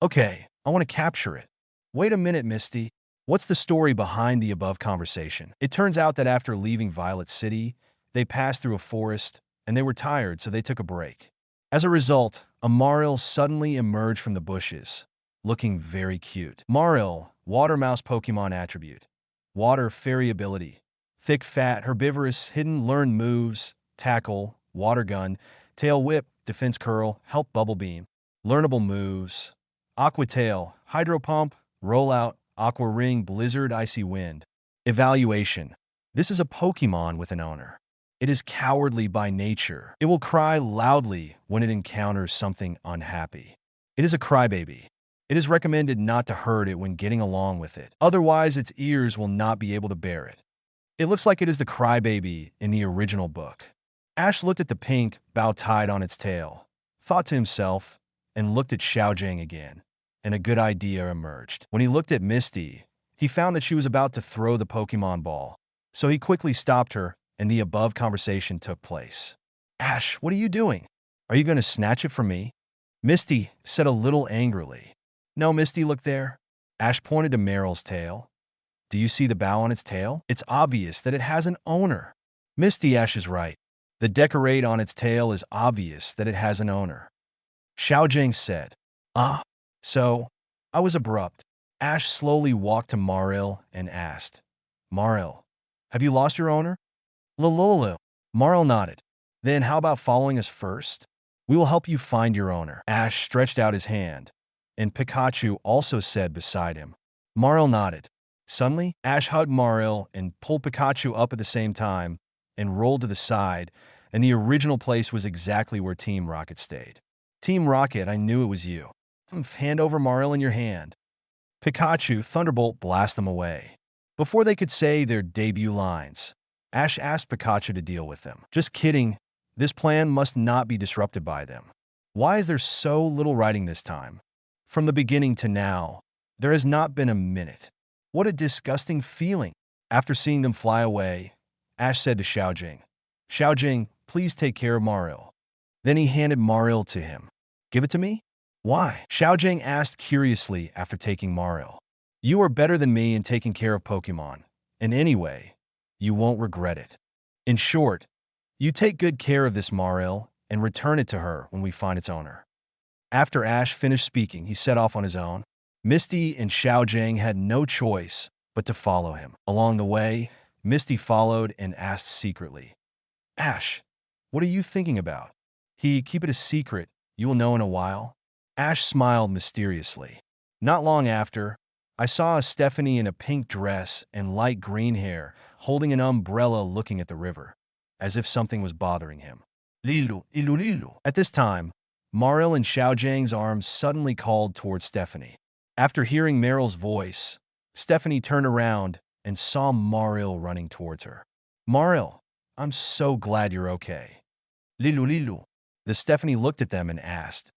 Okay, I want to capture it. Wait a minute, Misty. What's the story behind the above conversation? It turns out that after leaving Violet City, they passed through a forest, and they were tired, so they took a break. As a result, a Marill suddenly emerged from the bushes, looking very cute. Marill, water mouse Pokemon attribute. Water fairy ability. Thick fat, herbivorous, hidden learned moves, tackle, water gun, tail whip, defense curl, help bubble beam. Learnable moves. Aqua tail, hydro pump, rollout, aqua ring, blizzard, icy wind. Evaluation. This is a Pokemon with an owner. It is cowardly by nature. It will cry loudly when it encounters something unhappy. It is a crybaby. It is recommended not to hurt it when getting along with it. Otherwise, its ears will not be able to bear it. It looks like it is the crybaby in the original book. Ash looked at the pink bow tied on its tail, thought to himself, and looked at Xiaojing again, and a good idea emerged. When he looked at Misty, he found that she was about to throw the Pokemon ball, so he quickly stopped her, and the above conversation took place. Ash, what are you doing? Are you going to snatch it from me? Misty said a little angrily. No, Misty, look there. Ash pointed to Meryl's tail. Do you see the bow on its tail? It's obvious that it has an owner. Misty, Ash is right. The decorate on its tail is obvious that it has an owner. Xiaojing said. So, I was abrupt. Ash slowly walked to Marill and asked, Marill, have you lost your owner? Lololo. Marill nodded. Then how about following us first? We will help you find your owner. Ash stretched out his hand, and Pikachu also said beside him. Marill nodded. Suddenly, Ash hugged Marill and pulled Pikachu up at the same time and rolled to the side, and the original place was exactly where Team Rocket stayed. Team Rocket, I knew it was you. Hand over Marill in your hand. Pikachu, Thunderbolt, blast them away. Before they could say their debut lines, Ash asked Pikachu to deal with them. Just kidding. This plan must not be disrupted by them. Why is there so little writing this time? From the beginning to now, there has not been a minute. What a disgusting feeling. After seeing them fly away, Ash said to Xiaojing, "Xiaojing, please take care of Mariel." Then he handed Mariel to him. "Give it to me?" "Why?" Xiaojing asked curiously after taking Mariel. "You are better than me in taking care of Pokémon, and anyway, you won't regret it. In short, you take good care of this Mariel and return it to her when we find its owner." After Ash finished speaking, he set off on his own. Misty and Xiaojing had no choice but to follow him. Along the way, Misty followed and asked secretly, "Ash, what are you thinking about?" Keep it a secret. You will know in a while." Ash smiled mysteriously. Not long after, I saw a Stephanie in a pink dress and light green hair, holding an umbrella looking at the river, as if something was bothering him. Lilu, ilu, lilu. At this time, Mariel and Xiaojing's arms suddenly called towards Stephanie. After hearing Mariel's voice, Stephanie turned around and saw Mariel running towards her. "Mariel, I'm so glad you're okay." "Lilu, lilu." The Stephanie looked at them and asked,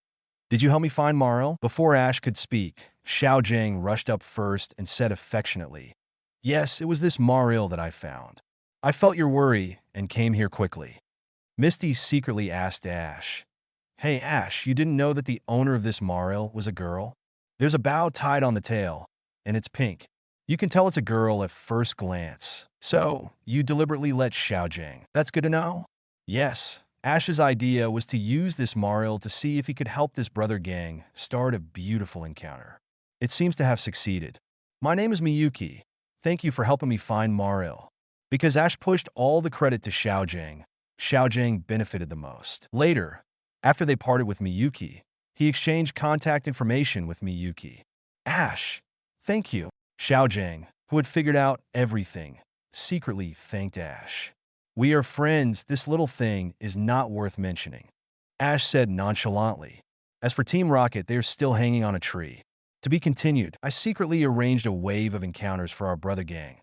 "Did you help me find Mariel?" Before Ash could speak, Xiaojing rushed up first and said affectionately, "Yes, it was this Mariel that I found. I felt your worry and came here quickly." Misty secretly asked Ash, "Hey Ash, you didn't know that the owner of this Mariel was a girl? There's a bow tied on the tail, and it's pink. You can tell it's a girl at first glance. So, you deliberately let Xiaojing. That's good to know?" "Yes." Ash's idea was to use this Mariel to see if he could help this brother gang start a beautiful encounter. It seems to have succeeded. "My name is Miyuki. Thank you for helping me find Mariel." Because Ash pushed all the credit to Xiaojing, Xiaojing benefited the most. Later, after they parted with Miyuki, he exchanged contact information with Miyuki. "Ash, thank you." Xiaojing, who had figured out everything, secretly thanked Ash. "We are friends. This little thing is not worth mentioning," Ash said nonchalantly. As for Team Rocket, they are still hanging on a tree. To be continued. I secretly arranged a wave of encounters for our brother gang.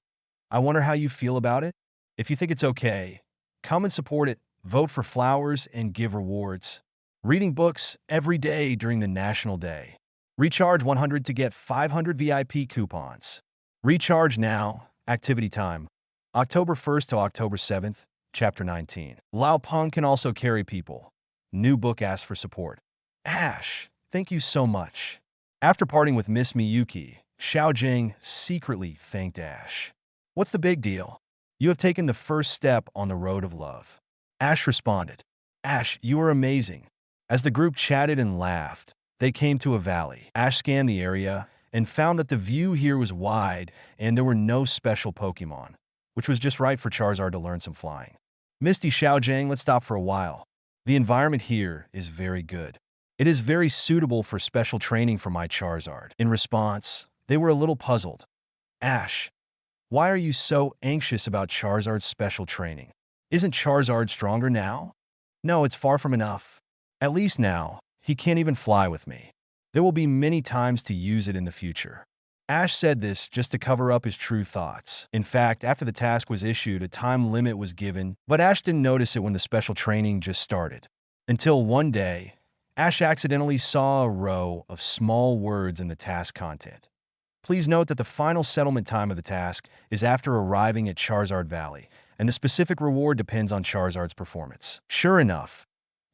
I wonder how you feel about it? If you think it's okay, come and support it, vote for flowers, and give rewards. Reading books every day during the National Day. Recharge 100 to get 500 VIP coupons. Recharge now. Activity time. October 1st to October 7th, Chapter 19. Lao Peng can also carry people. New book asks for support. Ash, thank you so much. After parting with Miss Miyuki, Xiaojing secretly thanked Ash. What's the big deal? You have taken the first step on the road of love. Ash responded. Ash, you are amazing. As the group chatted and laughed, they came to a valley. Ash scanned the area and found that the view here was wide and there were no special Pokémon, which was just right for Charizard to learn some flying. Misty, Xiaojing, let's stop for a while. The environment here is very good. It is very suitable for special training for my Charizard. In response, they were a little puzzled. Ash, why are you so anxious about Charizard's special training? Isn't Charizard stronger now? No, it's far from enough. At least now, he can't even fly with me. There will be many times to use it in the future. Ash said this just to cover up his true thoughts. In fact, after the task was issued, a time limit was given, but Ash didn't notice it when the special training just started. Until one day, Ash accidentally saw a row of small words in the task content. Please note that the final settlement time of the task is after arriving at Charizard Valley, and the specific reward depends on Charizard's performance. Sure enough,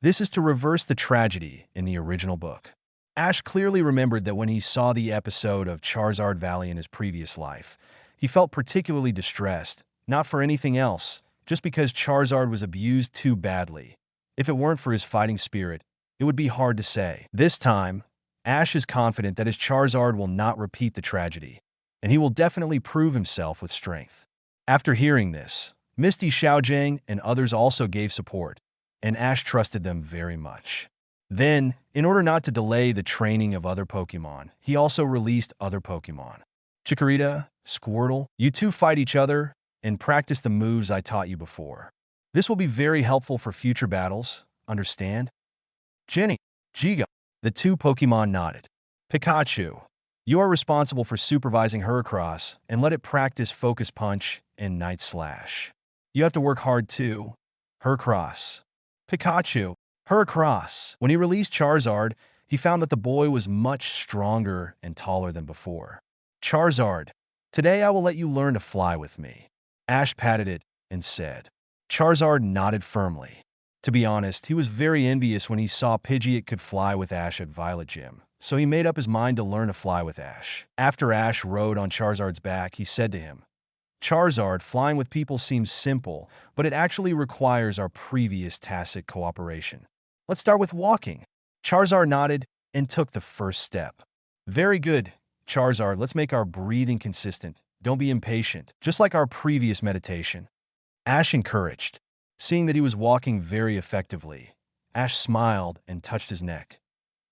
this is to reverse the tragedy in the original book. Ash clearly remembered that when he saw the episode of Charizard Valley in his previous life, he felt particularly distressed, not for anything else, just because Charizard was abused too badly. If it weren't for his fighting spirit, it would be hard to say. This time, Ash is confident that his Charizard will not repeat the tragedy, and he will definitely prove himself with strength. After hearing this, Misty, Xiaojing, and others also gave support, and Ash trusted them very much. Then, in order not to delay the training of other Pokémon, he also released other Pokémon. Chikorita, Squirtle, you two fight each other and practice the moves I taught you before. This will be very helpful for future battles, understand? Jenny, Giga. The two Pokémon nodded. Pikachu, You are responsible for supervising Heracross and let it practice Focus Punch and Night Slash. You have to work hard too. Heracross. Pikachu. Heracross. When he released Charizard, he found that the boy was much stronger and taller than before. Charizard. Today I will let you learn to fly with me. Ash patted it and said. Charizard nodded firmly. To be honest, he was very envious when he saw Pidgeot could fly with Ash at Violet Gym, so he made up his mind to learn to fly with Ash. After Ash rode on Charizard's back, he said to him, Charizard, flying with people seems simple, but it actually requires our previous tacit cooperation. Let's start with walking. Charizard nodded and took the first step. Very good, Charizard, let's make our breathing consistent. Don't be impatient, just like our previous meditation. Ash encouraged. Seeing that he was walking very effectively, Ash smiled and touched his neck.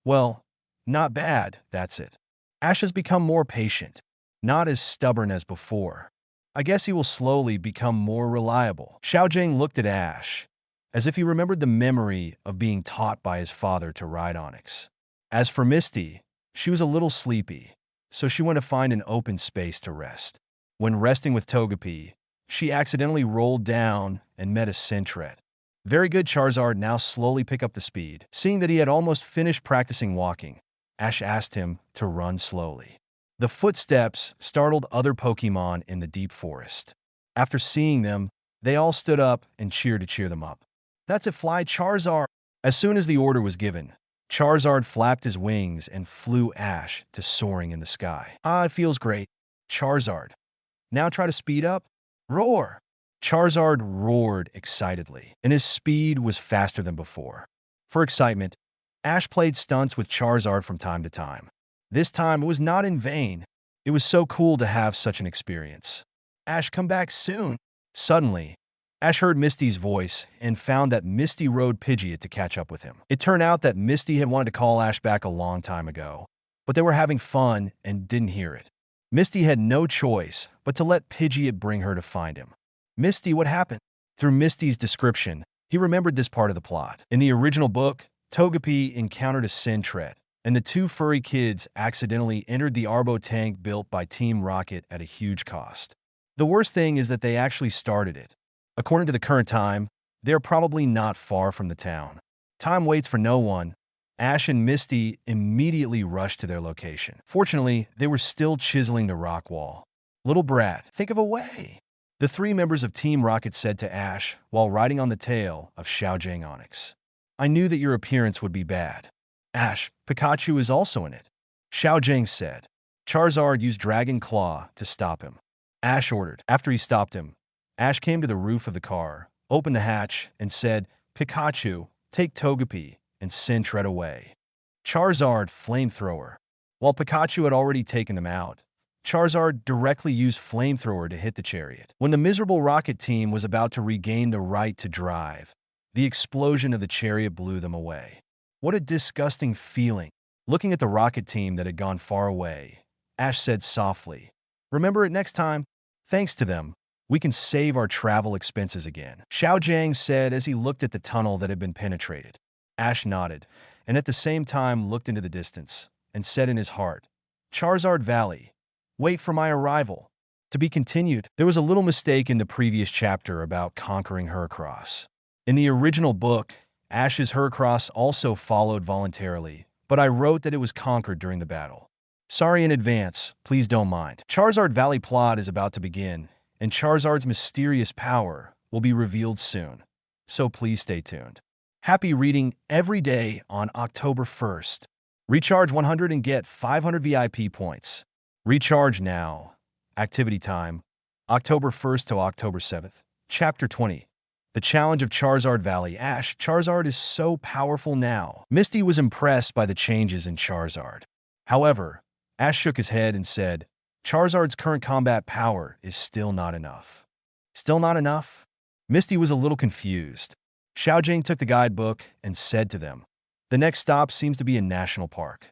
Well, not bad, that's it. Ash has become more patient, not as stubborn as before. I guess he will slowly become more reliable. Xiaojing looked at Ash, as if he remembered the memory of being taught by his father to ride Onix. As for Misty, she was a little sleepy, so she went to find an open space to rest. When resting with Togepi, she accidentally rolled down and met a Sentret. Very good, Charizard, now slowly pick up the speed. Seeing that he had almost finished practicing walking, Ash asked him to run slowly. The footsteps startled other Pokémon in the deep forest. After seeing them, they all stood up and cheered to cheer them up. That's it, fly, Charizard! As soon as the order was given, Charizard flapped his wings and flew Ash to soaring in the sky. Ah, it feels great. Charizard. Now try to speed up. Roar! Charizard roared excitedly, and his speed was faster than before. For excitement, Ash played stunts with Charizard from time to time. This time, it was not in vain. It was so cool to have such an experience. Ash, come back soon. Suddenly, Ash heard Misty's voice and found that Misty rode Pidgeot to catch up with him. It turned out that Misty had wanted to call Ash back a long time ago, but they were having fun and didn't hear it. Misty had no choice but to let Pidgeot bring her to find him. Misty, what happened? Through Misty's description, he remembered this part of the plot. In the original book, Togepi encountered a Sentret, and the two furry kids accidentally entered the Arbo tank built by Team Rocket at a huge cost. The worst thing is that they actually started it. According to the current time, they are probably not far from the town. Time waits for no one. Ash and Misty immediately rushed to their location. Fortunately, they were still chiseling the rock wall. Little brat, think of a way. The three members of Team Rocket said to Ash while riding on the tail of Xiaojing Onix. I knew that your appearance would be bad. Ash, Pikachu is also in it. Xiaojing said. Charizard used Dragon Claw to stop him. Ash ordered. After he stopped him, Ash came to the roof of the car, opened the hatch, and said, Pikachu, take Togepi and Sentret away. Charizard, Flamethrower. While Pikachu had already taken them out, Charizard directly used Flamethrower to hit the chariot. When the miserable Rocket team was about to regain the right to drive, the explosion of the chariot blew them away. What a disgusting feeling. Looking at the Rocket team that had gone far away, Ash said softly, remember it next time? Thanks to them, we can save our travel expenses again. Xiaojing said as he looked at the tunnel that had been penetrated. Ash nodded, and at the same time looked into the distance, and said in his heart, Charizard Valley, wait for my arrival. To be continued. There was a little mistake in the previous chapter about conquering Heracross. In the original book, Ash's Heracross also followed voluntarily, but I wrote that it was conquered during the battle. Sorry in advance, please don't mind. Charizard Valley plot is about to begin, and Charizard's mysterious power will be revealed soon, so please stay tuned. Happy reading every day on October 1st. Recharge 100 and get 500 VIP points. Recharge now. Activity time, October 1st to October 7th. Chapter 20. The Challenge of Charizard Valley. Ash, Charizard is so powerful now. Misty was impressed by the changes in Charizard. However, Ash shook his head and said, Charizard's current combat power is still not enough. Still not enough? Misty was a little confused. Xiaojing took the guidebook and said to them, the next stop seems to be a national park.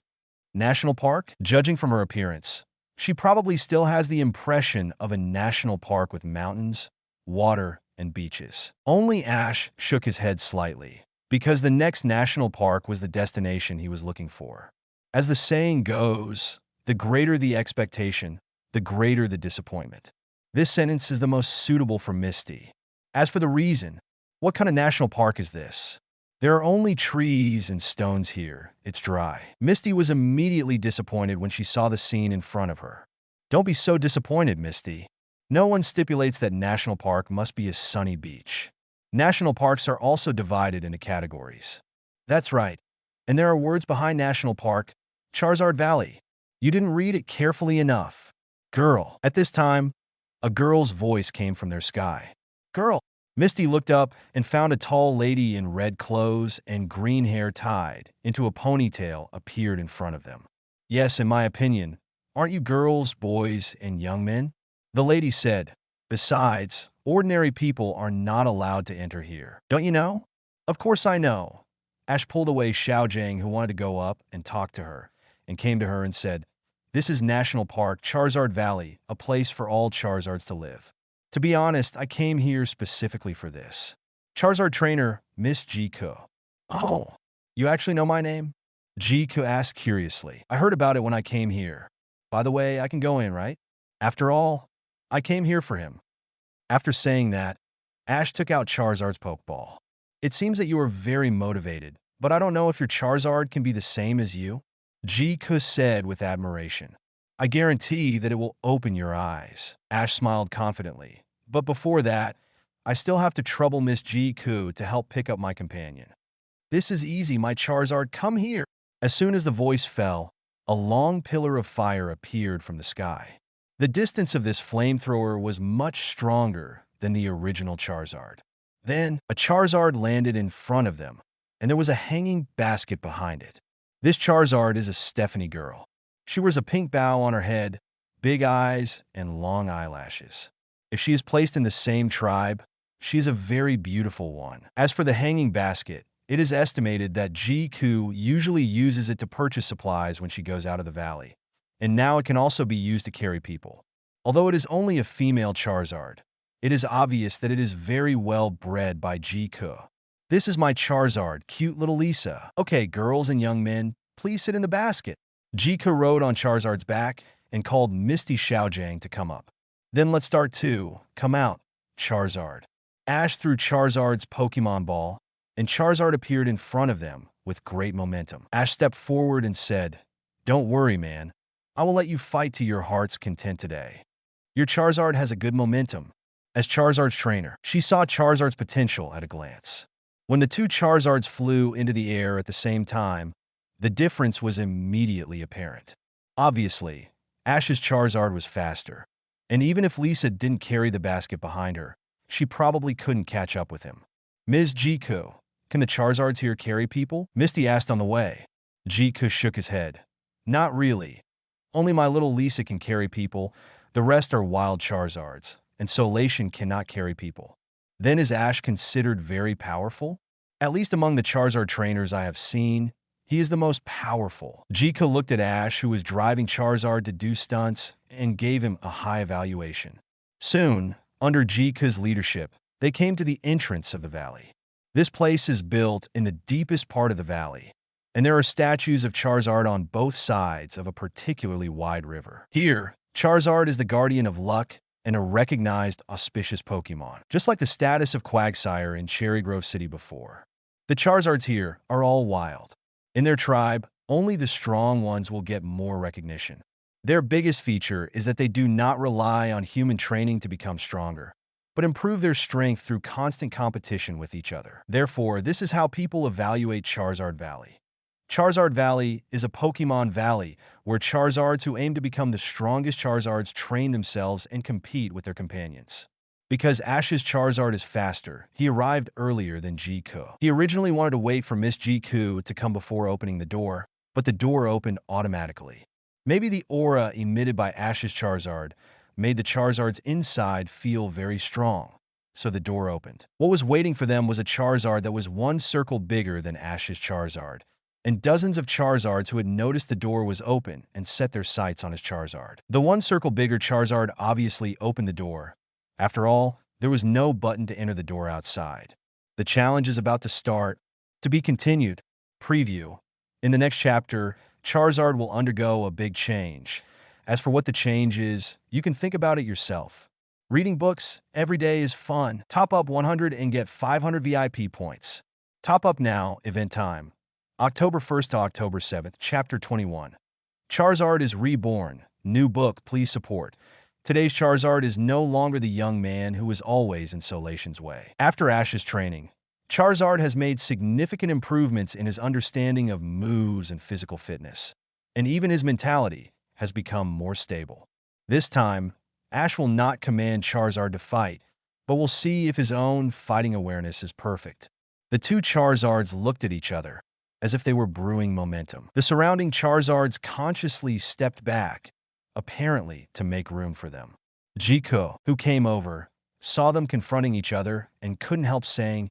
National park? Judging from her appearance, she probably still has the impression of a national park with mountains, water, and beaches. Only Ash shook his head slightly, because the next national park was the destination he was looking for. As the saying goes, The greater the expectation, the greater the disappointment. This sentence is the most suitable for Misty. As for the reason, what kind of national park is this? There are only trees and stones here. It's dry. Misty was immediately disappointed when she saw the scene in front of her. Don't be so disappointed, Misty. No one stipulates that national park must be a sunny beach. National parks are also divided into categories. That's right. And there are words behind national park, Charizard Valley. You didn't read it carefully enough. Girl. At this time, a girl's voice came from their sky. Girl. Misty looked up and found a tall lady in red clothes and green hair tied into a ponytail appeared in front of them. Yes, in my opinion, aren't you girls, boys, and young men? The lady said. Besides, ordinary people are not allowed to enter here. Don't you know? Of course I know. Ash pulled away Xiaojing, who wanted to go up and talk to her, and came to her and said, This is National Park Charizard Valley, a place for all Charizards to live. To be honest, I came here specifically for this. Charizard trainer, Miss Jiku. Oh, you actually know my name? Jiku asked curiously. I heard about it when I came here. By the way, I can go in, right? After all, I came here for him. After saying that, Ash took out Charizard's Pokeball. It seems that you are very motivated, but I don't know if your Charizard can be the same as you. Jiku said with admiration. I guarantee that it will open your eyes. Ash smiled confidently. But before that, I still have to trouble Miss Jiku to help pick up my companion. This is easy, my Charizard, come here. As soon as the voice fell, a long pillar of fire appeared from the sky. The distance of this flamethrower was much stronger than the original Charizard. Then, a Charizard landed in front of them, and there was a hanging basket behind it. This Charizard is a Stephanie girl. She wears a pink bow on her head, big eyes, and long eyelashes. If she is placed in the same tribe, she is a very beautiful one. As for the hanging basket, it is estimated that Jiku usually uses it to purchase supplies when she goes out of the valley, and now it can also be used to carry people. Although it is only a female Charizard, it is obvious that it is very well bred by Jiku. This is my Charizard, cute little Lisa. Okay, girls and young men, please sit in the basket. Jiku rode on Charizard's back and called Misty Xiaojing to come up. Then let's start too. Come out, Charizard. Ash threw Charizard's Pokemon ball, and Charizard appeared in front of them with great momentum. Ash stepped forward and said, Don't worry, man. I will let you fight to your heart's content today. Your Charizard has a good momentum. As Charizard's trainer, she saw Charizard's potential at a glance. When the two Charizards flew into the air at the same time, the difference was immediately apparent. Obviously, Ash's Charizard was faster, and even if Lisa didn't carry the basket behind her, she probably couldn't catch up with him. Ms. Jiku, can the Charizards here carry people? Misty asked on the way. Jiku shook his head. Not really. Only my little Lisa can carry people, the rest are wild Charizards, and Solation cannot carry people. Then is Ash considered very powerful? At least among the Charizard trainers I have seen, he is the most powerful. Jiku looked at Ash, who was driving Charizard to do stunts, and gave him a high evaluation. Soon, under Jiku's leadership, they came to the entrance of the valley. This place is built in the deepest part of the valley, and there are statues of Charizard on both sides of a particularly wide river. Here, Charizard is the guardian of luck and a recognized auspicious Pokémon, just like the status of Quagsire in Cherry Grove City before. The Charizards here are all wild. In their tribe, only the strong ones will get more recognition. Their biggest feature is that they do not rely on human training to become stronger, but improve their strength through constant competition with each other. Therefore, this is how people evaluate Charizard Valley. Charizard Valley is a Pokémon valley where Charizards who aim to become the strongest Charizards train themselves and compete with their companions. Because Ash's Charizard is faster, he arrived earlier than Jiku. He originally wanted to wait for Miss Jiku to come before opening the door, but the door opened automatically. Maybe the aura emitted by Ash's Charizard made the Charizards inside feel very strong, so the door opened. What was waiting for them was a Charizard that was one circle bigger than Ash's Charizard, and dozens of Charizards who had noticed the door was open and set their sights on his Charizard. The one circle bigger Charizard obviously opened the door. After all, there was no button to enter the door outside. The challenge is about to start. To be continued. Preview. In the next chapter, Charizard will undergo a big change. As for what the change is, you can think about it yourself. Reading books every day is fun. Top up 100 and get 500 VIP points. Top up now, event time. October 1st to October 7th, Chapter 21. Charizard is reborn. New book, please support. Today's Charizard is no longer the young man who was always in Solation's way. After Ash's training, Charizard has made significant improvements in his understanding of moves and physical fitness, and even his mentality has become more stable. This time, Ash will not command Charizard to fight, but will see if his own fighting awareness is perfect. The two Charizards looked at each other, as if they were brewing momentum. The surrounding Charizards consciously stepped back, apparently to make room for them. Jiko, who came over, saw them confronting each other and couldn't help saying,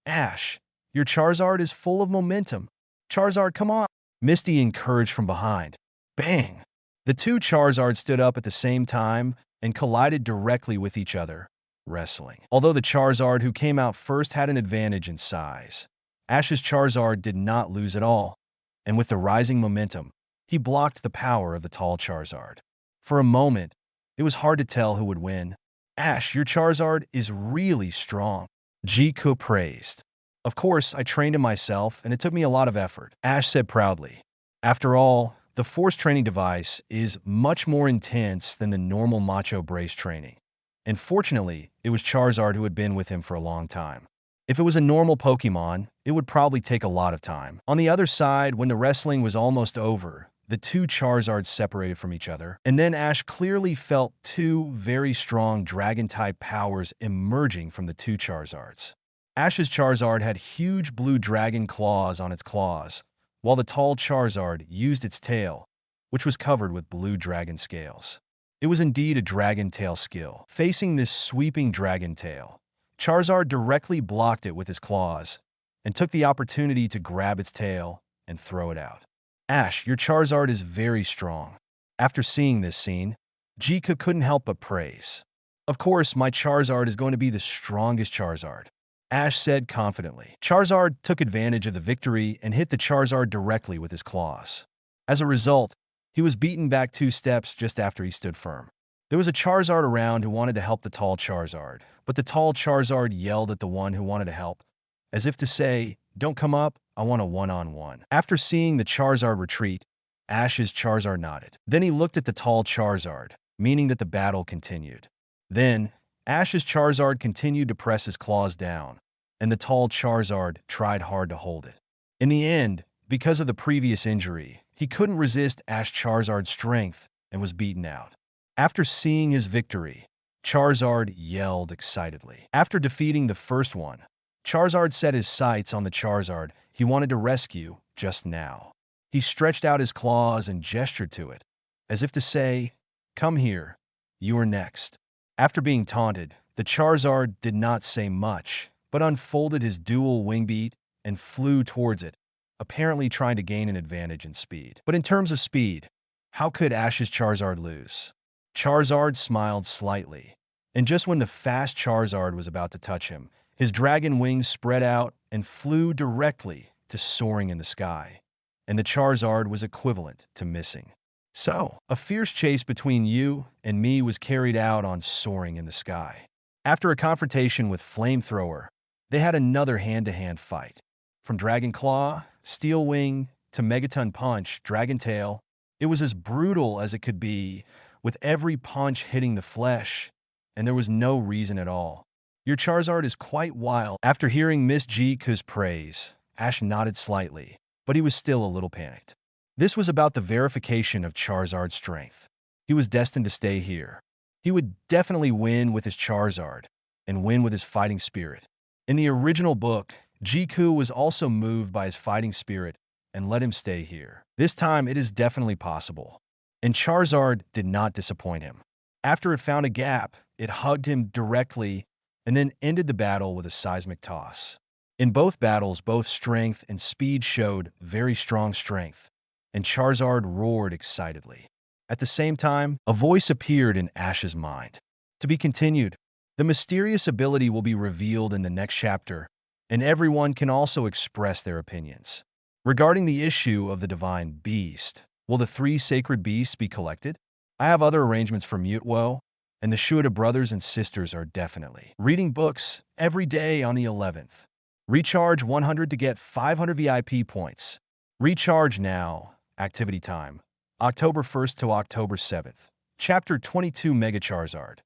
"Ash, your Charizard is full of momentum. Charizard, come on." Misty encouraged from behind. Bang! The two Charizards stood up at the same time and collided directly with each other, wrestling. Although the Charizard who came out first had an advantage in size, Ash's Charizard did not lose at all, and with the rising momentum, he blocked the power of the tall Charizard. For a moment, it was hard to tell who would win. "Ash, your Charizard is really strong," Jiko praised. "Of course, I trained him myself, and it took me a lot of effort," Ash said proudly. After all, the Force training device is much more intense than the normal Macho Brace training. And fortunately, it was Charizard who had been with him for a long time. If it was a normal Pokémon, it would probably take a lot of time. On the other side, when the wrestling was almost over, the two Charizards separated from each other, and then Ash clearly felt two very strong Dragon-type powers emerging from the two Charizards. Ash's Charizard had huge blue dragon claws on its claws, while the tall Charizard used its tail, which was covered with blue dragon scales. It was indeed a dragon tail skill. Facing this sweeping dragon tail, Charizard directly blocked it with his claws and took the opportunity to grab its tail and throw it out. "Ash, your Charizard is very strong." After seeing this scene, Jika couldn't help but praise. "Of course, my Charizard is going to be the strongest Charizard," Ash said confidently. Charizard took advantage of the victory and hit the Charizard directly with his claws. As a result, he was beaten back 2 steps just after he stood firm. There was a Charizard around who wanted to help the tall Charizard, but the tall Charizard yelled at the one who wanted to help, as if to say, "Don't come up, I want a one-on-one." After seeing the Charizard retreat, Ash's Charizard nodded. Then he looked at the tall Charizard, meaning that the battle continued. Then, Ash's Charizard continued to press his claws down, and the tall Charizard tried hard to hold it. In the end, because of the previous injury, he couldn't resist Ash Charizard's strength and was beaten out. After seeing his victory, Charizard yelled excitedly. After defeating the first one, Charizard set his sights on the Charizard he wanted to rescue just now. He stretched out his claws and gestured to it, as if to say, "Come here, you are next." After being taunted, the Charizard did not say much, but unfolded his dual wing beat and flew towards it, apparently trying to gain an advantage in speed. But in terms of speed, how could Ash's Charizard lose? Charizard smiled slightly, and just when the fast Charizard was about to touch him, his dragon wings spread out and flew directly to soaring in the sky, and the Charizard was equivalent to missing. So, a fierce chase between you and me was carried out on soaring in the sky. After a confrontation with Flamethrower, they had another hand-to-hand fight. From Dragon Claw, Steel Wing, to Megaton Punch, Dragon Tail, it was as brutal as it could be, with every punch hitting the flesh, and there was no reason at all. Your Charizard is quite wild. After hearing Miss Jika's praise, Ash nodded slightly, but he was still a little panicked. This was about the verification of Charizard's strength. He was destined to stay here. He would definitely win with his Charizard, and win with his fighting spirit. In the original book, Jiku was also moved by his fighting spirit and let him stay here. This time, it is definitely possible. And Charizard did not disappoint him. After it found a gap, it hugged him directly and then ended the battle with a seismic toss. In both battles, both strength and speed showed very strong strength, and Charizard roared excitedly. At the same time, a voice appeared in Ash's mind. To be continued. The mysterious ability will be revealed in the next chapter, and everyone can also express their opinions. Regarding the issue of the divine beast, will the three sacred beasts be collected? I have other arrangements for Mutwo, and the Shuada brothers and sisters are definitely reading books every day on the 11th. Recharge 100 to get 500 VIP points. Recharge now. Activity time. October 1st to October 7th. Chapter 22 Mega Charizard.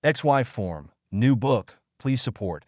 XY form. New book. Please support.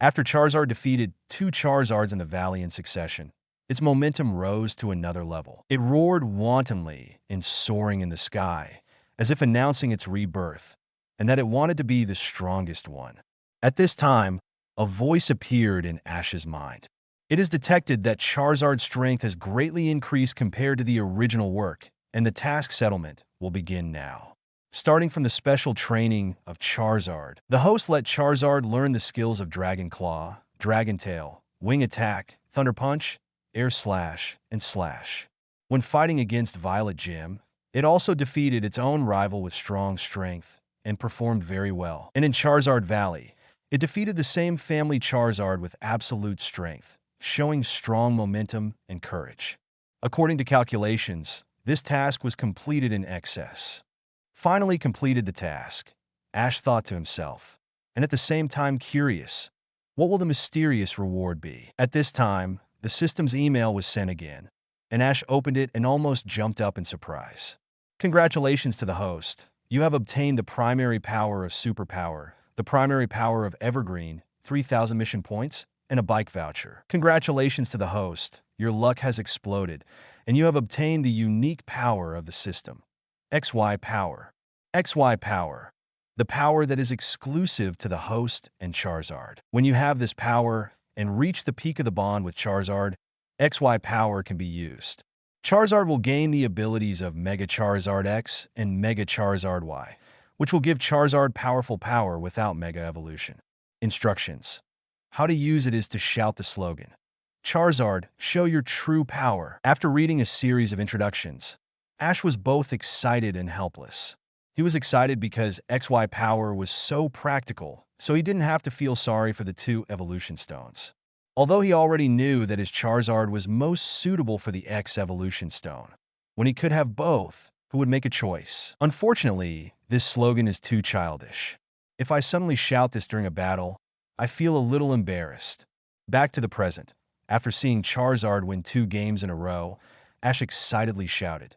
After Charizard defeated 2 Charizards in the valley in succession, its momentum rose to another level. It roared wantonly and soaring in the sky, as if announcing its rebirth, and that it wanted to be the strongest one. At this time, a voice appeared in Ash's mind. It is detected that Charizard's strength has greatly increased compared to the original work, and the task settlement will begin now. Starting from the special training of Charizard, the host let Charizard learn the skills of Dragon Claw, Dragon Tail, Wing Attack, Thunder Punch, Air Slash, and Slash. When fighting against Violet Gym, it also defeated its own rival with strong strength and performed very well. And in Charizard Valley, it defeated the same family Charizard with absolute strength, showing strong momentum and courage. According to calculations, this task was completed in excess. Finally completed the task, Ash thought to himself, and at the same time curious, what will the mysterious reward be? At this time, the system's email was sent again, and Ash opened it and almost jumped up in surprise. Congratulations to the host. You have obtained the primary power of Superpower, the primary power of Evergreen, 3,000 mission points, and a bike voucher. Congratulations to the host. Your luck has exploded, and you have obtained the unique power of the system. XY Power. XY Power. The power that is exclusive to the host and Charizard. When you have this power and reach the peak of the bond with Charizard, XY Power can be used. Charizard will gain the abilities of Mega Charizard X and Mega Charizard Y, which will give Charizard powerful power without Mega Evolution. Instructions. How to use it is to shout the slogan, Charizard, show your true power. After reading a series of introductions, Ash was both excited and helpless. He was excited because XY Power was so practical, so he didn't have to feel sorry for the 2 evolution stones. Although he already knew that his Charizard was most suitable for the X evolution stone, when he could have both, who would make a choice? Unfortunately, this slogan is too childish. If I suddenly shout this during a battle, I feel a little embarrassed. Back to the present. After seeing Charizard win 2 games in a row, Ash excitedly shouted,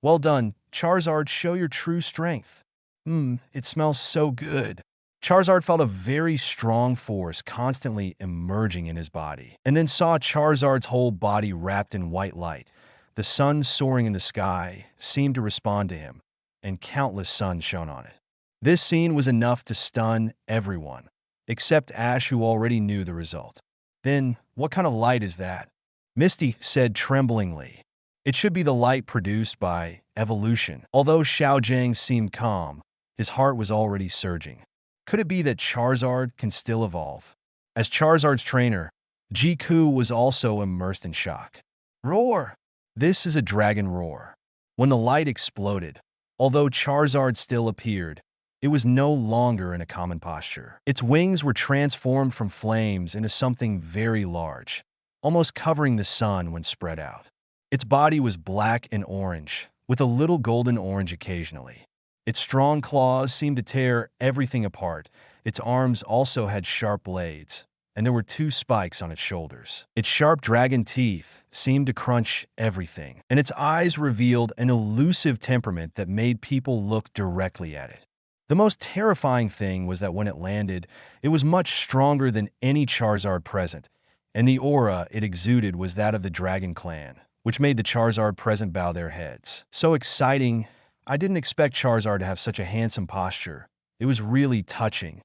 "Well done, Charizard, show your true strength." It smells so good. Charizard felt a very strong force constantly emerging in his body, and then saw Charizard's whole body wrapped in white light. The sun soaring in the sky seemed to respond to him, and countless suns shone on it. This scene was enough to stun everyone, except Ash, who already knew the result. Then, what kind of light is that? Misty said tremblingly. It should be the light produced by evolution. Although Xiaojang seemed calm, his heart was already surging. Could it be that Charizard can still evolve? As Charizard's trainer, Jiku was also immersed in shock. Roar! This is a dragon roar. When the light exploded, although Charizard still appeared, it was no longer in a common posture. Its wings were transformed from flames into something very large, almost covering the sun when spread out. Its body was black and orange, with a little golden orange occasionally. Its strong claws seemed to tear everything apart. Its arms also had sharp blades, and there were 2 spikes on its shoulders. Its sharp dragon teeth seemed to crunch everything, and its eyes revealed an elusive temperament that made people look directly at it. The most terrifying thing was that when it landed, it was much stronger than any Charizard present, and the aura it exuded was that of the Dragon Clan, which made the Charizard present bow their heads. So exciting! I didn't expect Charizard to have such a handsome posture. It was really touching.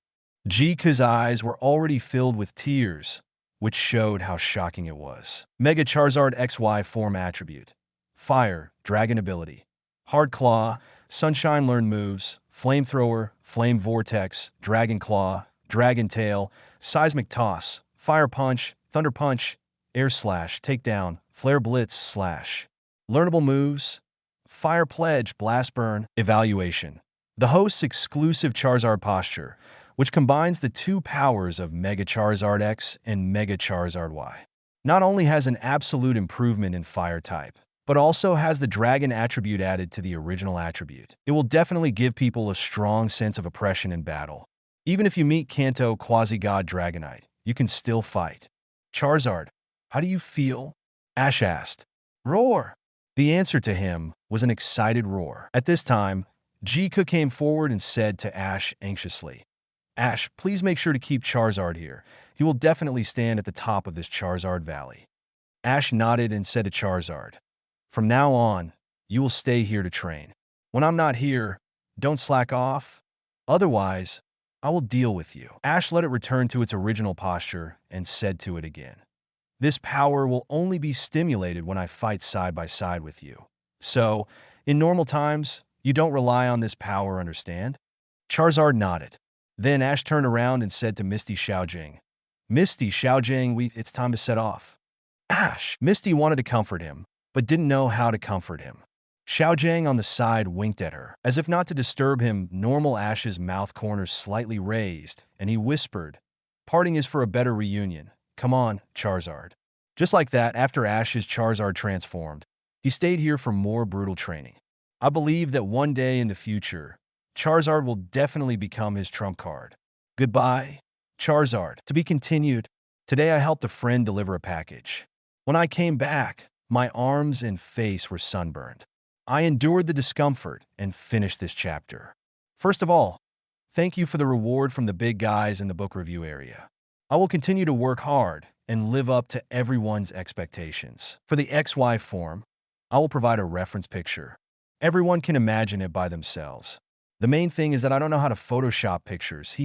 Jika's eyes were already filled with tears, which showed how shocking it was. Mega Charizard XY form attribute. Fire, Dragon ability. Hard Claw, Sunshine learned moves, Flamethrower, Flame Vortex, Dragon Claw, Dragon Tail, Seismic Toss, Fire Punch, Thunder Punch, Air Slash, Takedown, Flare Blitz, Slash. Learnable moves, Fire Pledge, Blast Burn, Evaluation. The host's exclusive Charizard posture, which combines the 2 powers of Mega Charizard X and Mega Charizard Y. not only has an absolute improvement in fire type, but also has the dragon attribute added to the original attribute. It will definitely give people a strong sense of oppression in battle. Even if you meet Kanto Quasi-God Dragonite, you can still fight. Charizard, how do you feel? Ash asked. Roar! The answer to him was an excited roar. At this time, Jika came forward and said to Ash anxiously, Ash, please make sure to keep Charizard here. He will definitely stand at the top of this Charizard Valley. Ash nodded and said to Charizard, from now on, you will stay here to train. When I'm not here, don't slack off. Otherwise, I will deal with you. Ash let it return to its original posture and said to it again, this power will only be stimulated when I fight side by side with you. So, in normal times, you don't rely on this power, understand? Charizard nodded. Then Ash turned around and said to Misty Xiaojing, Misty Xiaojing, it's time to set off. Ash! Misty wanted to comfort him, but didn't know how to comfort him. Xiaojing on the side winked at her. As if not to disturb him, normal Ash's mouth corners slightly raised, and he whispered, parting is for a better reunion. Come on, Charizard. Just like that, after Ash's Charizard transformed, he stayed here for more brutal training. I believe that one day in the future, Charizard will definitely become his trump card. Goodbye, Charizard. To be continued. Today I helped a friend deliver a package. When I came back, my arms and face were sunburned. I endured the discomfort and finished this chapter. First of all, thank you for the reward from the big guys in the book review area. I will continue to work hard and live up to everyone's expectations. For the XY form, I will provide a reference picture. Everyone can imagine it by themselves. The main thing is that I don't know how to Photoshop pictures.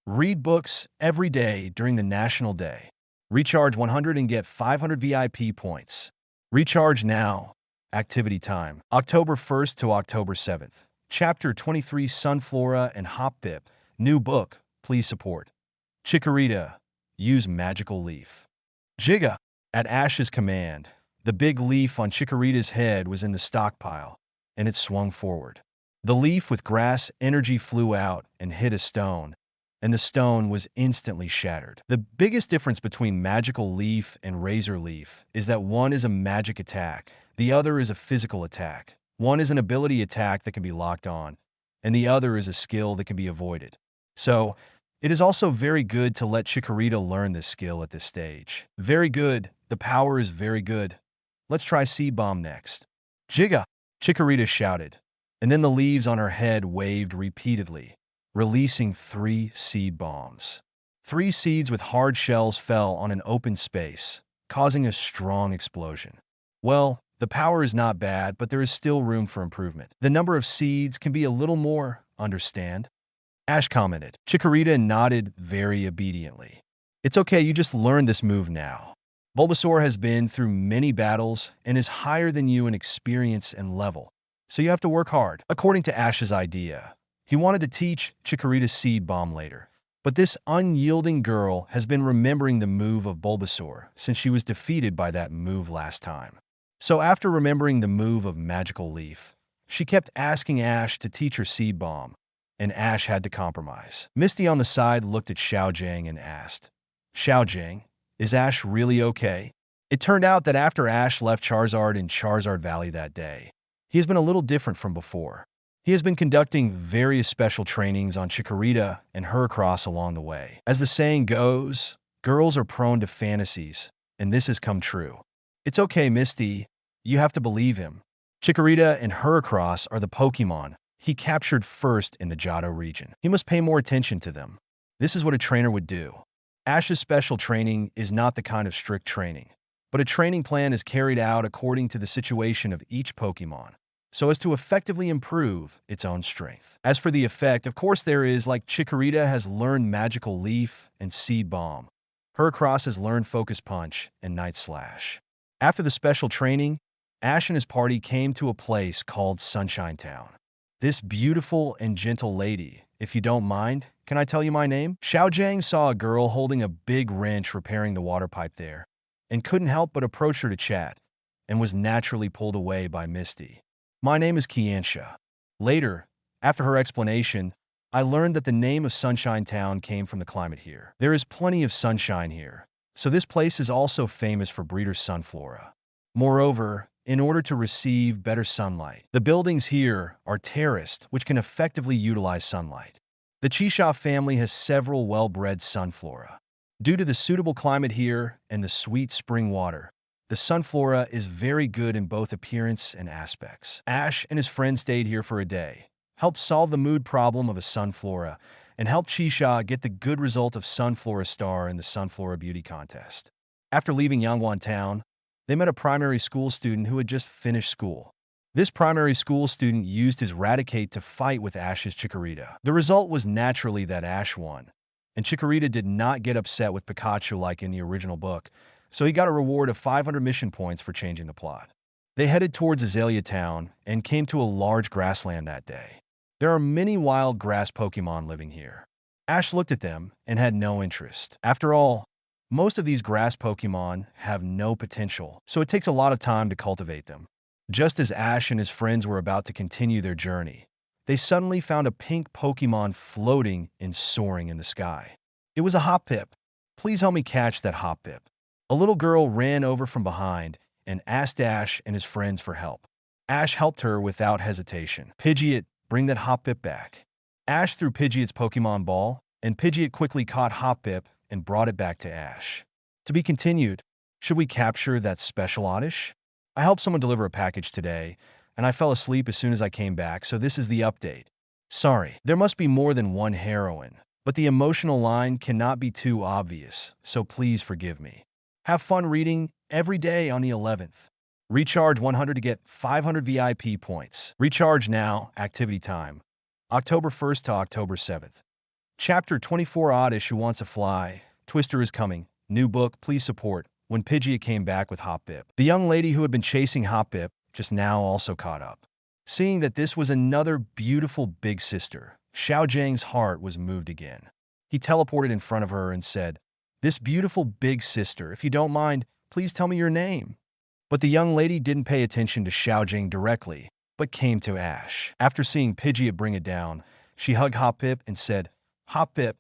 Read books every day during the National Day. Recharge 100 and get 500 VIP points. Recharge now. Activity time. October 1st to October 7th. Chapter 23 Sunflora and Hoppip. New book. Please support. Chikorita. Use Magical Leaf. Giga. At Ash's command, the big leaf on Chikorita's head was in the stockpile, and it swung forward. The leaf with grass energy flew out and hit a stone, and the stone was instantly shattered. The biggest difference between Magical Leaf and Razor Leaf is that one is a magic attack, the other is a physical attack. One is an ability attack that can be locked on, and the other is a skill that can be avoided. So, it is also very good to let Chikorita learn this skill at this stage. Very good. The power is very good. Let's try Seed Bomb next. Giga! Chikorita shouted, and then the leaves on her head waved repeatedly, releasing 3 seed bombs. 3 seeds with hard shells fell on an open space, causing a strong explosion. Well, the power is not bad, but there is still room for improvement. The number of seeds can be a little more, understand? Ash commented. Chikorita nodded very obediently. It's okay, you just learned this move now. Bulbasaur has been through many battles and is higher than you in experience and level, so you have to work hard. According to Ash's idea, he wanted to teach Chikorita Seed Bomb later, but this unyielding girl has been remembering the move of Bulbasaur since she was defeated by that move last time. So after remembering the move of Magical Leaf, she kept asking Ash to teach her Seed Bomb, and Ash had to compromise. Misty on the side looked at Xiaojing and asked, Xiaojing, is Ash really okay? It turned out that after Ash left Charizard in Charizard Valley that day, he has been a little different from before. He has been conducting various special trainings on Chikorita and Heracross along the way. As the saying goes, girls are prone to fantasies, and this has come true. It's okay, Misty. You have to believe him. Chikorita and Heracross are the Pokémon he captured first in the Johto region. He must pay more attention to them. This is what a trainer would do. Ash's special training is not the kind of strict training, but a training plan is carried out according to the situation of each Pokémon, so as to effectively improve its own strength. As for the effect, of course there is, like Chikorita has learned Magical Leaf and Seed Bomb. Heracross has learned Focus Punch and Night Slash. After the special training, Ash and his party came to a place called Sunshine Town. This beautiful and gentle lady, if you don't mind, can I tell you my name? Xiaojing saw a girl holding a big wrench repairing the water pipe there, and couldn't help but approach her to chat, and was naturally pulled away by Misty. My name is Qiansha. Later, after her explanation, I learned that the name of Sunshine Town came from the climate here. There is plenty of sunshine here, So this place is also famous for breeder sunflora. Moreover, in order to receive better sunlight, the buildings here are terraced, which can effectively utilize sunlight. The Chisha family has several well-bred sunflora. Due to the suitable climate here and the sweet spring water, the sunflora is very good in both appearance and aspects. Ash and his friend stayed here for a day, helped solve the mood problem of a sunflora, and helped Chisha get the good result of Sunflora Star in the Sunflora Beauty Contest. After leaving Yangguan Town, they met a primary school student who had just finished school. This primary school student used his Raticate to fight with Ash's Chikorita. The result was naturally that Ash won, and Chikorita did not get upset with Pikachu like in the original book, so he got a reward of 500 mission points for changing the plot. They headed towards Azalea Town and came to a large grassland that day. There are many wild grass Pokémon living here. Ash looked at them and had no interest. After all, most of these grass Pokémon have no potential, so it takes a lot of time to cultivate them. Just as Ash and his friends were about to continue their journey, they suddenly found a pink Pokémon floating and soaring in the sky. It was a Hoppip. Please help me catch that Hoppip. A little girl ran over from behind and asked Ash and his friends for help. Ash helped her without hesitation. Pidgeot, bring that Hoppip back. Ash threw Pidgeot's Pokemon ball, and Pidgeot quickly caught Hoppip and brought it back to Ash. To be continued, should we capture that special Oddish? I helped someone deliver a package today, and I fell asleep as soon as I came back, so this is the update. Sorry, there must be more than one heroine, but the emotional line cannot be too obvious, so please forgive me. Have fun reading every day on the 11th. Recharge 100 to get 500 VIP points. Recharge now, activity time. October 1st to October 7th. Chapter 24 Oddish Who Wants a Fly. Twister is coming. New book, please support. When Pidgeot came back with Hoppip. The young lady who had been chasing Hoppip just now also caught up. Seeing that this was another beautiful big sister, Xiao Zhang's heart was moved again. He teleported in front of her and said, "This beautiful big sister, if you don't mind, please tell me your name." But the young lady didn't pay attention to Xiao Zhang directly, but came to Ash. After seeing Pidgeot bring it down, she hugged Hoppip and said, "Hoppip,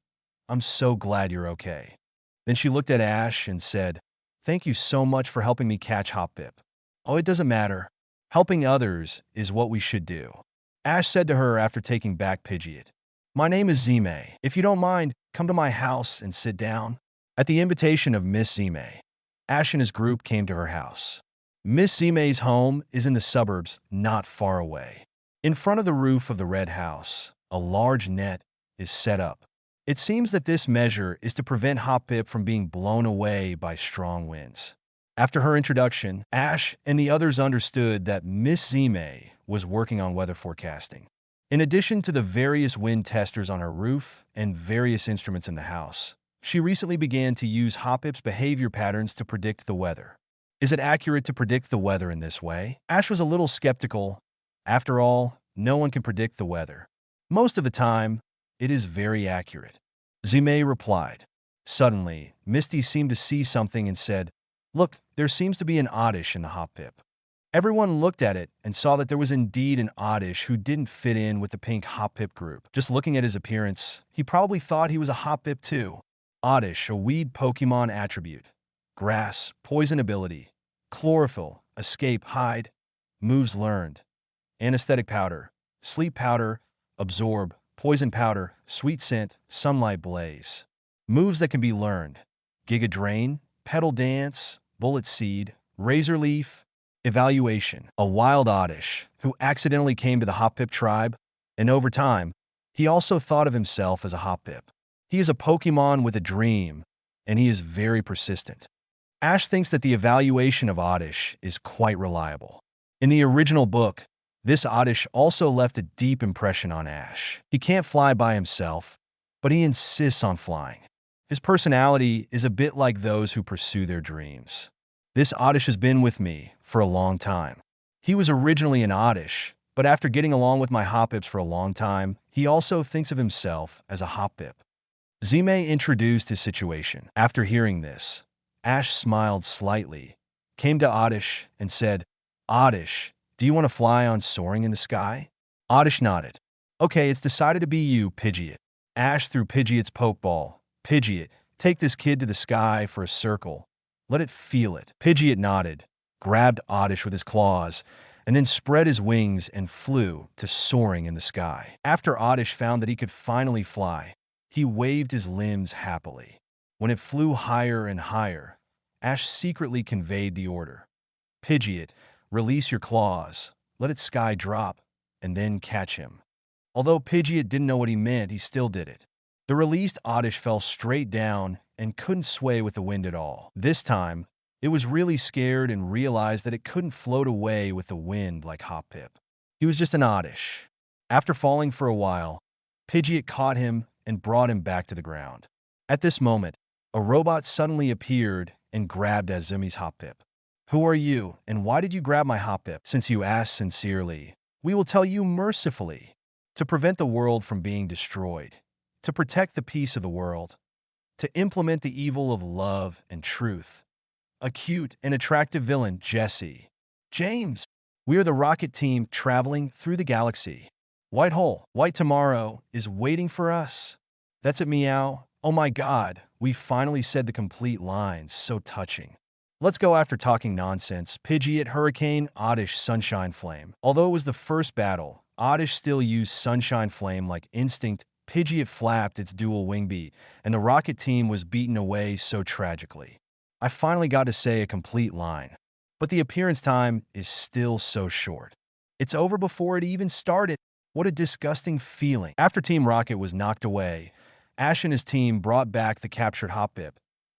I'm so glad you're okay." Then she looked at Ash and said, "Thank you so much for helping me catch Hoppip." "Oh, it doesn't matter. Helping others is what we should do." Ash said to her after taking back Pidgeot, "My name is Zime. If you don't mind, come to my house and sit down." At the invitation of Miss Zime, Ash and his group came to her house. Miss Zime's home is in the suburbs, not far away. In front of the roof of the red house, a large net is set up. It seems that this measure is to prevent Hoppip from being blown away by strong winds. After her introduction, Ash and the others understood that Miss Zime was working on weather forecasting. In addition to the various wind testers on her roof and various instruments in the house, she recently began to use Hoppip's behavior patterns to predict the weather. Is it accurate to predict the weather in this way? Ash was a little skeptical. After all, no one can predict the weather. Most of the time, it is very accurate. Zime replied. Suddenly, Misty seemed to see something and said, "Look, there seems to be an Oddish in the Hoppip." Everyone looked at it and saw that there was indeed an Oddish who didn't fit in with the pink Hoppip group. Just looking at his appearance, he probably thought he was a Hoppip too. Oddish, a weed Pokemon attribute. Grass, poison ability, chlorophyll, escape, hide, moves learned, anesthetic powder, sleep powder, absorb, poison powder, sweet scent, sunlight blaze. Moves that can be learned: Giga Drain, Petal Dance, Bullet Seed, Razor Leaf. Evaluation: a wild Oddish who accidentally came to the Hoppip tribe, and over time, he also thought of himself as a Hoppip. He is a Pokemon with a dream, and he is very persistent. Ash thinks that the evaluation of Oddish is quite reliable. In the original book, this Oddish also left a deep impression on Ash. He can't fly by himself, but he insists on flying. His personality is a bit like those who pursue their dreams. This Oddish has been with me for a long time. He was originally an Oddish, but after getting along with my Hoppips for a long time, he also thinks of himself as a Hoppip. Zime introduced his situation. After hearing this, Ash smiled slightly, came to Oddish, and said, "Oddish, do you want to fly on soaring in the sky?" Oddish nodded. "Okay, it's decided to be you, Pidgeot." Ash threw Pidgeot's Pokeball. Pidgeot, Take this kid to the sky for a circle. Let it feel it. Pidgeot nodded, grabbed Oddish with his claws, and then spread his wings and flew to soaring in the sky. After Oddish found that he could finally fly, he waved his limbs happily. When it flew higher and higher, Ash secretly conveyed the order. Pidgeot, release your claws, let its sky drop, and then catch him. Although Pidgeot didn't know what he meant, he still did it. The released Oddish fell straight down and couldn't sway with the wind at all. This time, it was really scared and realized that it couldn't float away with the wind like Hoppip. He was just an Oddish. After falling for a while, Pidgeot caught him and brought him back to the ground. At this moment, a robot suddenly appeared and grabbed Azumi's Hoppip. Who are you, and why did you grab my Hoppip? Since you asked sincerely, we will tell you mercifully. To prevent the world from being destroyed, to protect the peace of the world, to implement the evil of love and truth. A cute and attractive villain, Jesse. James, we are the rocket team traveling through the galaxy. White hole, white tomorrow is waiting for us. That's it, meow. Oh my god, we finally said the complete lines, so touching. Let's go after talking nonsense. Pidgeot, Hurricane, Oddish, Sunshine Flame. Although it was the first battle, Oddish still used Sunshine Flame like instinct. Pidgeot flapped its dual wing beat, and the rocket team was beaten away so tragically. I finally got to say a complete line, but the appearance time is still so short. It's over before it even started. What a disgusting feeling. After Team Rocket was knocked away, Ash and his team brought back the captured Hoppip,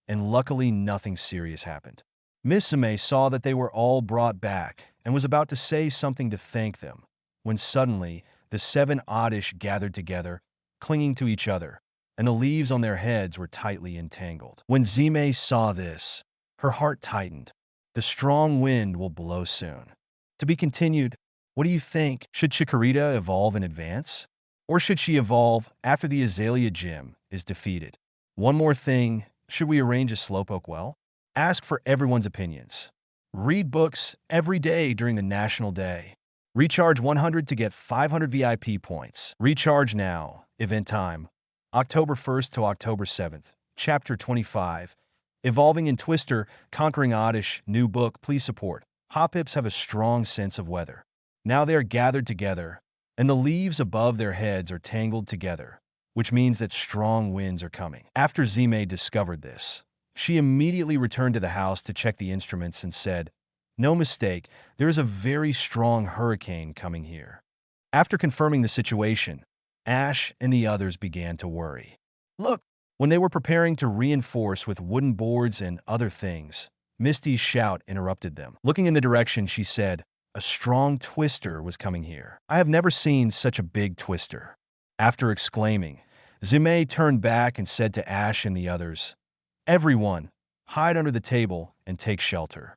and luckily nothing serious happened. Miss Zume saw that they were all brought back and was about to say something to thank them, when suddenly the 7 Oddish gathered together, clinging to each other, and the leaves on their heads were tightly entangled. When Zume saw this, her heart tightened. The strong wind will blow soon. To be continued. What do you think? Should Chikorita evolve in advance? Or should she evolve after the Azalea Gym is defeated? One more thing, should we arrange a Slowpoke well? Ask for everyone's opinions. Read books every day during the National Day. Recharge 100 to get 500 VIP points. Recharge now. Event time. October 1st to October 7th. Chapter 25. Evolving in Twister, Conquering Oddish, new book, please support. Hoppips have a strong sense of weather. Now they are gathered together, and the leaves above their heads are tangled together, which means that strong winds are coming. After Zume discovered this, she immediately returned to the house to check the instruments and said, "No mistake, there is a very strong hurricane coming here." After confirming the situation, Ash and the others began to worry. Look! When they were preparing to reinforce with wooden boards and other things, Misty's shout interrupted them. Looking in the direction, she said, "A strong twister was coming here. I have never seen such a big twister." After exclaiming, Zume turned back and said to Ash and the others, "Everyone, hide under the table and take shelter."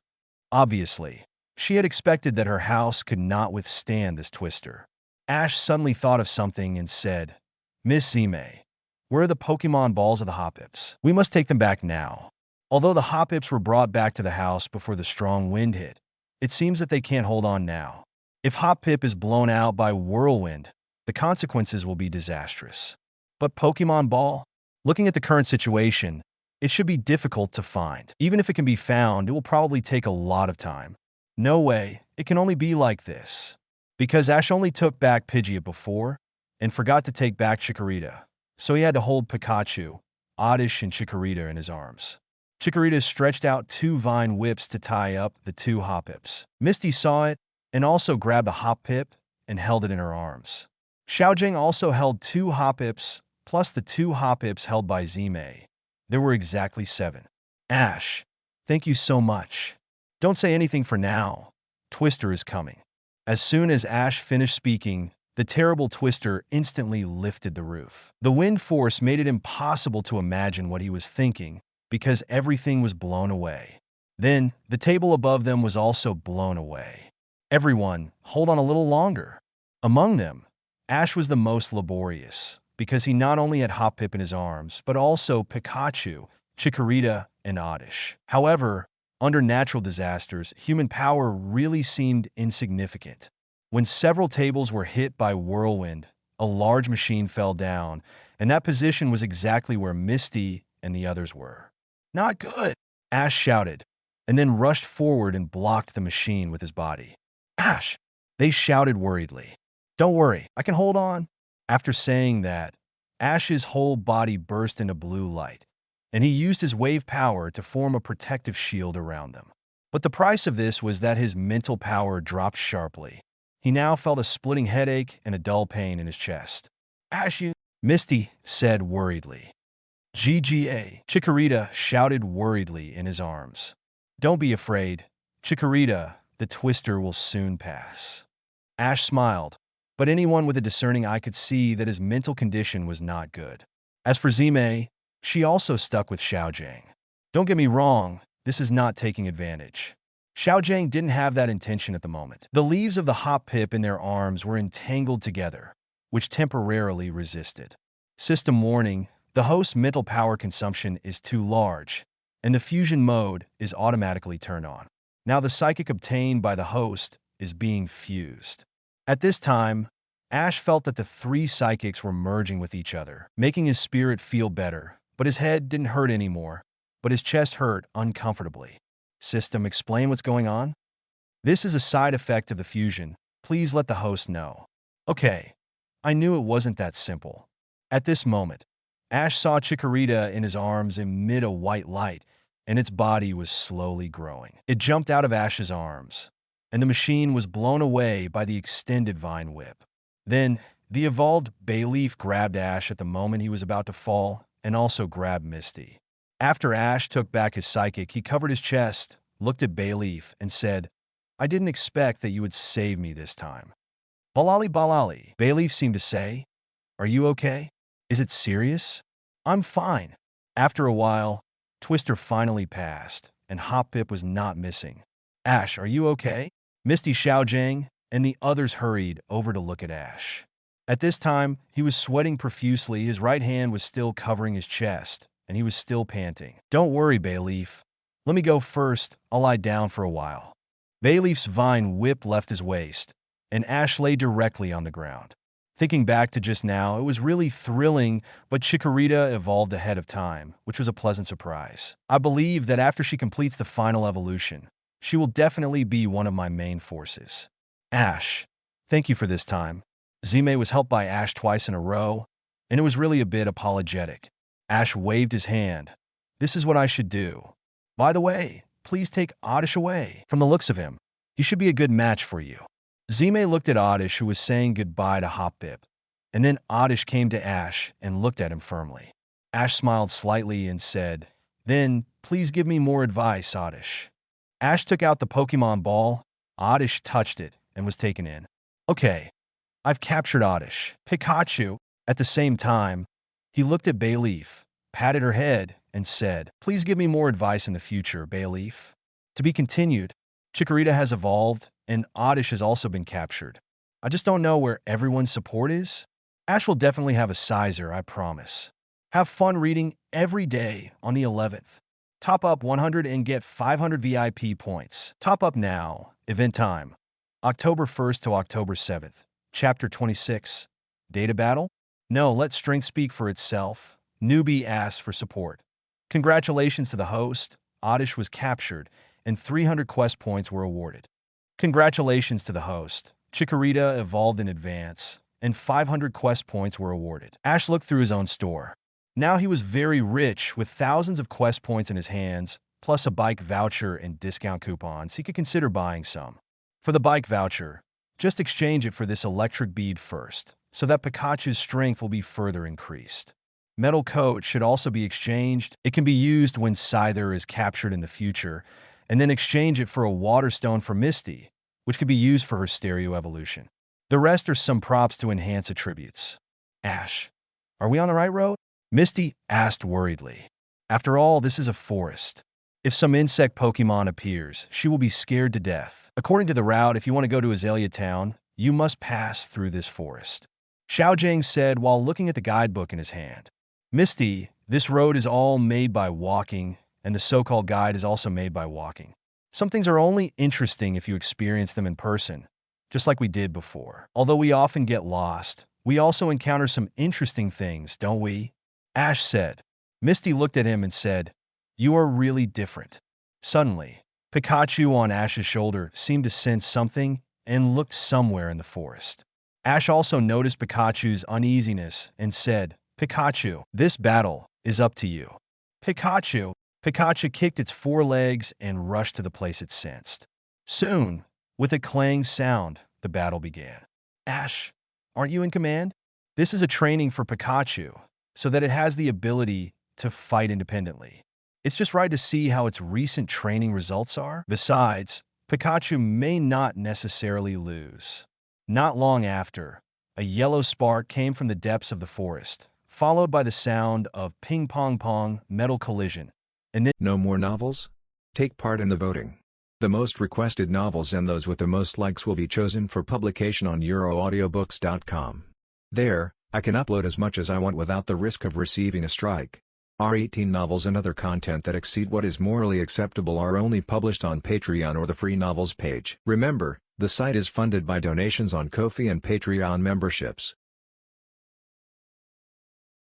Obviously, she had expected that her house could not withstand this twister. Ash suddenly thought of something and said, "Miss Zume, where are the Pokémon balls of the Hoppips? We must take them back now." Although the Hoppips were brought back to the house before the strong wind hit, it seems that they can't hold on now. If Hoppip is blown out by whirlwind, the consequences will be disastrous. But Pokémon Ball? Looking at the current situation, it should be difficult to find. Even if it can be found, it will probably take a lot of time. No way, it can only be like this. Because Ash only took back Pidgeot before, and forgot to take back Chikorita, so he had to hold Pikachu, Oddish, and Chikorita in his arms. Chikorita stretched out 2 vine whips to tie up the 2 Hoppips. Misty saw it, and also grabbed a Hoppip and held it in her arms. Xiaojing also held 2 Hoppips, plus the 2 Hoppips held by Zume. There were exactly 7. Ash, thank you so much. Don't say anything for now. Twister is coming. As soon as Ash finished speaking, the terrible twister instantly lifted the roof. The wind force made it impossible to imagine what he was thinking because everything was blown away. Then, the table above them was also blown away. Everyone, hold on a little longer. Among them, Ash was the most laborious because he not only had Hoppip in his arms, but also Pikachu, Chikorita, and Oddish. However, under natural disasters, human power really seemed insignificant. When several tables were hit by whirlwind, a large machine fell down, and that position was exactly where Misty and the others were. Not good, Ash shouted, and then rushed forward and blocked the machine with his body. Ash! They shouted worriedly. Don't worry, I can hold on. After saying that, Ash's whole body burst into blue light, and he used his wave power to form a protective shield around them. But the price of this was that his mental power dropped sharply. He now felt a splitting headache and a dull pain in his chest. Ash, you... Misty said worriedly. GGA. Chikorita shouted worriedly in his arms. Don't be afraid. Chikorita, the twister will soon pass. Ash smiled, but anyone with a discerning eye could see that his mental condition was not good. As for Zime, she also stuck with Xiaojiang. Don't get me wrong, this is not taking advantage. Xiaojiang didn't have that intention at the moment. The leaves of the hop pip in their arms were entangled together, which temporarily resisted. System warning, the host's mental power consumption is too large, and the fusion mode is automatically turned on. Now the psychic obtained by the host is being fused. At this time, Ash felt that the three psychics were merging with each other, making his spirit feel better, but his head didn't hurt anymore, but his chest hurt uncomfortably. System, explain what's going on? This is a side effect of the fusion. Please let the host know. Okay, I knew it wasn't that simple. At this moment, Ash saw Chikorita in his arms amid a white light, and its body was slowly growing. It jumped out of Ash's arms, and the machine was blown away by the extended vine whip. Then, the evolved Bayleaf grabbed Ash at the moment he was about to fall, and also grabbed Misty. After Ash took back his psychic, he covered his chest, looked at Bayleaf, and said, I didn't expect that you would save me this time. Balali Balali, Bayleaf seemed to say. Are you okay? Is it serious? I'm fine. After a while, Twister finally passed, and Hoppip was not missing. Ash, are you okay? Misty, Xiaojiang, and the others hurried over to look at Ash. At this time, he was sweating profusely, his right hand was still covering his chest, and he was still panting. Don't worry, Bayleaf. Let me go first, I'll lie down for a while. Bayleaf's vine whip left his waist, and Ash lay directly on the ground. Thinking back to just now, it was really thrilling, but Chikorita evolved ahead of time, which was a pleasant surprise. I believe that after she completes the final evolution, she will definitely be one of my main forces. Ash, thank you for this time. Zime was helped by Ash twice in a row, and it was really a bit apologetic. Ash waved his hand. This is what I should do. By the way, please take Oddish away. From the looks of him, he should be a good match for you. Zime looked at Oddish, who was saying goodbye to Hoppip, and then Oddish came to Ash and looked at him firmly. Ash smiled slightly and said, Then, please give me more advice, Oddish. Ash took out the Pokémon ball. Oddish touched it and was taken in. Okay, I've captured Oddish. Pikachu. At the same time, he looked at Bayleaf, patted her head, and said, Please give me more advice in the future, Bayleaf. To be continued. Chikorita has evolved, and Oddish has also been captured. I just don't know where everyone's support is. Ash will definitely have a sizer, I promise. Have fun reading every day on the 11th. Top up 100 and get 500 VIP points. Top up now. Event time. October 1st to October 7th. Chapter 26. Data battle? No, let strength speak for itself. Newbie asks for support. Congratulations to the host. Oddish was captured, and 300 quest points were awarded. Congratulations to the host. Chikorita evolved in advance, and 500 quest points were awarded. Ash looked through his own store. Now he was very rich, with thousands of quest points in his hands, plus a bike voucher and discount coupons. He could consider buying some. For the bike voucher, just exchange it for this electric bead first, so that Pikachu's strength will be further increased. Metal coat should also be exchanged. It can be used when Scyther is captured in the future, and then exchange it for a water stone for Misty, which could be used for her stereo evolution. The rest are some props to enhance attributes. Ash, are we on the right road? Misty asked worriedly. After all, this is a forest. If some insect Pokemon appears, she will be scared to death. According to the route, if you want to go to Azalea Town, you must pass through this forest. Xiaojiang said while looking at the guidebook in his hand. Misty, this road is all made by walking, and the so-called guide is also made by walking. Some things are only interesting if you experience them in person, just like we did before. Although we often get lost, we also encounter some interesting things, don't we? Ash said. Misty looked at him and said, "You are really different." Suddenly, Pikachu on Ash's shoulder seemed to sense something and looked somewhere in the forest. Ash also noticed Pikachu's uneasiness and said, "Pikachu, this battle is up to you." Pikachu! Pikachu kicked its forelegs and rushed to the place it sensed. Soon, with a clang sound, the battle began. Ash, aren't you in command? This is a training for Pikachu, so that it has the ability to fight independently. It's just right to see how its recent training results are. Besides, Pikachu may not necessarily lose. Not long after, a yellow spark came from the depths of the forest, followed by the sound of ping-pong-pong metal collision. And then No more novels? Take part in the voting. The most requested novels and those with the most likes will be chosen for publication on euroaudiobooks.com. There, I can upload as much as I want without the risk of receiving a strike. Our 18 novels and other content that exceed what is morally acceptable are only published on Patreon or the free novels page. Remember, the site is funded by donations on Ko-fi and Patreon memberships.